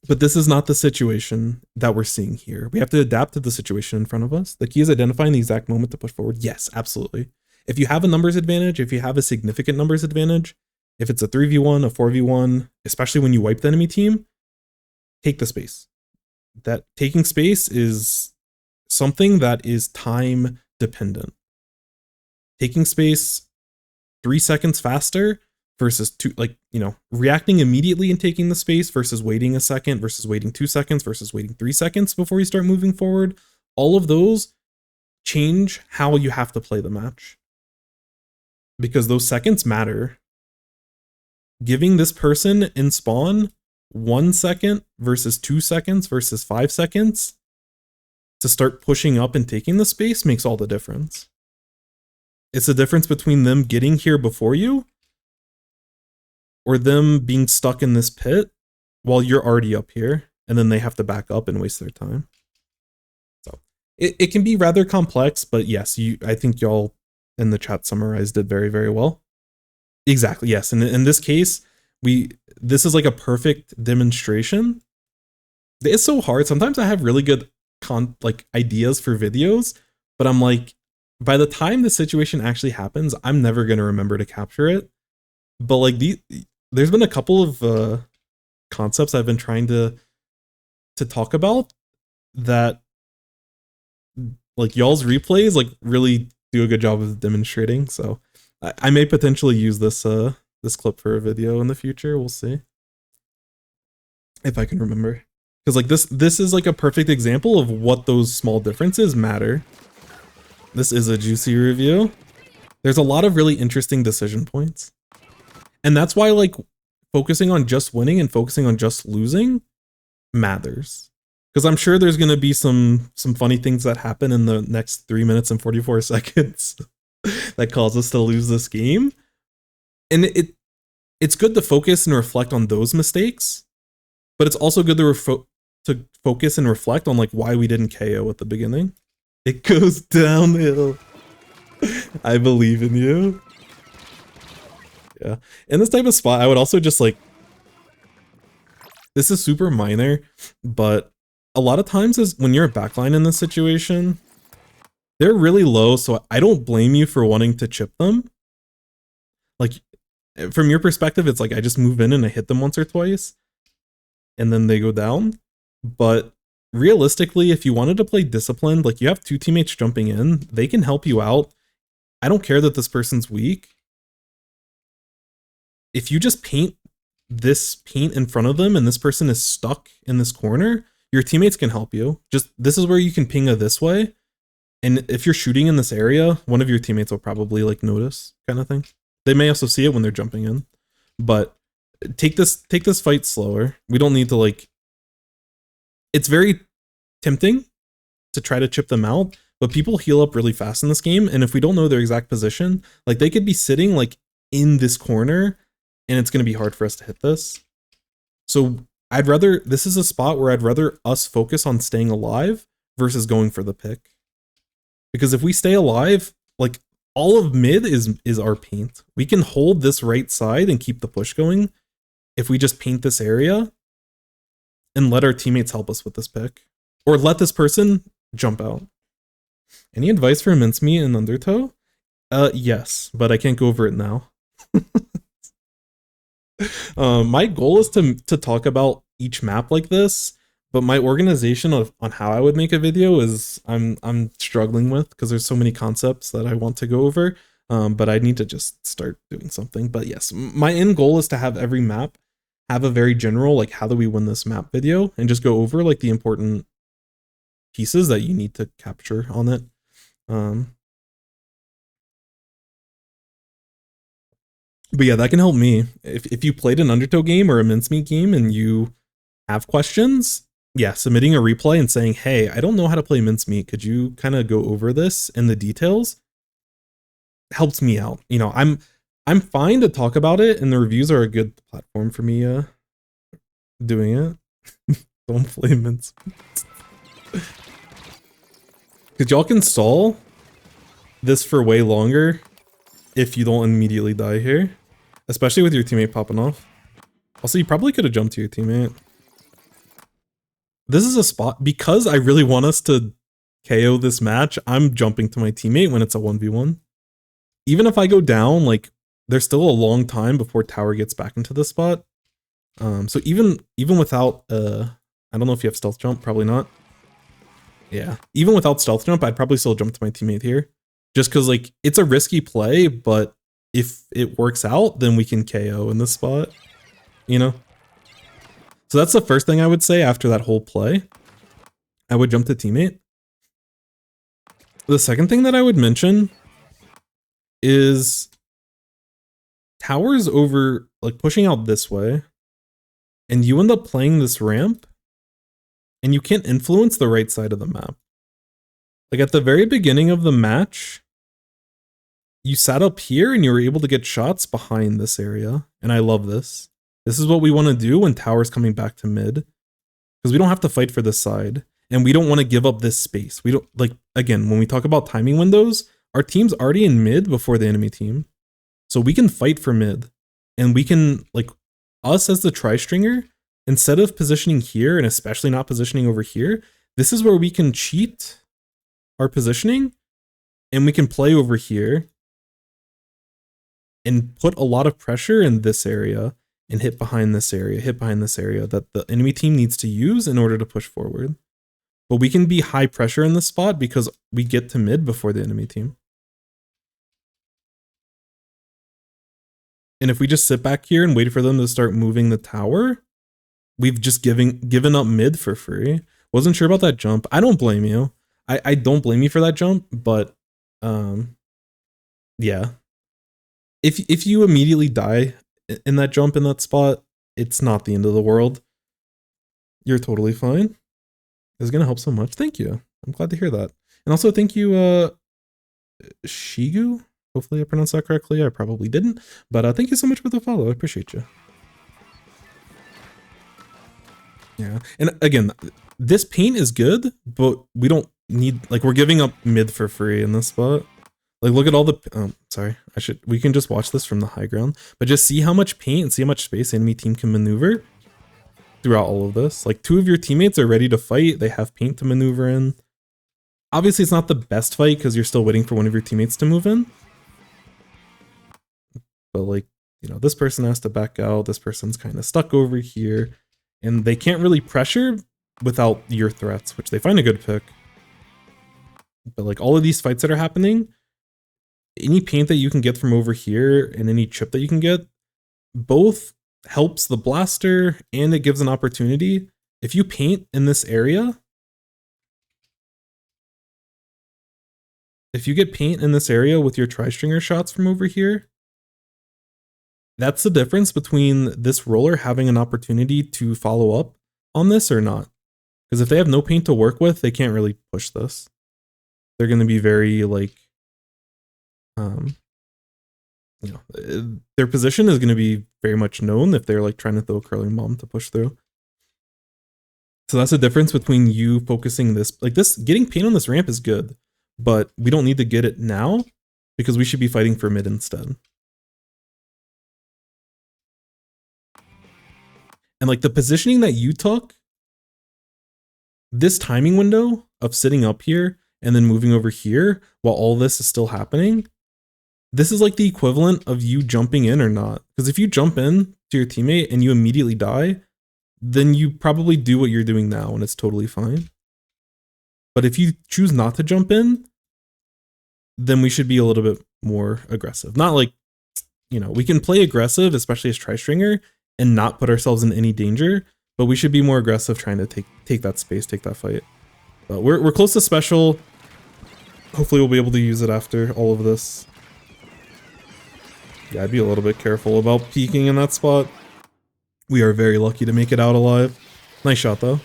But this is not the situation that we're seeing here. We have to adapt to the situation in front of us. The key is identifying the exact moment to push forward. Yes, absolutely. If you have a numbers advantage, if you have a significant numbers advantage, if it's a 3v1, a 4v1, especially when you wipe the enemy team, take the space. That taking space is something that is time dependent. Taking space 3 seconds faster versus reacting immediately and taking the space versus waiting a second versus waiting 2 seconds versus waiting 3 seconds before you start moving forward. All of those change how you have to play the match because those seconds matter. Giving this person in spawn 1 second versus 2 seconds versus 5 seconds to start pushing up and taking the space makes all the difference. It's the difference between them getting here before you or them being stuck in this pit while you're already up here, and then they have to back up and waste their time. So it can be rather complex, but yes, I think y'all in the chat summarized it very, very well. Exactly, yes. And in this case, this is like a perfect demonstration. It's so hard. Sometimes I have really good ideas for videos, but I'm like, by the time the situation actually happens, I'm never going to remember to capture it. But like there's been a couple of concepts I've been trying to talk about that like y'all's replays like really do a good job of demonstrating. So I may potentially use this this clip for a video in the future. We'll see if I can remember, because like this is like a perfect example of what those small differences matter. This is a juicy review. There's a lot of really interesting decision points. And that's why like focusing on just winning and focusing on just losing matters. Because I'm sure there's going to be some funny things that happen in the next 3 minutes and 44 seconds that cause us to lose this game. And it's good to focus and reflect on those mistakes, but it's also good to focus and reflect on like why we didn't KO at the beginning. It goes downhill. I believe in you. Yeah. In this type of spot, I would also just like, this is super minor, but a lot of times is when you're a backline in this situation, they're really low, so I don't blame you for wanting to chip them. Like, from your perspective, it's like I just move in and I hit them once or twice, and then they go down. But realistically, if you wanted to play disciplined, like you have 2 teammates jumping in, they can help you out. I don't care that this person's weak. If you just paint in front of them and this person is stuck in this corner, your teammates can help you. Just this is where you can ping a this way. And if you're shooting in this area, one of your teammates will probably like notice, kind of thing. They may also see it when they're jumping in. But take this fight slower. We don't need to like, it's very tempting to try to chip them out, but people heal up really fast in this game. And if we don't know their exact position, like they could be sitting like in this corner and it's going to be hard for us to hit this. So this is a spot where I'd rather us focus on staying alive versus going for the pick. Because if we stay alive, like all of mid is our paint. We can hold this right side and keep the push going if we just paint this area and let our teammates help us with this pick. Or let this person jump out. Any advice for Mincemeat and Undertow? Yes, but I can't go over it now. My goal is to talk about each map like this, but my organization on how I would make a video is I'm struggling with because there's so many concepts that I want to go over, but I need to just start doing something. But yes, my end goal is to have every map have a very general like how do we win this map video and just go over like the important pieces that you need to capture on it. But yeah, that can help me. If you played an Undertow game or a Mincemeat game and you have questions, yeah, submitting a replay and saying, hey, I don't know how to play Mincemeat. Could you kind of go over this in the details? Helps me out. You know, I'm fine to talk about it, and the reviews are a good platform for me doing it. Don't play Mincemeat. Because y'all can stall this for way longer if you don't immediately die here. Especially with your teammate popping off. Also, you probably could have jumped to your teammate. This is a spot, because I really want us to KO this match, I'm jumping to my teammate when it's a 1v1. Even if I go down, like, there's still a long time before tower gets back into this spot. So even without, I don't know if you have stealth jump, probably not. Yeah, even without stealth jump, I'd probably still jump to my teammate here. Just because, like, it's a risky play, but if it works out, then we can KO in this spot, you know? So that's the first thing I would say after that whole play. I would jump to teammate. The second thing that I would mention is towers over, like, pushing out this way, and you end up playing this ramp, and you can't influence the right side of the map. Like, at the very beginning of the match, you sat up here and you were able to get shots behind this area, and I love this. This is what we want to do when tower's coming back to mid, because we don't have to fight for this side, and we don't want to give up this space. We don't, like, again, when we talk about timing windows, our team's already in mid before the enemy team, so we can fight for mid, and we can, like, us as the tri-stringer, instead of positioning here, and especially not positioning over here, this is where we can cheat our positioning, and we can play over here, and put a lot of pressure in this area, and hit behind this area that the enemy team needs to use in order to push forward. But we can be high pressure in this spot because we get to mid before the enemy team. And if we just sit back here and wait for them to start moving the tower, we've just given up mid for free. Wasn't sure about that jump. I don't blame you. I don't blame you for that jump, but yeah. If you immediately die in that jump in that spot, it's not the end of the world. You're totally fine. It's gonna help so much. Thank you. I'm glad to hear that. And also thank you, Shigu. Hopefully I pronounced that correctly. I probably didn't, but thank you so much for the follow. I appreciate you. Yeah, and again, this paint is good, but we don't need, like, we're giving up mid for free in this spot. Like, look at all the, sorry, we can just watch this from the high ground, but just see how much paint and see how much space the enemy team can maneuver throughout all of this. Like, 2 of your teammates are ready to fight. They have paint to maneuver in. Obviously, it's not the best fight because you're still waiting for one of your teammates to move in. But, like, you know, this person has to back out. This person's kind of stuck over here, and they can't really pressure without your threats, which they find a good pick. But, like, all of these fights that are happening, any paint that you can get from over here and any chip that you can get, both helps the blaster and it gives an opportunity. If you paint in this area, if you get paint in this area with your tri-stringer shots from over here, that's the difference between this roller having an opportunity to follow up on this or not. Because if they have no paint to work with, they can't really push this. They're going to be very, like, you know, their position is going to be very much known if they're, like, trying to throw a curling bomb to push through. So that's the difference between you focusing this, like, this, getting paint on this ramp is good, but we don't need to get it now because we should be fighting for mid instead. And, like, the positioning that you took, this timing window of sitting up here and then moving over here while all this is still happening, this is like the equivalent of you jumping in or not. Because if you jump in to your teammate and you immediately die, then you probably do what you're doing now and it's totally fine. But if you choose not to jump in, then we should be a little bit more aggressive. Not like, you know, we can play aggressive, especially as tri-stringer, and not put ourselves in any danger, but we should be more aggressive trying to take that space, take that fight. But we're close to special. Hopefully we'll be able to use it after all of this. Yeah, I'd be a little bit careful about peeking in that spot. We are very lucky to make it out alive. Nice shot though.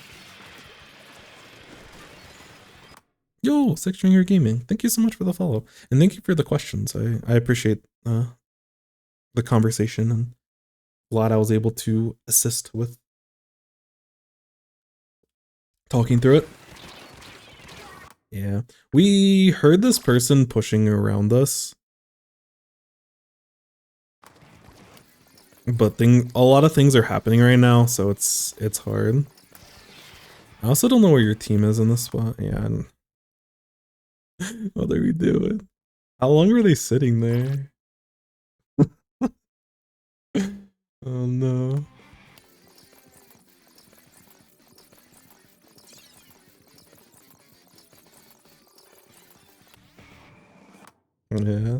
Yo, Six Stringer Gaming, thank you so much for the follow. And thank you for the questions. I appreciate the conversation, and glad I was able to assist with talking through it. Yeah, we heard this person pushing around us. But a lot of things are happening right now, so it's hard. I also don't know where your team is in this spot. Yeah. What are we doing? How long were they sitting there? Oh no. Yeah.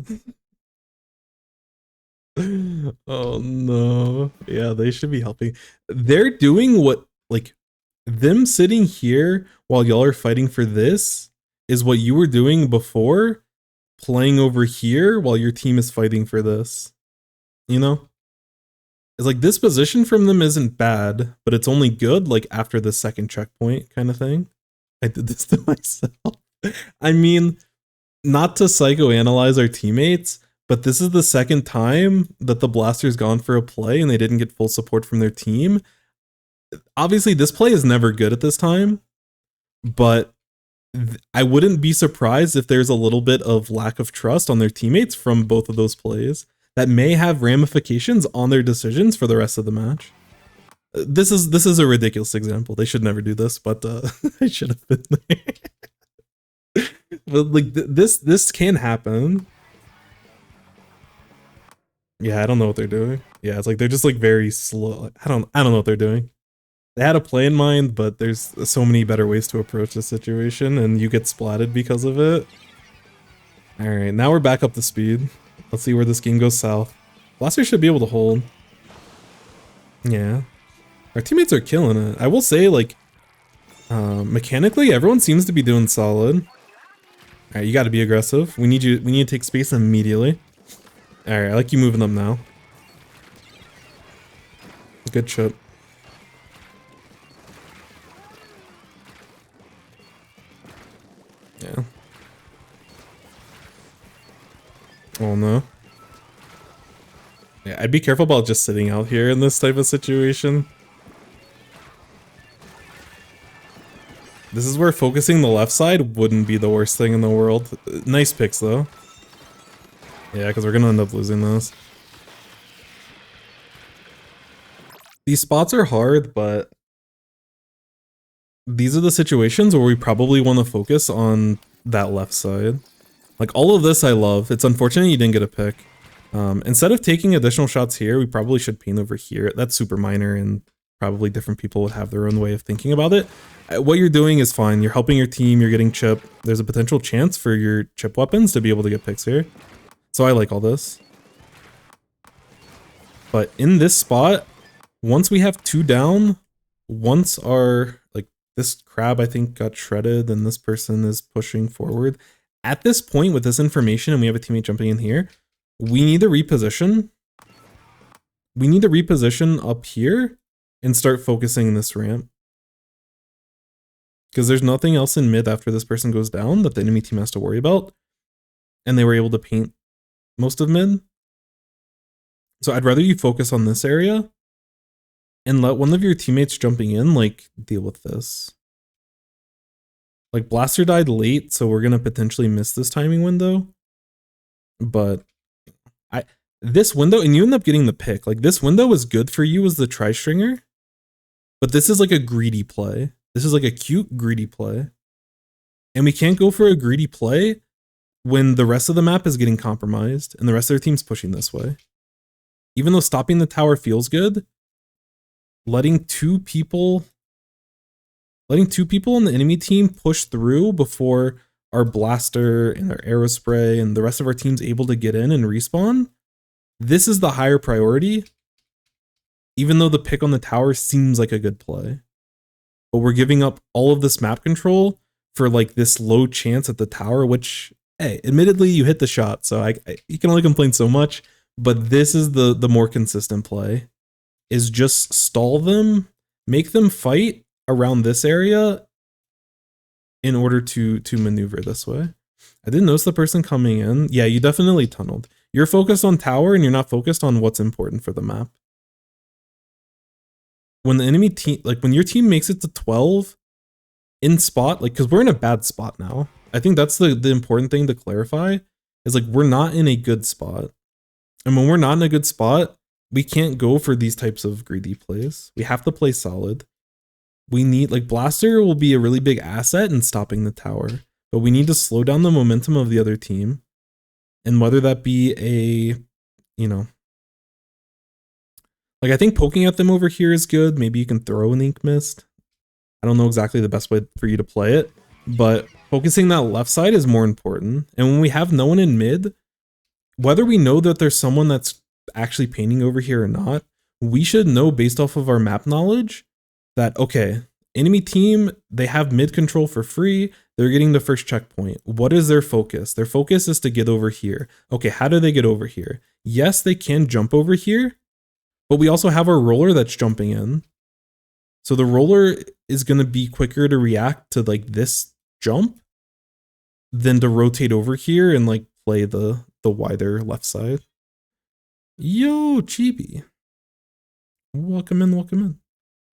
Oh no. Yeah, they should be helping. They're doing what, like, them sitting here while y'all are fighting for this is what you were doing before, playing over here while your team is fighting for this. You know? It's like this position from them isn't bad, but it's only good like after the second checkpoint kind of thing. I did this to myself. I mean, not to psychoanalyze our teammates, but this is the second time that the Blaster's gone for a play and they didn't get full support from their team. Obviously, this play is never good at this time, but I wouldn't be surprised if there's a little bit of lack of trust on their teammates from both of those plays that may have ramifications on their decisions for the rest of the match. This is a ridiculous example. They should never do this, but I should have been there. But like this can happen. Yeah, I don't know what they're doing. Yeah, it's like they're just like very slow. I don't know what they're doing. They had a play in mind, but there's so many better ways to approach the situation, and you get splatted because of it. All right, now we're back up to speed. Let's see where this game goes south. Blaster should be able to hold. Yeah, our teammates are killing it. I will say, like, mechanically, everyone seems to be doing solid. All right, you got to be aggressive. We need to take space immediately. All right, I like you moving them now. Good chip. Yeah. Oh no. Yeah, I'd be careful about just sitting out here in this type of situation. This is where focusing the left side wouldn't be the worst thing in the world. Nice picks though. Yeah, because we're gonna end up losing this. These spots are hard, but these are the situations where we probably want to focus on that left side. Like, all of this I love. It's unfortunate you didn't get a pick. Instead of taking additional shots here, we probably should paint over here. That's super minor, and probably different people would have their own way of thinking about it. What you're doing is fine. You're helping your team, you're getting chip. There's a potential chance for your chip weapons to be able to get picks here. So I like all this. But in this spot, once we have 2 down, once our, like, this crab I think got shredded and this person is pushing forward. At this point with this information and we have a teammate jumping in here, we need to reposition. We need to reposition up here and start focusing this ramp. Because there's nothing else in mid after this person goes down that the enemy team has to worry about. And they were able to paint most of mid. So I'd rather you focus on this area and let one of your teammates jumping in, like, deal with this. Like, Blaster died late, so we're gonna potentially miss this timing window. But this window, and you end up getting the pick. Like, this window is good for you as the tri-stringer, but this is like a greedy play. This is like a cute, greedy play. And we can't go for a greedy play when the rest of the map is getting compromised and the rest of their team's pushing this way. Even though stopping the tower feels good, letting two people in the enemy team push through before our blaster and our arrow spray and the rest of our team's able to get in and respawn, this is the higher priority, even though the pick on the tower seems like a good play. But we're giving up all of this map control for like this low chance at the tower, which, hey, admittedly you hit the shot, so you can only complain so much, but this is the more consistent play, is just stall them, make them fight around this area in order to maneuver this way. I didn't notice the person coming in. Yeah, you definitely tunneled. You're focused on tower and you're not focused on what's important for the map. When the enemy team, like when your team makes it to 12 in spot, like, because we're in a bad spot now. I think that's the important thing to clarify, is like we're not in a good spot. And when we're not in a good spot, we can't go for these types of greedy plays. We have to play solid. We need, like, Blaster will be a really big asset in stopping the tower, but we need to slow down the momentum of the other team. And whether that be a, you know, like, I think poking at them over here is good. Maybe you can throw an Ink Mist. I don't know exactly the best way for you to play it, but focusing that left side is more important. And when we have no one in mid, whether we know that there's someone that's actually painting over here or not, we should know based off of our map knowledge that, okay, enemy team, they have mid control for free. They're getting the first checkpoint. What is their focus? Their focus is to get over here. Okay, how do they get over here? Yes, they can jump over here, but we also have our roller that's jumping in. So the roller is going to be quicker to react to like this jump than to rotate over here and like play the wider left side. Yo, Chibi. Welcome in, welcome in.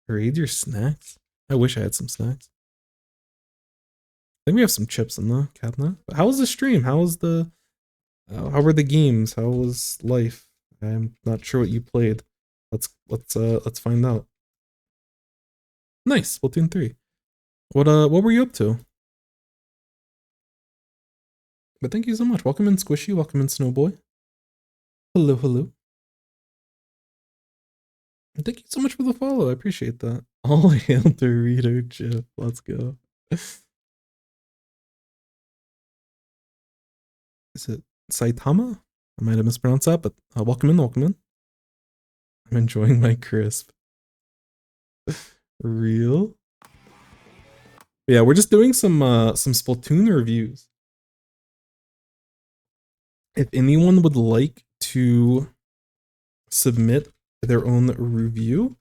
Raid your snacks? I wish I had some snacks. I think we have some chips in the cabinet. But how was the stream? How was the how were the games? How was life? I'm not sure what you played. Let's find out. Nice, Splatoon 3. What were you up to? But thank you so much. Welcome in, Squishy. Welcome in, Snowboy. Hello, hello. Thank you so much for the follow. I appreciate that. All hail Dorito Chip. Let's go. Is it Saitama? I might have mispronounced that, but welcome in, welcome in. I'm enjoying my crisp. Real? Yeah, we're just doing some Splatoon reviews. If anyone would like to submit their own review,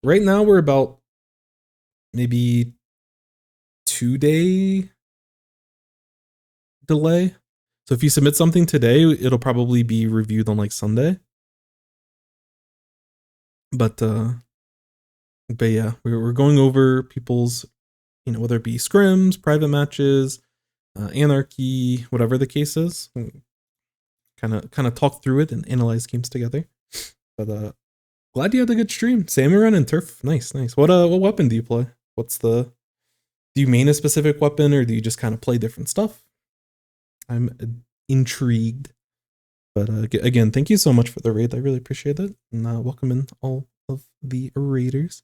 right now we're about maybe 2-day delay. So if you submit something today, it'll probably be reviewed on like Sunday. But yeah, we're going over people's, you know, whether it be scrims, private matches, anarchy, whatever the case is. Kind of talk through it and analyze games together. But glad you had a good stream. Samurai and Turf, nice. What weapon do you play? Do you main a specific weapon, or do you just kind of play different stuff? I'm intrigued. But again, thank you so much for the raid. I really appreciate it. And welcome in all of the raiders.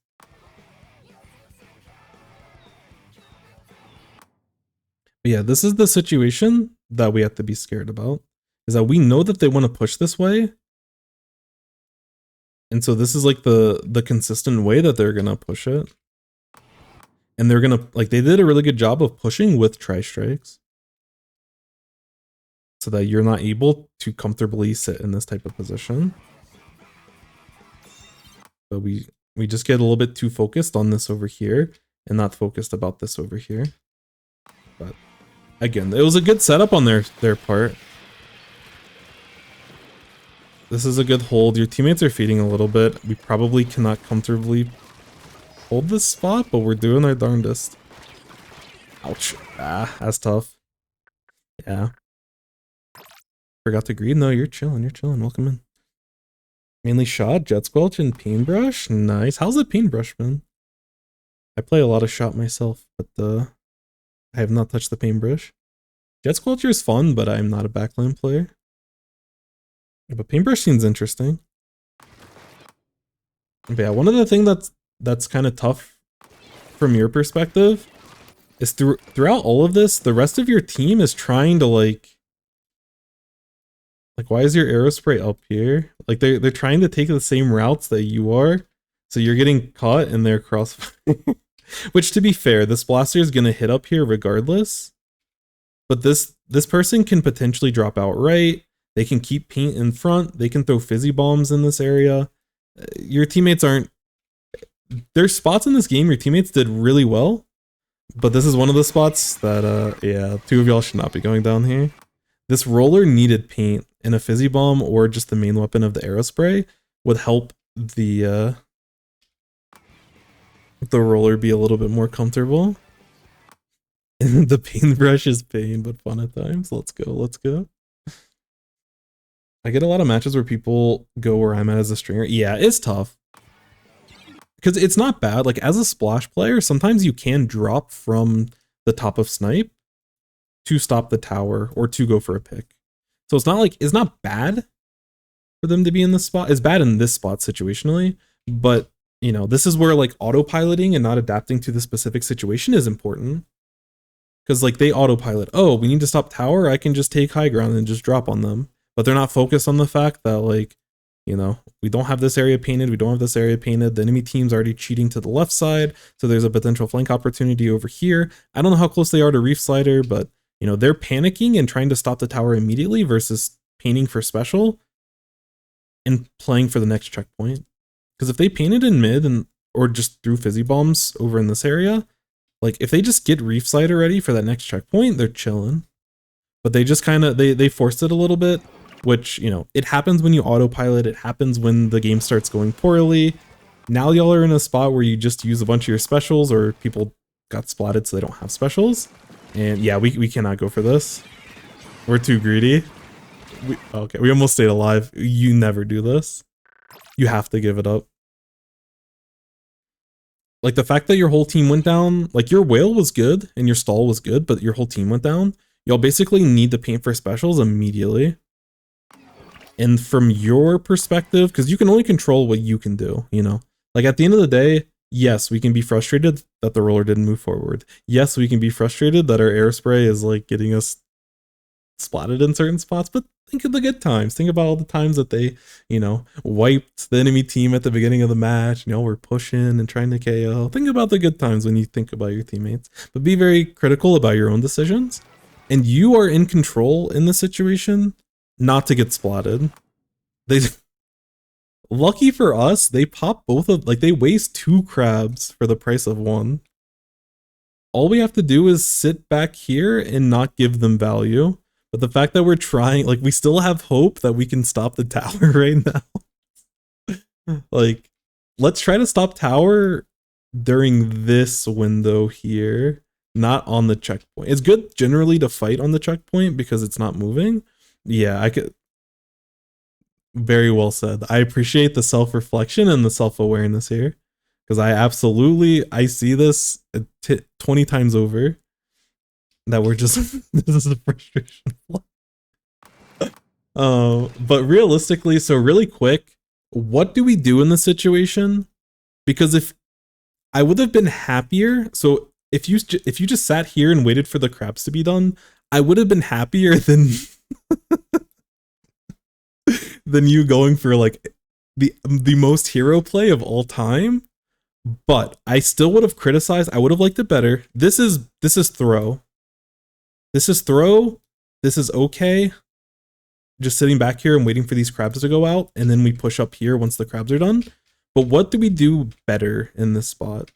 But yeah, this is the situation that we have to be scared about. Is that we know that they want to push this way. And so this is like the consistent way that they're gonna push it. And they're gonna, like, they did a really good job of pushing with tri-strikes. So that you're not able to comfortably sit in this type of position. But we just get a little bit too focused on this over here and not focused about this over here. But again, it was a good setup on their part. This is a good hold. Your teammates are feeding a little bit. We probably cannot comfortably hold this spot, but we're doing our darndest. Ouch. Ah, that's tough. Yeah. Forgot to greet? No, you're chilling. Welcome in. Mainly shot, jet squelch, and paintbrush. Nice. How's the paintbrush been? I play a lot of shot myself, but I have not touched the paintbrush. Jet squelcher is fun, but I'm not a backline player. But paintbrush seems interesting. But yeah, one of the things that's kind of tough from your perspective is throughout all of this, the rest of your team is trying to like why is your arrow spray up here? Like they're trying to take the same routes that you are, so you're getting caught in their crossfire. Which, to be fair, this blaster is gonna hit up here regardless. But this person can potentially drop out right. They can keep paint in front. They can throw fizzy bombs in this area. Your teammates aren't. There's spots in this game your teammates did really well, but this is one of the spots that yeah, two of y'all should not be going down here. This roller needed paint, and a fizzy bomb or just the main weapon of the Aerospray would help the roller be a little bit more comfortable. And the paintbrush is pain, but fun at times. Let's go, let's go. I get a lot of matches where people go where I'm at as a stringer. Yeah, it's tough. Because it's not bad. Like, as a splash player, sometimes you can drop from the top of snipe to stop the tower or to go for a pick. So it's not like, it's not bad for them to be in this spot. It's bad in this spot situationally, but you know, this is where like autopiloting and not adapting to the specific situation is important. Because like they autopilot, oh, we need to stop tower, I can just take high ground and just drop on them. But they're not focused on the fact that like, you know, we don't have this area painted, we don't have this area painted, the enemy team's already cheating to the left side, so there's a potential flank opportunity over here. I don't know how close they are to Reef Slider, but you know, they're panicking and trying to stop the tower immediately versus painting for special and playing for the next checkpoint. Because if they painted in mid and or just threw fizzy bombs over in this area, like if they just get Reef Slider ready for that next checkpoint, they're chilling. But they just kind of, they forced it a little bit, which, you know, it happens when you autopilot, it happens when the game starts going poorly. Now y'all are in a spot where you just use a bunch of your specials, or people got splatted so they don't have specials. And yeah, we cannot go for this. We're too greedy. Okay, we almost stayed alive. You never do this. You have to give it up. Like the fact that your whole team went down, like your whale was good and your stall was good, but your whole team went down. Y'all basically need to paint for specials immediately. And from your perspective, because you can only control what you can do, you know? Like at the end of the day, yes, we can be frustrated that the roller didn't move forward. Yes, we can be frustrated that our Aerospray is like getting us splatted in certain spots, but think of the good times. Think about all the times that they, you know, wiped the enemy team at the beginning of the match. You know, we're pushing and trying to KO. Think about the good times when you think about your teammates, but be very critical about your own decisions. And you are in control in this situation not to get splatted. They, lucky for us, they pop both of, like they waste 2 crabs for the price of 1. All we have to do is sit back here and not give them value. But the fact that we're trying, like we still have hope that we can stop the tower right now. Like, let's try to stop tower during this window here, not on the checkpoint. It's good generally to fight on the checkpoint because it's not moving. Yeah, I could. Very well said. I appreciate the self-reflection and the self-awareness here, because I see this 20 times over that we're just this is a frustration. But realistically, so really quick, what do we do in this situation? Because if I would have been happier, so if you just sat here and waited for the crabs to be done, I would have been happier than than you going for like the most hero play of all time. But I still would have criticized. I would have liked it better. This is throw. This is throw. This is okay. Just sitting back here and waiting for these crabs to go out, and then we push up here once the crabs are done. But what do we do better in this spot?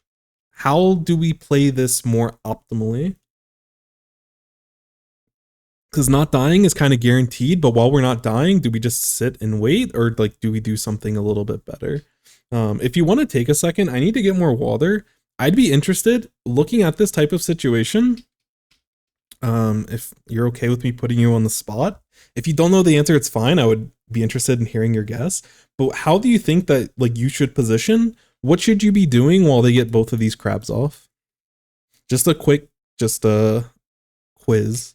How do we play this more optimally? Because not dying is kind of guaranteed, but while we're not dying, do we just sit and wait, or like do we do something a little bit better? If you want to take a second, I need to get more water. I'd be interested looking at this type of situation. If you're okay with me putting you on the spot. If you don't know the answer, it's fine. I would be interested in hearing your guess. But how do you think that like you should position? What should you be doing while they get both of these crabs off? Just a quick, quiz.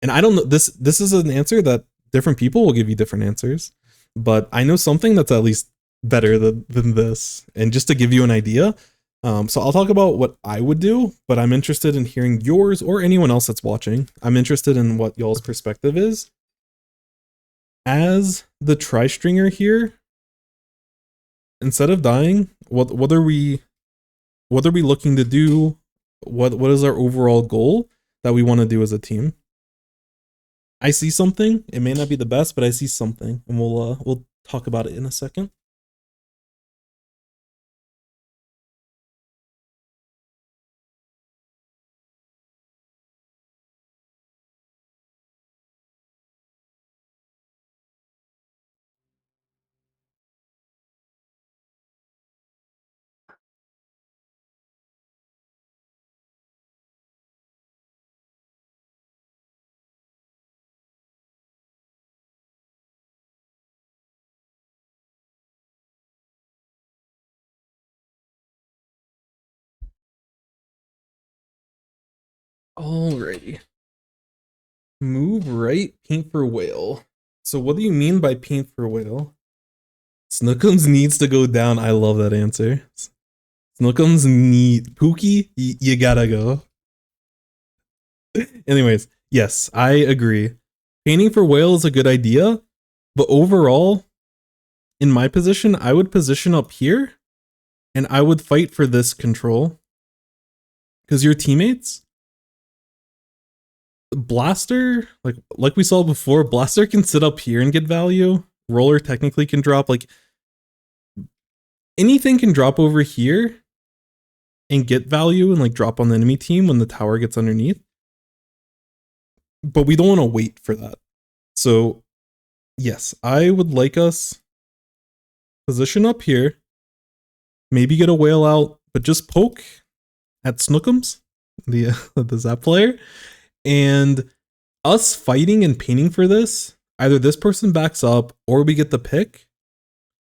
And I don't know, this is an answer that different people will give you different answers, but I know something that's at least better than this. And just to give you an idea, so I'll talk about what I would do, but I'm interested in hearing yours or anyone else that's watching. I'm interested in what y'all's perspective is. As the tri-stringer here, instead of dying, what are we What are we looking to do? What is our overall goal that we want to do as a team? I see something. It may not be the best, but I see something, and we'll talk about it in a second. Alrighty. Move right, paint for whale. So what do you mean by paint for whale? Snookums needs to go down. I love that answer. Snookums need Pookie, you gotta go. Anyways, yes, I agree. Painting for whale is a good idea, but overall, in my position, I would position up here and I would fight for this control. Because your teammates, Blaster, like we saw before, Blaster can sit up here and get value. Roller technically can drop, like anything can drop over here and get value and like drop on the enemy team when the tower gets underneath. But we don't want to wait for that. So yes, I would like us position up here, maybe get a whale out, but just poke at Snookums, the Zap player, and us fighting and painting for this, either this person backs up or we get the pick.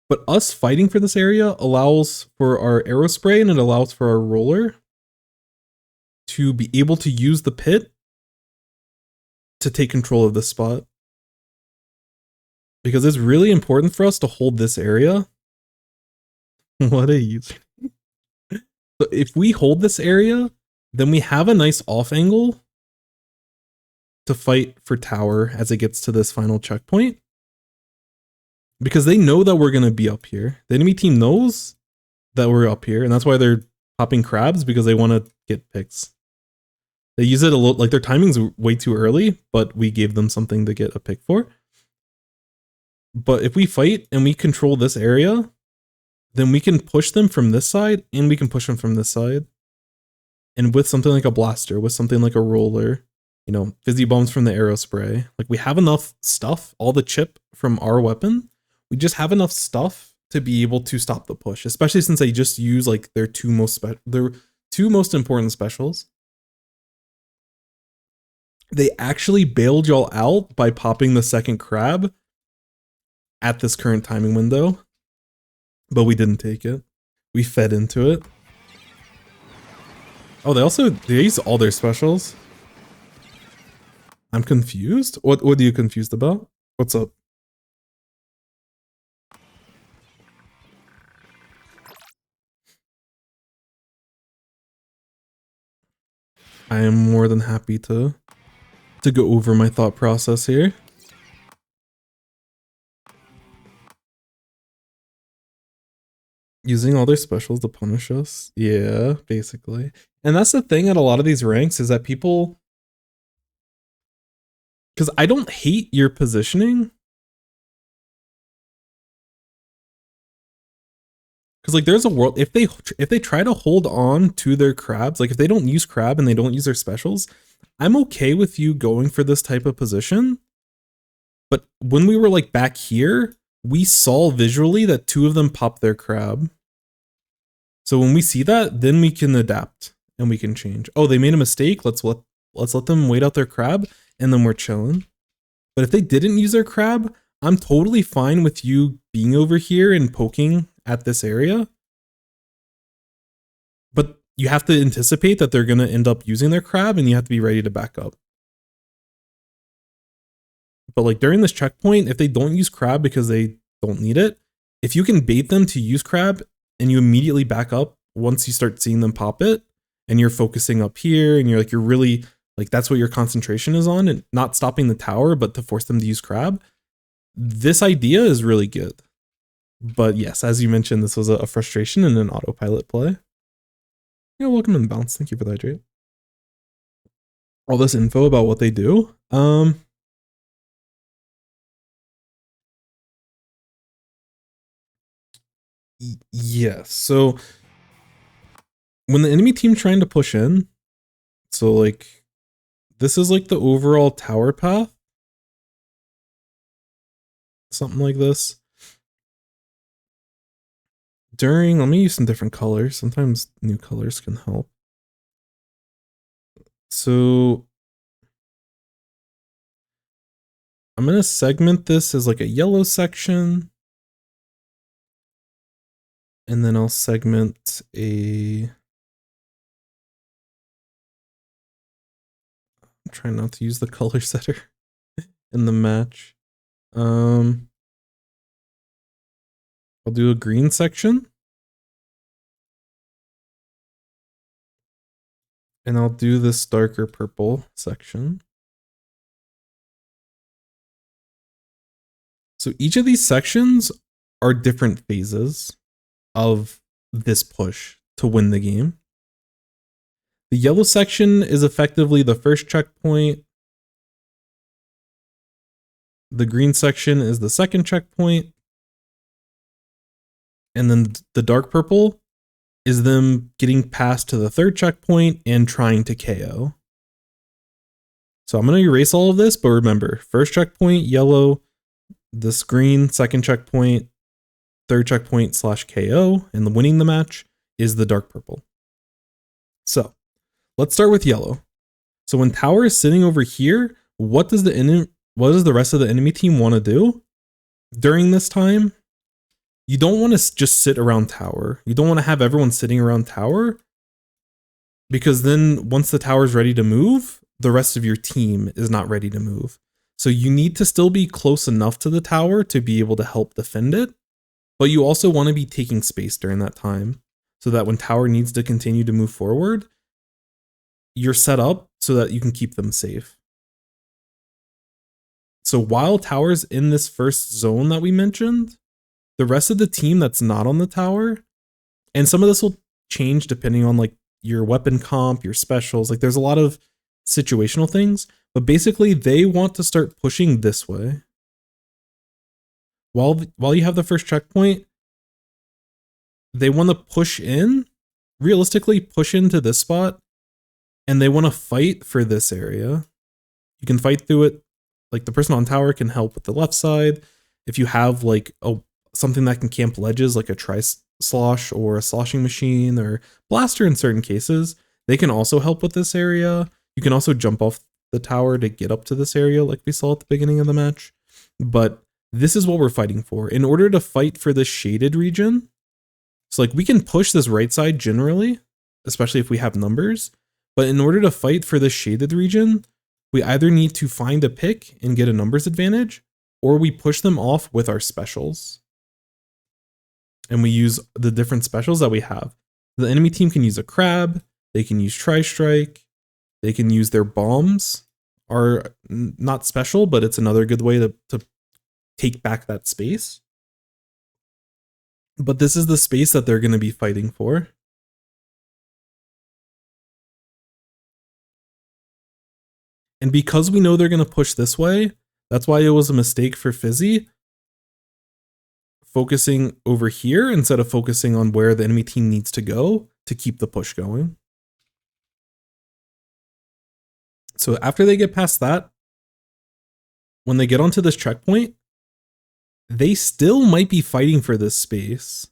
But us fighting for this area allows for our arrow spray and it allows for our roller to be able to use the pit to take control of this spot. Because it's really important for us to hold this area. What a user. So if we hold this area, then we have a nice off angle to fight for tower as it gets to this final checkpoint. Because they know that we're going to be up here. The enemy team knows that we're up here, and that's why they're popping crabs, because they want to get picks. They use it a little, like their timing's way too early, but we gave them something to get a pick for. But if we fight and we control this area, then we can push them from this side and we can push them from this side. And with something like a blaster, with something like a roller, you know, fizzy bombs from the arrow spray, like we have enough stuff, all the chip from our weapon, we just have enough stuff to be able to stop the push, especially since they just use like their two most important specials. They actually bailed y'all out by popping the second crab at this current timing window, but we didn't take it. We fed into it. Oh, they use all their specials. I'm confused. What are you confused about? What's up? I am more than happy to go over my thought process here. Using all their specials to punish us. Yeah, basically. And that's the thing at a lot of these ranks is that people... Because I don't hate your positioning. Because like there's a world, if they try to hold on to their crabs, like if they don't use crab and they don't use their specials, I'm okay with you going for this type of position. But when we were like back here, we saw visually that two of them popped their crab. So when we see that, then we can adapt and we can change. Oh, they made a mistake. Let's let them wait out their crab and then we're chilling. But if they didn't use their crab, I'm totally fine with you being over here and poking at this area. But you have to anticipate that they're going to end up using their crab and you have to be ready to back up. But like during this checkpoint, if they don't use crab because they don't need it, if you can bait them to use crab and you immediately back up once you start seeing them pop it and you're focusing up here and you're really like, that's what your concentration is on, and not stopping the tower, but to force them to use crab. This idea is really good. But yes, as you mentioned, this was a frustration and an autopilot play. Yeah, welcome in Bounce. Thank you for that, Jade. All this info about what they do. Yes. So when the enemy team trying to push in, so like this is like the overall tower path. Something like this. Let me use some different colors. Sometimes new colors can help. So I'm going to segment this as like a yellow section. And then I'll segment I'm trying not to use the color setter in the match. I'll do a green section. And I'll do this darker purple section. So each of these sections are different phases of this push to win the game. The yellow section is effectively the first checkpoint. The green section is the second checkpoint. And then the dark purple is them getting past to the third checkpoint and trying to KO. So I'm going to erase all of this, but remember, first checkpoint, yellow, this green, second checkpoint, third checkpoint / KO, and the winning the match is the dark purple. So let's start with yellow. So when tower is sitting over here, what does the rest of the enemy team want to do during this time? You don't want to just sit around tower. You don't want to have everyone sitting around tower, because then once the tower is ready to move, the rest of your team is not ready to move. So you need to still be close enough to the tower to be able to help defend it, but you also want to be taking space during that time so that when tower needs to continue to move forward, you're set up so that you can keep them safe. So while tower's in this first zone that we mentioned, the rest of the team that's not on the tower, and some of this will change depending on like your weapon comp, your specials, like there's a lot of situational things, but basically they want to start pushing this way. While you have the first checkpoint, they want to push in, realistically push into this spot, and they want to fight for this area. You can fight through it, like the person on tower can help with the left side. If you have like something that can camp ledges, like a tri-slosh or a sloshing machine or blaster in certain cases, they can also help with this area. You can also jump off the tower to get up to this area like we saw at the beginning of the match. But this is what we're fighting for. In order to fight for this shaded region, so like we can push this right side generally, especially if we have numbers, but in order to fight for this shaded region, we either need to find a pick and get a numbers advantage, or we push them off with our specials. And we use the different specials that we have. The enemy team can use a crab, they can use tri-strike, they can use their bombs, are not special, but it's another good way to take back that space. But this is the space that they're going to be fighting for. And because we know they're going to push this way, that's why it was a mistake for Fizzy focusing over here instead of focusing on where the enemy team needs to go to keep the push going. So after they get past that, when they get onto this checkpoint, they still might be fighting for this space.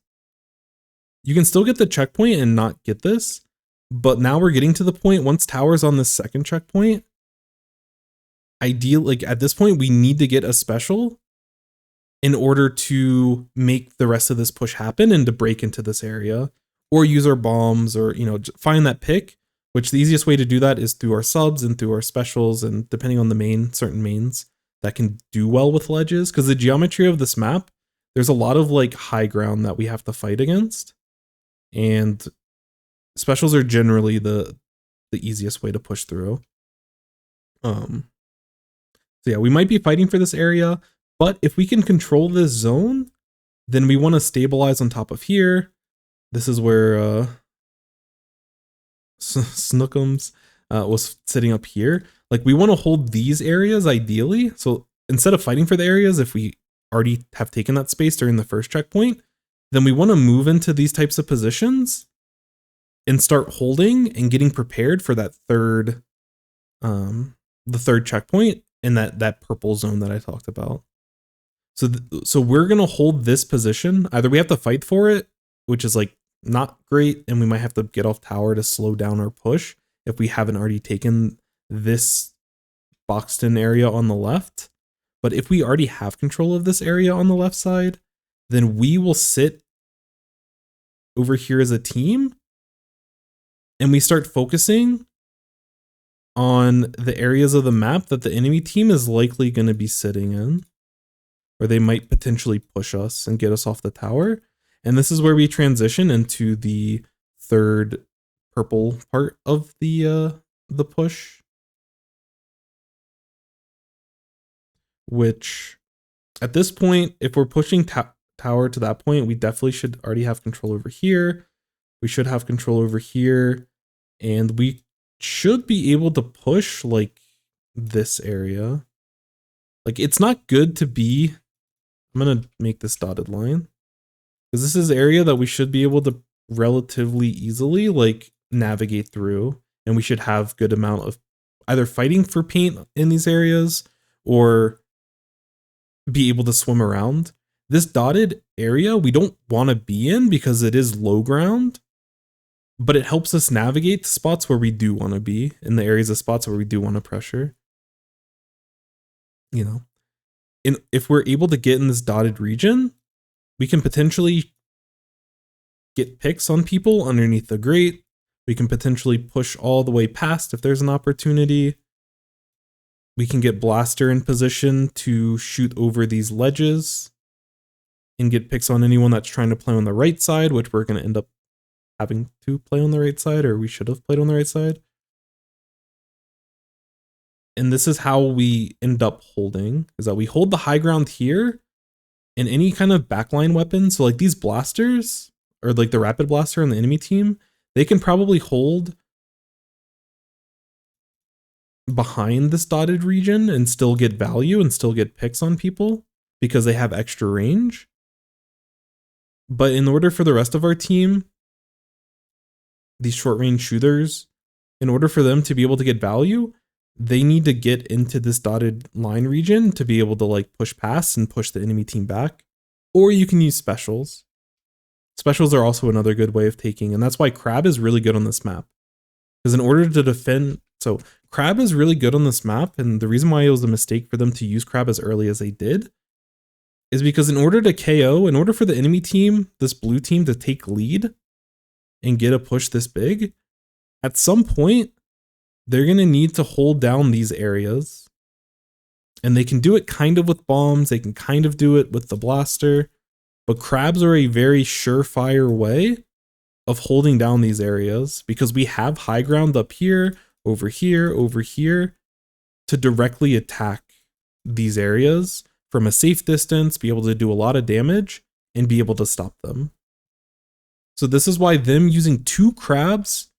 You can still get the checkpoint and not get this, but now we're getting to the point once tower's on this second checkpoint. Like at this point, we need to get a special in order to make the rest of this push happen and to break into this area, or use our bombs, or find that pick, which the easiest way to do that is through our subs and through our specials, and depending on the certain mains that can do well with ledges, because the geometry of this map, there's a lot of like high ground that we have to fight against, and specials are generally the easiest way to push through. So yeah, we might be fighting for this area, but if we can control this zone, then we want to stabilize on top of here. This is where Snookums was sitting up here. Like we want to hold these areas ideally. So instead of fighting for the areas, if we already have taken that space during the first checkpoint, then we want to move into these types of positions and start holding and getting prepared for that third, the third checkpoint in that purple zone that I talked about. So we're gonna hold this position. Either we have to fight for it, which is like not great, and we might have to get off tower to slow down our push if we haven't already taken this boxed in area on the left. But if we already have control of this area on the left side, then we will sit over here as a team and we start focusing on the areas of the map that the enemy team is likely going to be sitting in, or they might potentially push us and get us off the tower. And this is where we transition into the third purple part of the push, which at this point, if we're pushing tower to that point, we definitely should already have control over here. We should have control over here, and we should be able to push like this area. Like it's not good to be, I'm gonna make this dotted line, because this is area that we should be able to relatively easily like navigate through, and we should have good amount of either fighting for paint in these areas or be able to swim around. This dotted area we don't want to be in because it is low ground, but it helps us navigate the spots where we do want to be, in the areas of spots where we do want to pressure. You know, and if we're able to get in this dotted region, we can potentially get picks on people underneath the grate. We can potentially push all the way past if there's an opportunity. We can get Blaster in position to shoot over these ledges and get picks on anyone that's trying to play on the right side, which we're going to end up having to play on the right side, or we should have played on the right side. And this is how we end up holding, is that we hold the high ground here, and any kind of backline weapon, so like these blasters, or like the rapid blaster on the enemy team, they can probably hold behind this dotted region and still get value and still get picks on people because they have extra range. But in order for the rest of our team, these short range shooters, in order for them to be able to get value, they need to get into this dotted line region to be able to like push past and push the enemy team back. Or you can use specials. Specials are also another good way of taking, and that's why Crab is really good on this map. Because in order to defend, so Crab is really good on this map, and the reason why it was a mistake for them to use Crab as early as they did is because in order to KO, in order for the enemy team, this blue team, to take lead and get a push this big, at some point, they're going to need to hold down these areas. And they can do it kind of with bombs, they can kind of do it with the blaster, but crabs are a very surefire way of holding down these areas because we have high ground up here, over here, to directly attack these areas from a safe distance, be able to do a lot of damage, and be able to stop them. So this is why them using 2 crabs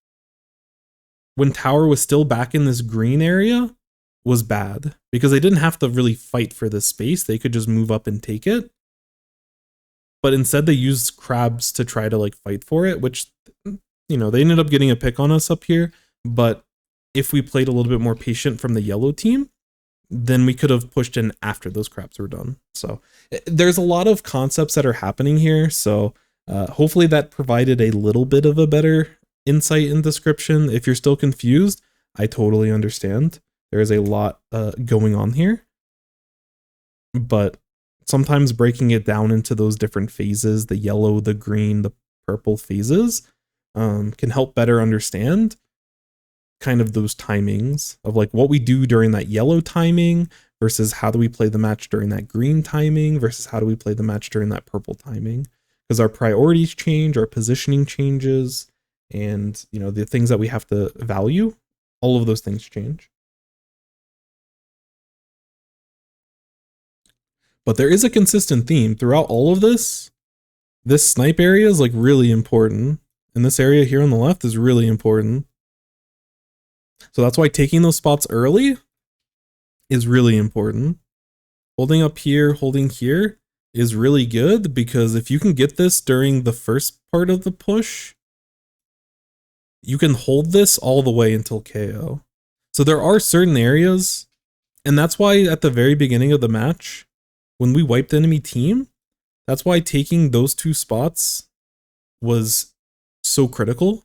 when tower was still back in this green area was bad, because they didn't have to really fight for this space. They could just move up and take it. But instead they used crabs to try to like fight for it, which, you know, they ended up getting a pick on us up here. But if we played a little bit more patient from the yellow team, then we could have pushed in after those crabs were done. So there's a lot of concepts that are happening here. So hopefully that provided a little bit of a better insight and description. If you're still confused, I totally understand. There is a lot going on here. But sometimes breaking it down into those different phases, the yellow, the green, the purple phases, can help better understand kind of those timings of like what we do during that yellow timing versus how do we play the match during that green timing versus how do we play the match during that purple timing, because our priorities change, our positioning changes, and you know, the things that we have to value, all of those things change. But there is a consistent theme throughout all of this. This snipe area is like really important, and this area here on the left is really important. So that's why taking those spots early is really important. Holding up here, holding here is really good, because if you can get this during the first part of the push, you can hold this all the way until KO. So there are certain areas, and that's why at the very beginning of the match, when we wiped the enemy team, that's why taking those 2 spots was so critical.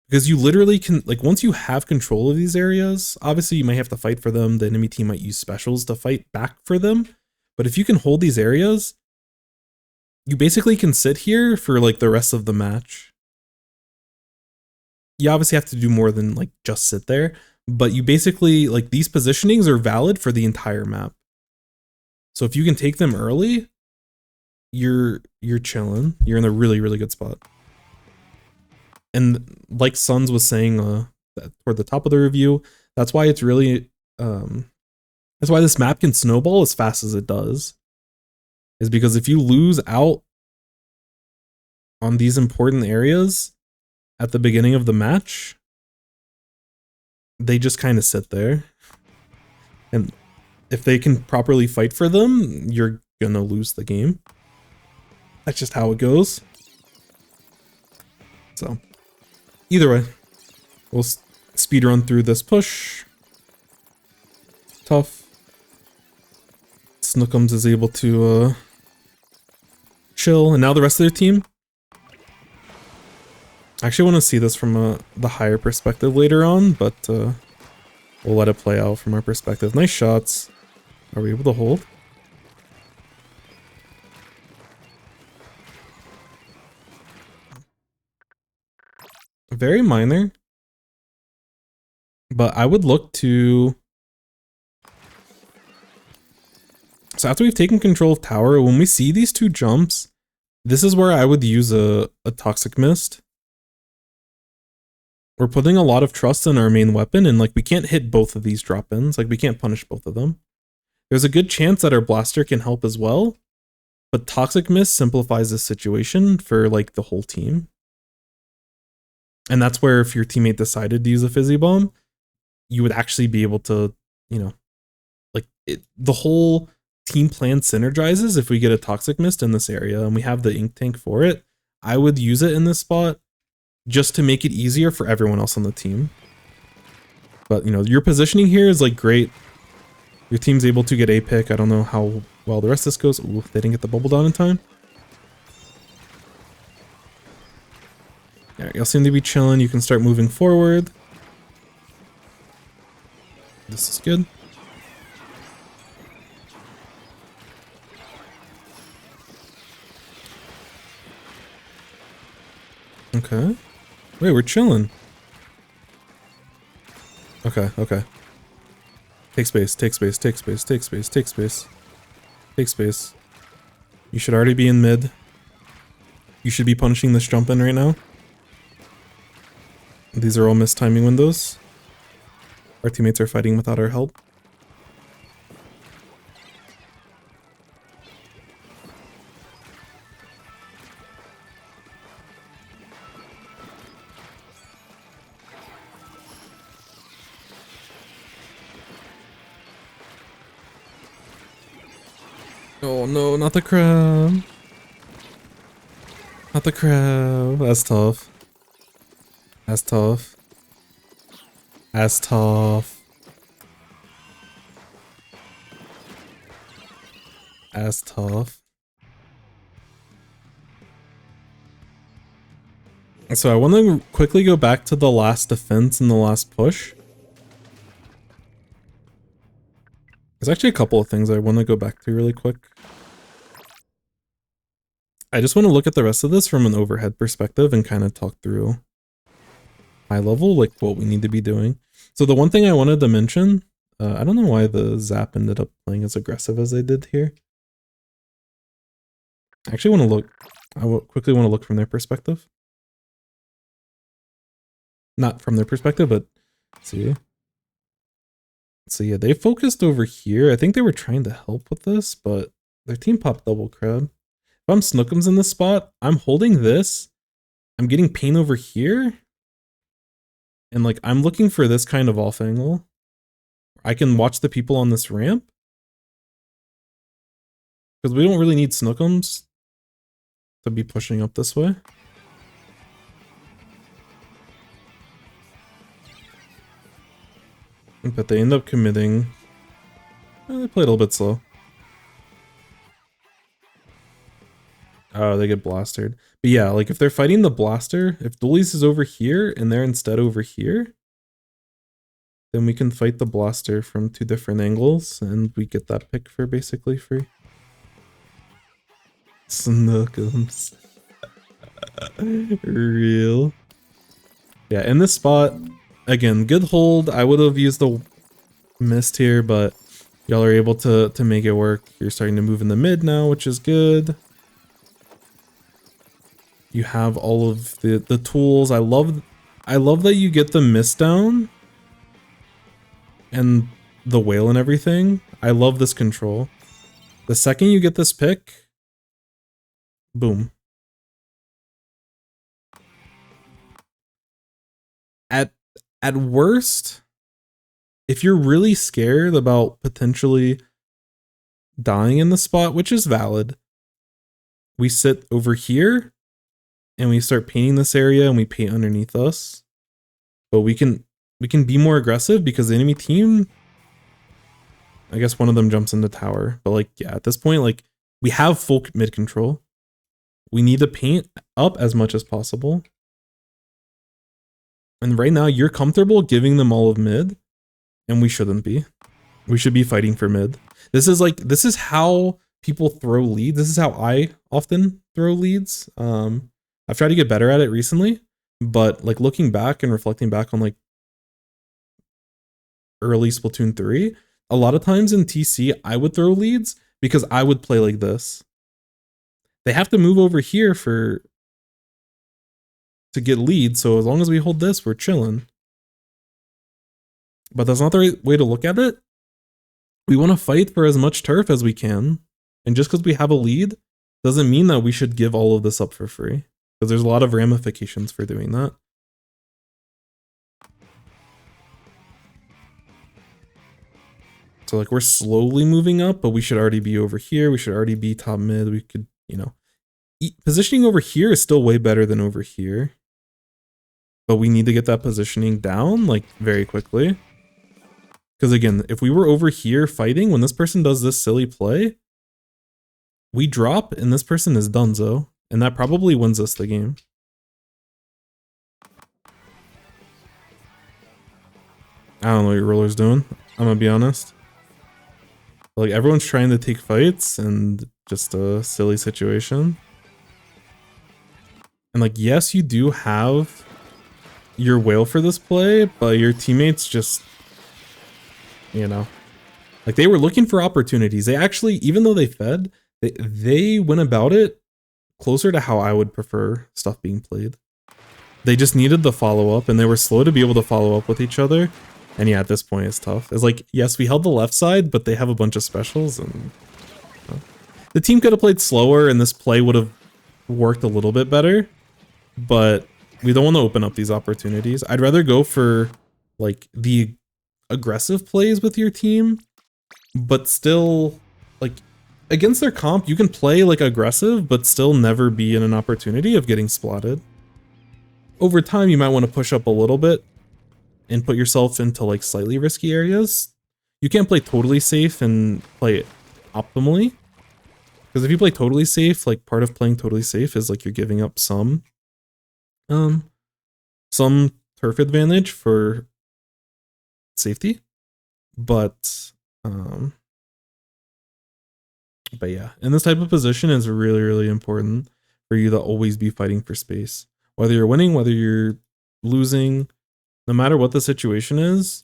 Because you literally can, like, once you have control of these areas, obviously you might have to fight for them. The enemy team might use specials to fight back for them. But if you can hold these areas, you basically can sit here for like the rest of the match. You obviously have to do more than like just sit there, but you basically, like, these positionings are valid for the entire map. So if you can take them early, you're chilling. You're in a really, really good spot. And like Suns was saying toward the top of the review, that's why it's really that's why this map can snowball as fast as it does. Is because if you lose out on these important areas at the beginning of the match, they just kind of sit there. And if they can properly fight for them, you're gonna lose the game. That's just how it goes. So either way, we'll speed run through this push. Tough. Snookums is able to chill, and now the rest of their team. I actually want to see this from the higher perspective later on, but we'll let it play out from our perspective. Nice shots. Are we able to hold? Very minor. But I would look to... So after we've taken control of tower, when we see these 2 jumps, this is where I would use a Toxic Mist. We're putting a lot of trust in our main weapon, and like we can't hit both of these drop-ins. Like we can't punish both of them. There's a good chance that our blaster can help as well, but Toxic Mist simplifies the situation for like the whole team. And that's where if your teammate decided to use a Fizzy Bomb, you would actually be able to, you know, like the whole team plan synergizes if we get a Toxic Mist in this area and we have the ink tank for it. I would use it in this spot just to make it easier for everyone else on the team. But, you know, your positioning here is like great. Your team's able to get a pick. I don't know how well the rest of this goes. Ooh, they didn't get the bubble down in time. Alright, y'all seem to be chilling. You can start moving forward. This is good. Okay. Wait, we're chilling. Okay, okay. Take space, take space, take space, take space, take space. Take space. You should already be in mid. You should be punishing this jump in right now. These are all missed timing windows. Our teammates are fighting without our help. Oh no, not the crab. Not the crab. That's tough. That's tough. That's tough. That's tough. So I want to quickly go back to the last defense and the last push. There's actually a couple of things I want to go back to really quick. I just want to look at the rest of this from an overhead perspective and kind of talk through high level, like what we need to be doing. So the one thing I wanted to mention, I don't know why the Zap ended up playing as aggressive as they did here. I actually want to look, quickly want to look from their perspective. Not from their perspective, but see. So yeah, they focused over here. I think they were trying to help with this, but their team popped double crab. If I'm Snookums in this spot, I'm holding this. I'm getting pain over here. And like, I'm looking for this kind of off angle. I can watch the people on this ramp. Because we don't really need Snookums to be pushing up this way. But they end up committing. They play a little bit slow. Oh, they get blasted. But yeah, like if they're fighting the blaster, if Dualies is over here and they're instead over here, then we can fight the blaster from 2 different angles and we get that pick for basically free. Snookums. Real. Yeah, in this spot, again, good hold. I would have used the mist here, but y'all are able to make it work. You're starting to move in the mid now, which is good. You have all of the tools. I love that you get the mist down and the whale and everything. I love this control. The second you get this pick, boom. At worst, if you're really scared about potentially dying in the spot, which is valid, we sit over here and we start painting this area and we paint underneath us. But we can be more aggressive because the enemy team, I guess one of them jumps into tower. But like, yeah, at this point, like we have full mid control. We need to paint up as much as possible. And right now you're comfortable giving them all of mid, and we shouldn't be. We should be fighting for mid. This is how people throw leads. This is how I often throw leads. I've tried to get better at it recently, but like looking back and reflecting back on like early Splatoon 3, a lot of times in TC I would throw leads because I would play like this. They have to move over here to get leads, so as long as we hold this, we're chilling. But that's not the right way to look at it. We want to fight for as much turf as we can, and just because we have a lead doesn't mean that we should give all of this up for free, because there's a lot of ramifications for doing that. So like we're slowly moving up, but we should already be over here. We should already be top mid. We could, you know, positioning over here is still way better than over here. But we need to get that positioning down like very quickly. Because again, if we were over here fighting, when this person does this silly play, we drop and this person is donezo. And that probably wins us the game. I don't know what your roller's doing. I'm gonna be honest. Like everyone's trying to take fights and just a silly situation. And like, yes, you do have your whale for this play, but your teammates just, you know, like they were looking for opportunities. They actually, even though they fed, they went about it closer to how I would prefer stuff being played. They just needed the follow-up, and they were slow to be able to follow up with each other. And yeah, at this point it's tough. It's like, yes, we held the left side, but they have a bunch of specials, and you know, the team could have played slower and this play would have worked a little bit better, but we don't want to open up these opportunities. I'd rather go for like the aggressive plays with your team, but still like against their comp, you can play like aggressive, but still never be in an opportunity of getting splatted. Over time, you might want to push up a little bit and put yourself into like slightly risky areas. You can't play totally safe and play it optimally. Because if you play totally safe, like part of playing totally safe is like you're giving up some turf advantage for safety. But yeah, in this type of position is really, really important for you to always be fighting for space. Whether you're winning, whether you're losing, no matter what the situation is,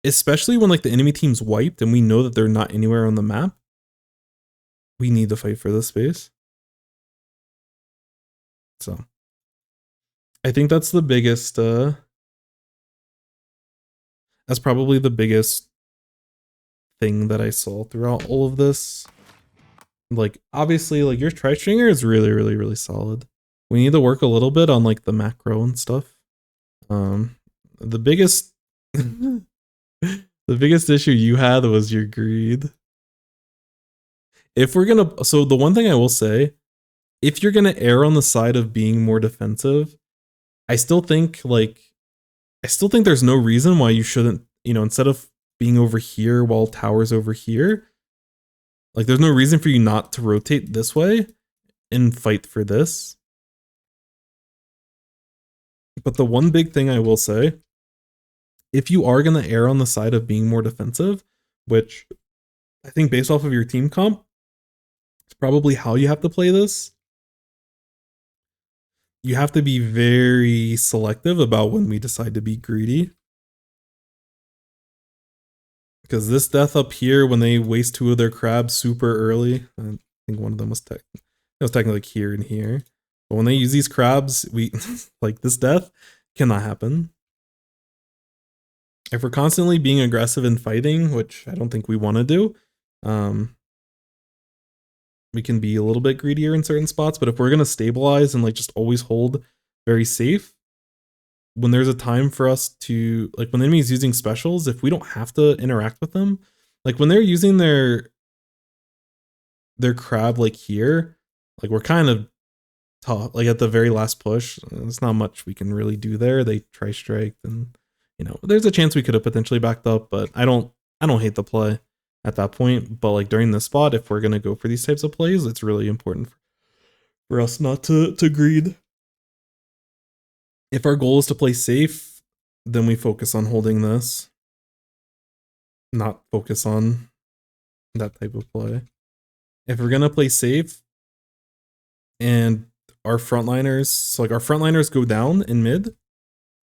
especially when like the enemy team's wiped and we know that they're not anywhere on the map, we need to fight for this space. So I think that's the biggest, that's probably the biggest thing that I saw throughout all of this. Like, obviously, like your tri-stringer is really, really, really solid. We need to work a little bit on like the macro and stuff. The biggest the biggest issue you had was your greed. If we're gonna, so the one thing I will say, if you're gonna err on the side of being more defensive, I still think there's no reason why you shouldn't, instead of being over here while tower's over here, like there's no reason for you not to rotate this way and fight for this. But the one big thing I will say, if you are gonna err on the side of being more defensive, which I think based off of your team comp, it's probably how you have to play this. You have to be very selective about when we decide to be greedy. Because this death up here, when they waste 2 of their crabs super early, I think one of them was technically like here and here. But when they use these crabs, we like this death cannot happen. If we're constantly being aggressive and fighting, which I don't think we want to do, we can be a little bit greedier in certain spots. But if we're gonna stabilize and like just always hold very safe, when there's a time for us to, like when the enemy's using specials, if we don't have to interact with them, like when they're using their crab like here, like we're kind of tough, like at the very last push, there's not much we can really do there. They try strike, and there's a chance we could have potentially backed up, but I don't hate the play at that point. But like during this spot, if we're gonna go for these types of plays, it's really important for us not to greed. If our goal is to play safe, then we focus on holding this, not focus on that type of play. If we're gonna play safe and our frontliners, so like our frontliners go down in mid,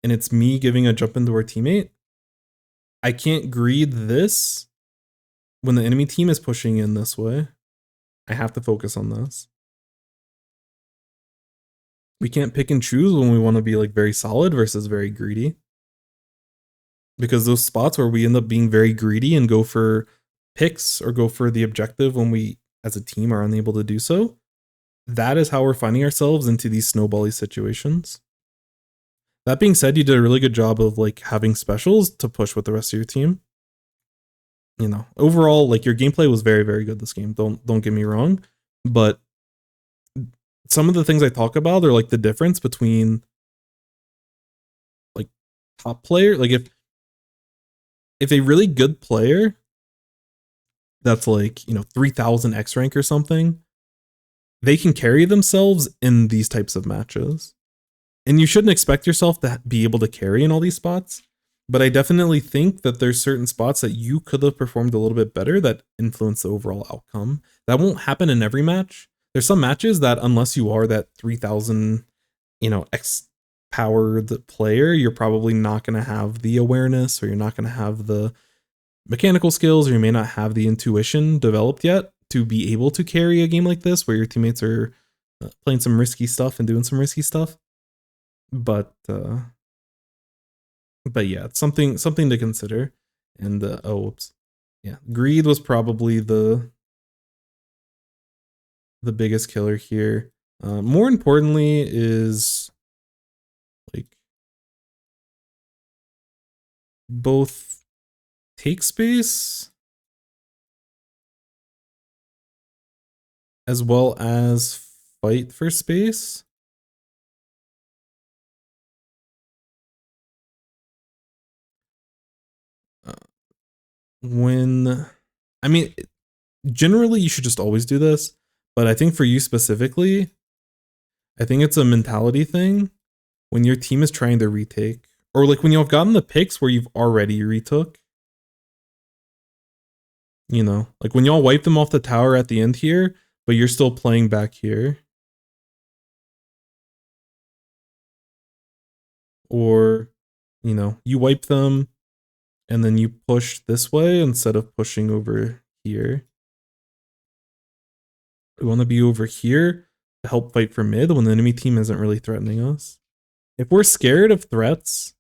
and it's me giving a jump into our teammate, I can't greed this when the enemy team is pushing in this way. I have to focus on this. We can't pick and choose when we want to be like very solid versus very greedy. Because those spots where we end up being very greedy and go for picks or go for the objective when we as a team are unable to do so, that is how we're finding ourselves into these snowbally situations. That being said, you did a really good job of like having specials to push with the rest of your team. Overall, like your gameplay was very, very good this game. Don't get me wrong, but some of the things I talk about are like the difference between like top player, like if a really good player that's like 3000 X rank or something, they can carry themselves in these types of matches. And you shouldn't expect yourself to be able to carry in all these spots, but I definitely think that there's certain spots that you could have performed a little bit better that influence the overall outcome. That won't happen in every match. There's some matches that unless you are that 3000, X powered player, you're probably not going to have the awareness, or you're not going to have the mechanical skills, or you may not have the intuition developed yet to be able to carry a game like this where your teammates are playing some risky stuff and doing some risky stuff. But yeah, it's something to consider. And greed was probably the biggest killer here. More importantly is like both take space as well as fight for space. Generally you should just always do this, but I think for you specifically, I think it's a mentality thing when your team is trying to retake, or like when you've gotten the picks where you've already retook. Like when y'all wipe them off the tower at the end here, but you're still playing back here. Or, you wipe them and then you push this way instead of pushing over here. We want to be over here to help fight for mid when the enemy team isn't really threatening us. If we're scared of threats,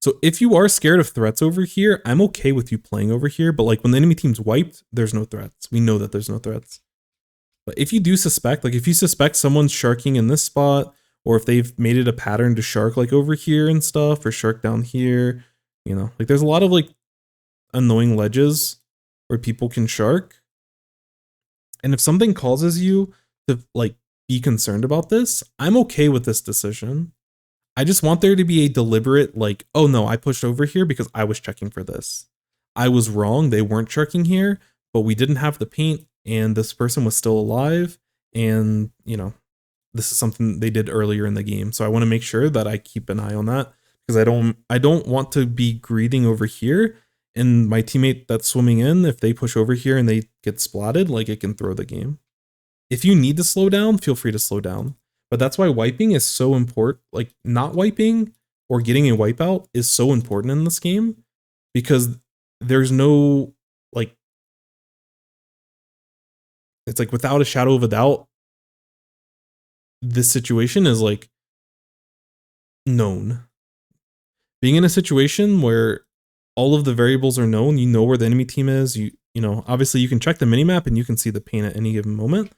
so if you are scared of threats over here, I'm okay with you playing over here, but like when the enemy team's wiped, there's no threats. We know that there's no threats. But if you do suspect, like if you suspect someone's sharking in this spot, or if they've made it a pattern to shark like over here and stuff, or shark down here, you know, like there's a lot of like annoying ledges where people can shark. And if something causes you to like be concerned about this, I'm okay with this decision. I just want there to be a deliberate like, oh no, I pushed over here because I was checking for this. I was wrong. They weren't sharking here, but we didn't have the paint and this person was still alive. And, you know, this is something they did earlier in the game. So I want to make sure that I keep an eye on that because I don't want to be greeting over here and my teammate that's swimming in, if they push over here and they get splatted, like it can throw the game. If you need to slow down, feel free to slow down. But that's why wiping is so important. Like not wiping or getting a wipeout is so important in this game because there's no like, it's like without a shadow of a doubt, this situation is like known. Being in a situation where all of the variables are known, you know where the enemy team is, you know, obviously you can check the minimap and you can see the paint at any given moment.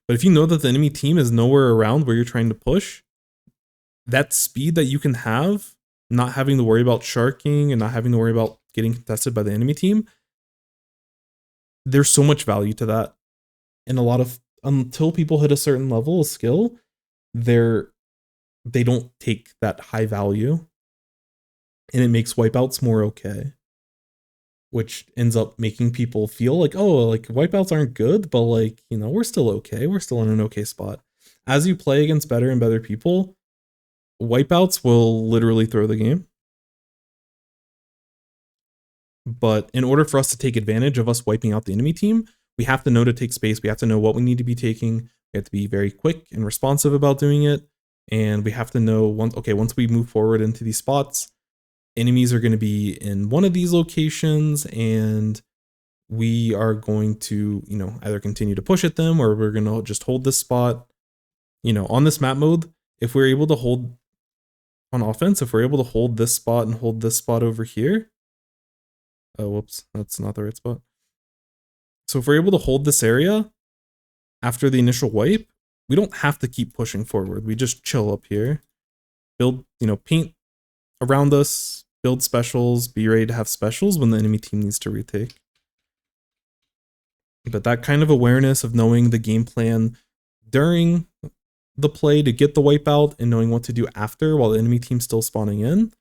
But if you know that the enemy team is nowhere around where you're trying to push, that speed that you can have, not having to worry about sharking and not having to worry about getting contested by the enemy team, there's so much value to that. And a lot of, until people hit a certain level of skill, they don't take that high value. And it makes wipeouts more okay. Which ends up making people feel like, oh, like wipeouts aren't good, but like, you know, we're still okay. We're still in an okay spot. As you play against better and better people, wipeouts will literally throw the game. But in order for us to take advantage of us wiping out the enemy team, we have to know to take space. We have to know what we need to be taking. We have to be very quick and responsive about doing it. And we have to know, once we move forward into these spots, enemies are going to be in one of these locations and we are going to, you know, either continue to push at them or we're going to just hold this spot. You know, on this map mode, if we're able to hold on offense, if we're able to hold this spot and hold this spot over here. Oh, whoops, that's not the right spot. So if we're able to hold this area after the initial wipe, we don't have to keep pushing forward. We just chill up here, build, you know, paint around us, build specials, be ready to have specials when the enemy team needs to retake. But that kind of awareness of knowing the game plan during the play to get the wipeout and knowing what to do after while the enemy team's still spawning in,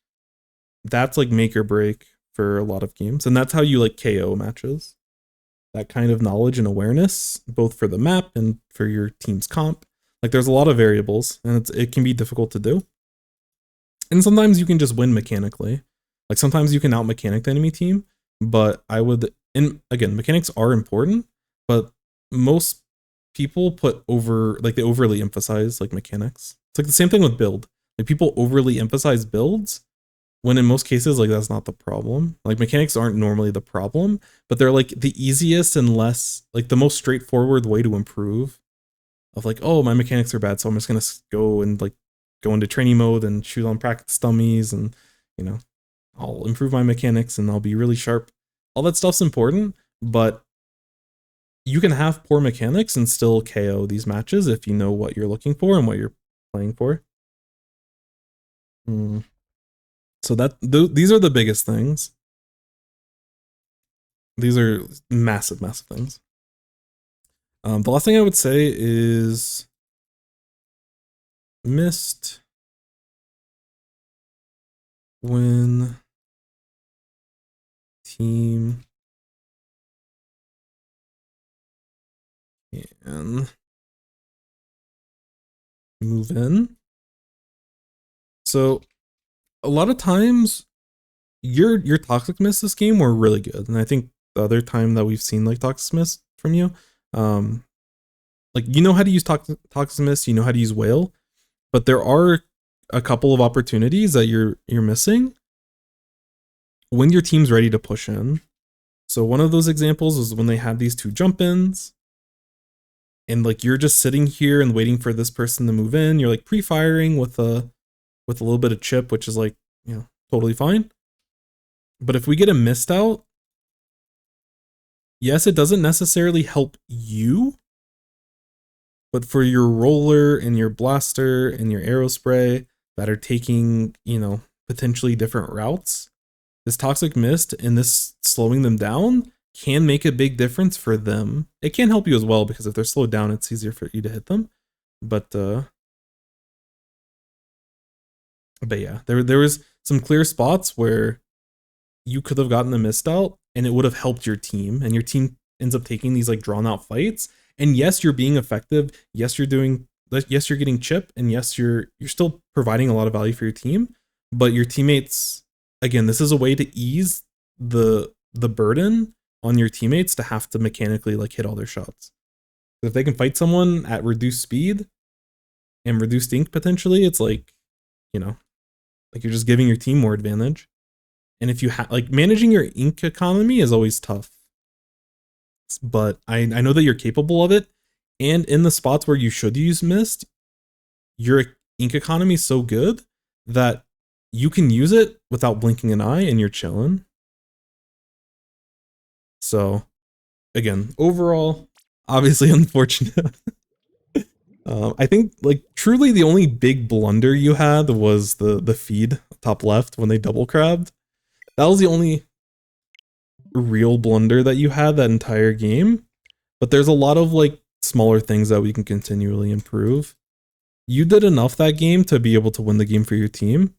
that's like make or break for a lot of games. And that's how you like KO matches. That kind of knowledge and awareness, both for the map and for your team's comp. Like there's a lot of variables and it can be difficult to do. And sometimes you can just win mechanically. Like sometimes you can out-mechanic the enemy team, but I would, and again, mechanics are important, but most people they overly emphasize like mechanics. It's like the same thing with build. Like people overly emphasize builds when in most cases, like that's not the problem. Like mechanics aren't normally the problem, but they're like the easiest and less, like the most straightforward way to improve of like, oh, my mechanics are bad, so I'm just going to go and like go into training mode and shoot on practice dummies and, you know, I'll improve my mechanics and I'll be really sharp. All that stuff's important, but you can have poor mechanics and still KO these matches if you know what you're looking for and what you're playing for. So these are the biggest things. These are massive, massive things. The last thing I would say is missed when team can move in. So a lot of times your toxic miss this game were really good. And I think the other time that we've seen like toxic miss from you, like you know how to use toxic miss, you know how to use whale, but there are a couple of opportunities that you're missing when your team's ready to push in. So one of those examples is when they had these two jump ins and like you're just sitting here and waiting for this person to move in. You're like pre-firing with a little bit of chip, which is like, you know, totally fine. But if we get a missed out, yes, it doesn't necessarily help you, But for your roller and your blaster and your arrow spray that are taking, you know, potentially different routes, this toxic mist and this slowing them down can make a big difference for them. It can help you as well, because if they're slowed down, it's easier for you to hit them. But yeah, there was some clear spots where you could have gotten the mist out and it would have helped your team, and your team ends up taking these like drawn out fights. And yes, you're being effective. Yes, you're getting chip, and yes, you're still providing a lot of value for your team, but your teammates, again, this is a way to ease the burden on your teammates to have to mechanically like hit all their shots. If they can fight someone at reduced speed and reduced ink potentially, it's like, you know, like you're just giving your team more advantage. And if you have like, managing your ink economy is always tough, but I know that you're capable of it. And in the spots where you should use mist, your ink economy is so good that you can use it without blinking an eye and you're chilling. So again, overall, obviously unfortunate. I think like truly the only big blunder you had was the feed top left when they double crabbed. That was the only real blunder that you had that entire game. But there's a lot of like smaller things that we can continually improve. You did enough that game to be able to win the game for your team,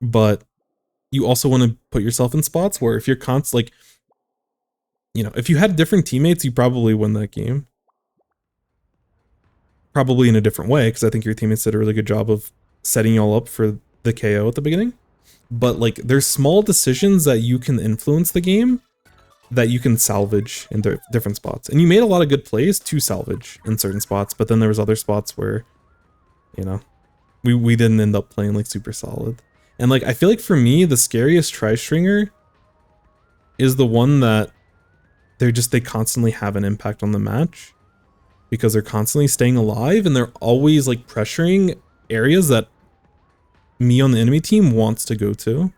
but you also want to put yourself in spots where if you're like, you know, if you had different teammates, you probably win that game. Probably in a different way, because I think your teammates did a really good job of setting you all up for the KO at the beginning. But like, there's small decisions that you can influence the game that you can salvage in different spots. And you made a lot of good plays to salvage in certain spots, but then there was other spots where, you know, we didn't end up playing like super solid. And like, I feel like for me, the scariest tri-stringer is the one that they constantly have an impact on the match, because they're constantly staying alive and they're always like pressuring areas that me on the enemy team wants to go to.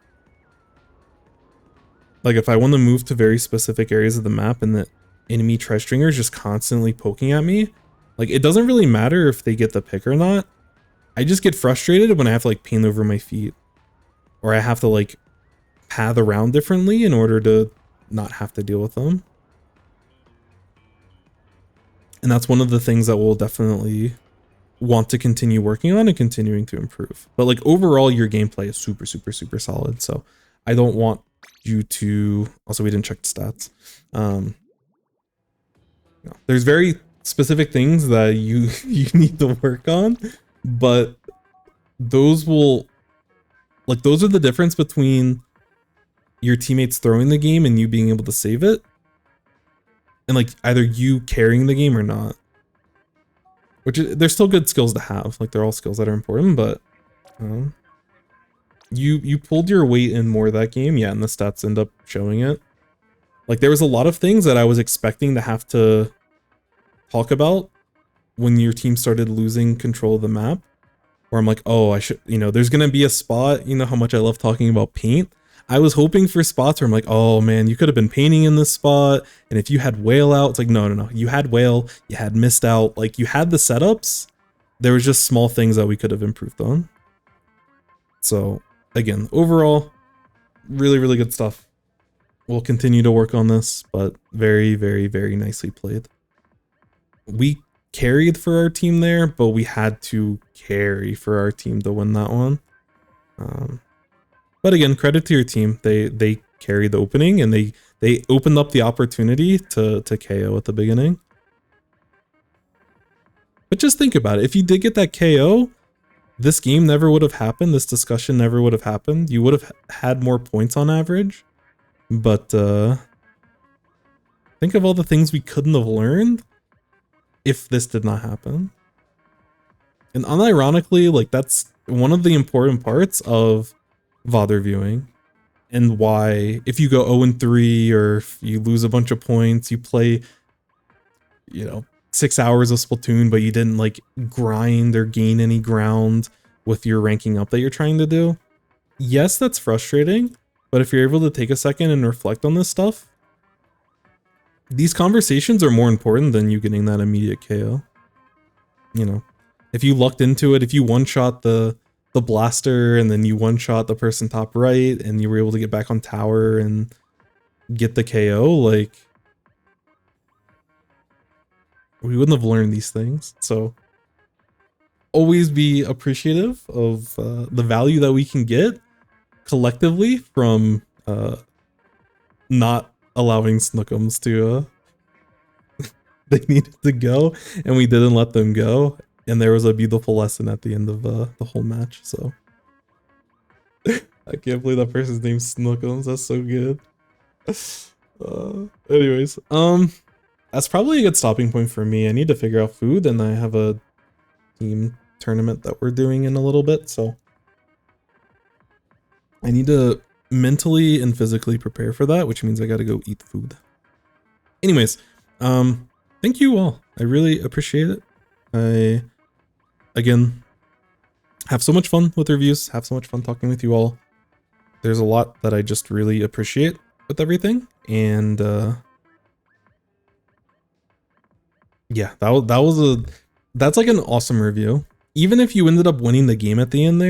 Like if I want to move to very specific areas of the map and the enemy tri-stringer is just constantly poking at me, like it doesn't really matter if they get the pick or not. I just get frustrated when I have to like paint over my feet, or I have to like path around differently in order to not have to deal with them. And that's one of the things that we'll definitely want to continue working on and continuing to improve. But like overall, your gameplay is super, super, super solid. So I don't want you to, also we didn't check the stats. No, there's very specific things that you need to work on, but those are the difference between your teammates throwing the game and you being able to save it. And like either you carrying the game or not, they're still good skills to have. Like they're all skills that are important, but you pulled your weight in more that game. Yeah, and the stats end up showing it. Like there was a lot of things that I was expecting to have to talk about when your team started losing control of the map, where I'm like, oh, I should, you know, there's gonna be a spot, you know how much I love talking about paint. I was hoping for spots where I'm like, oh man, you could have been painting in this spot, and if you had whale out, it's like, no, you had whale, you had missed out, like you had the setups. There was just small things that we could have improved on. So again, overall, really, really good stuff. We'll continue to work on this, but very, very, very nicely played. We carried for our team there, but we had to carry for our team to win that one. But again, credit to your team. They carried the opening and they opened up the opportunity to KO at the beginning. But just think about it. If you did get that KO, this game never would have happened. This discussion never would have happened. You would have had more points on average. But think of all the things we couldn't have learned if this did not happen. And unironically, like that's one of the important parts of VOD reviewing, and why if you go 0-3 or if you lose a bunch of points, you play, you know, 6 hours of Splatoon, but you didn't like grind or gain any ground with your ranking up that you're trying to do. Yes, that's frustrating, but if you're able to take a second and reflect on this stuff, these conversations are more important than you getting that immediate KO. you know, if you lucked into it, if you one-shot the blaster and then you one-shot the person top right and you were able to get back on tower and get the KO, like, we wouldn't have learned these things. So always be appreciative of the value that we can get collectively from not allowing Snookums to they needed to go and we didn't let them go, and there was a beautiful lesson at the end of the whole match. So I can't believe that person's name's Snookums. That's so good. Anyways, that's probably a good stopping point for me. I need to figure out food, and I have a team tournament that we're doing in a little bit, so I need to mentally and physically prepare for that, which means I gotta go eat food. Anyways, thank you all. I really appreciate it. I, again, have so much fun with reviews, have so much fun talking with you all. There's a lot that I just really appreciate with everything, and yeah, that's like an awesome review. Even if you ended up winning the game at the end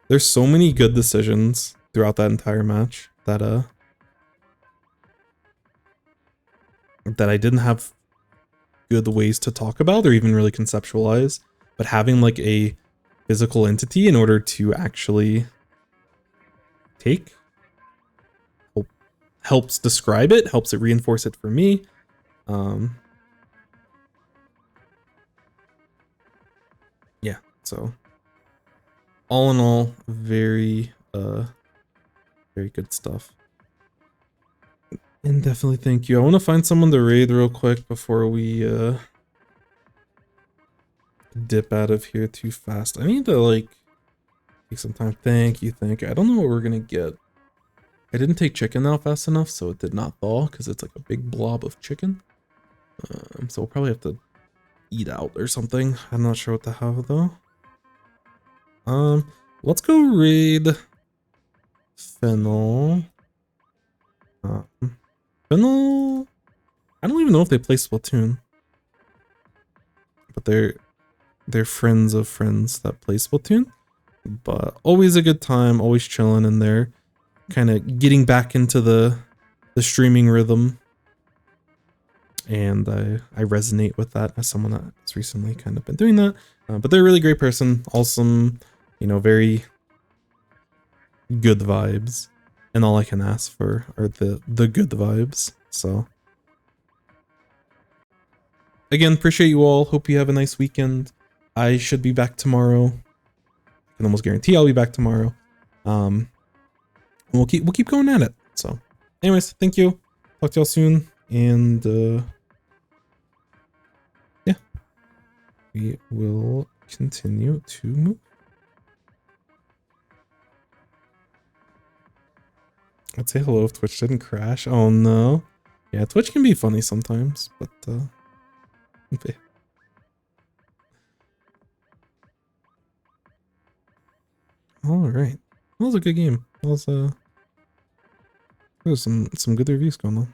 there's so many good decisions throughout that entire match that I didn't have good ways to talk about or even really conceptualize, but having like a physical entity in order to actually take helps describe it, helps it reinforce it for me. Yeah, so all in all, very good stuff. And definitely thank you. I want to find someone to raid real quick before we dip out of here too fast. I need to like take some time. Thank you. I don't know what we're gonna get. I didn't take chicken out fast enough, so it did not thaw because it's like a big blob of chicken. So we'll probably have to eat out or something. I'm not sure what to have though. Let's go raid Fennel. Fennel, I don't even know if they play Splatoon, but they're friends of friends that play Splatoon. But always a good time, always chilling in there, kind of getting back into the streaming rhythm. And I resonate with that as someone that's recently kind of been doing that. But they're a really great person, awesome, you know, very good vibes. And all I can ask for are the good vibes. So again, appreciate you all. Hope you have a nice weekend. I should be back tomorrow. I can almost guarantee I'll be back tomorrow. We'll keep going at it. So anyways, thank you. Talk to y'all soon. And yeah, we will continue to move. I'd say hello if Twitch didn't crash. Oh no. Yeah, Twitch can be funny sometimes, but okay. Alright. That was a good game. That was there's some good reviews going on.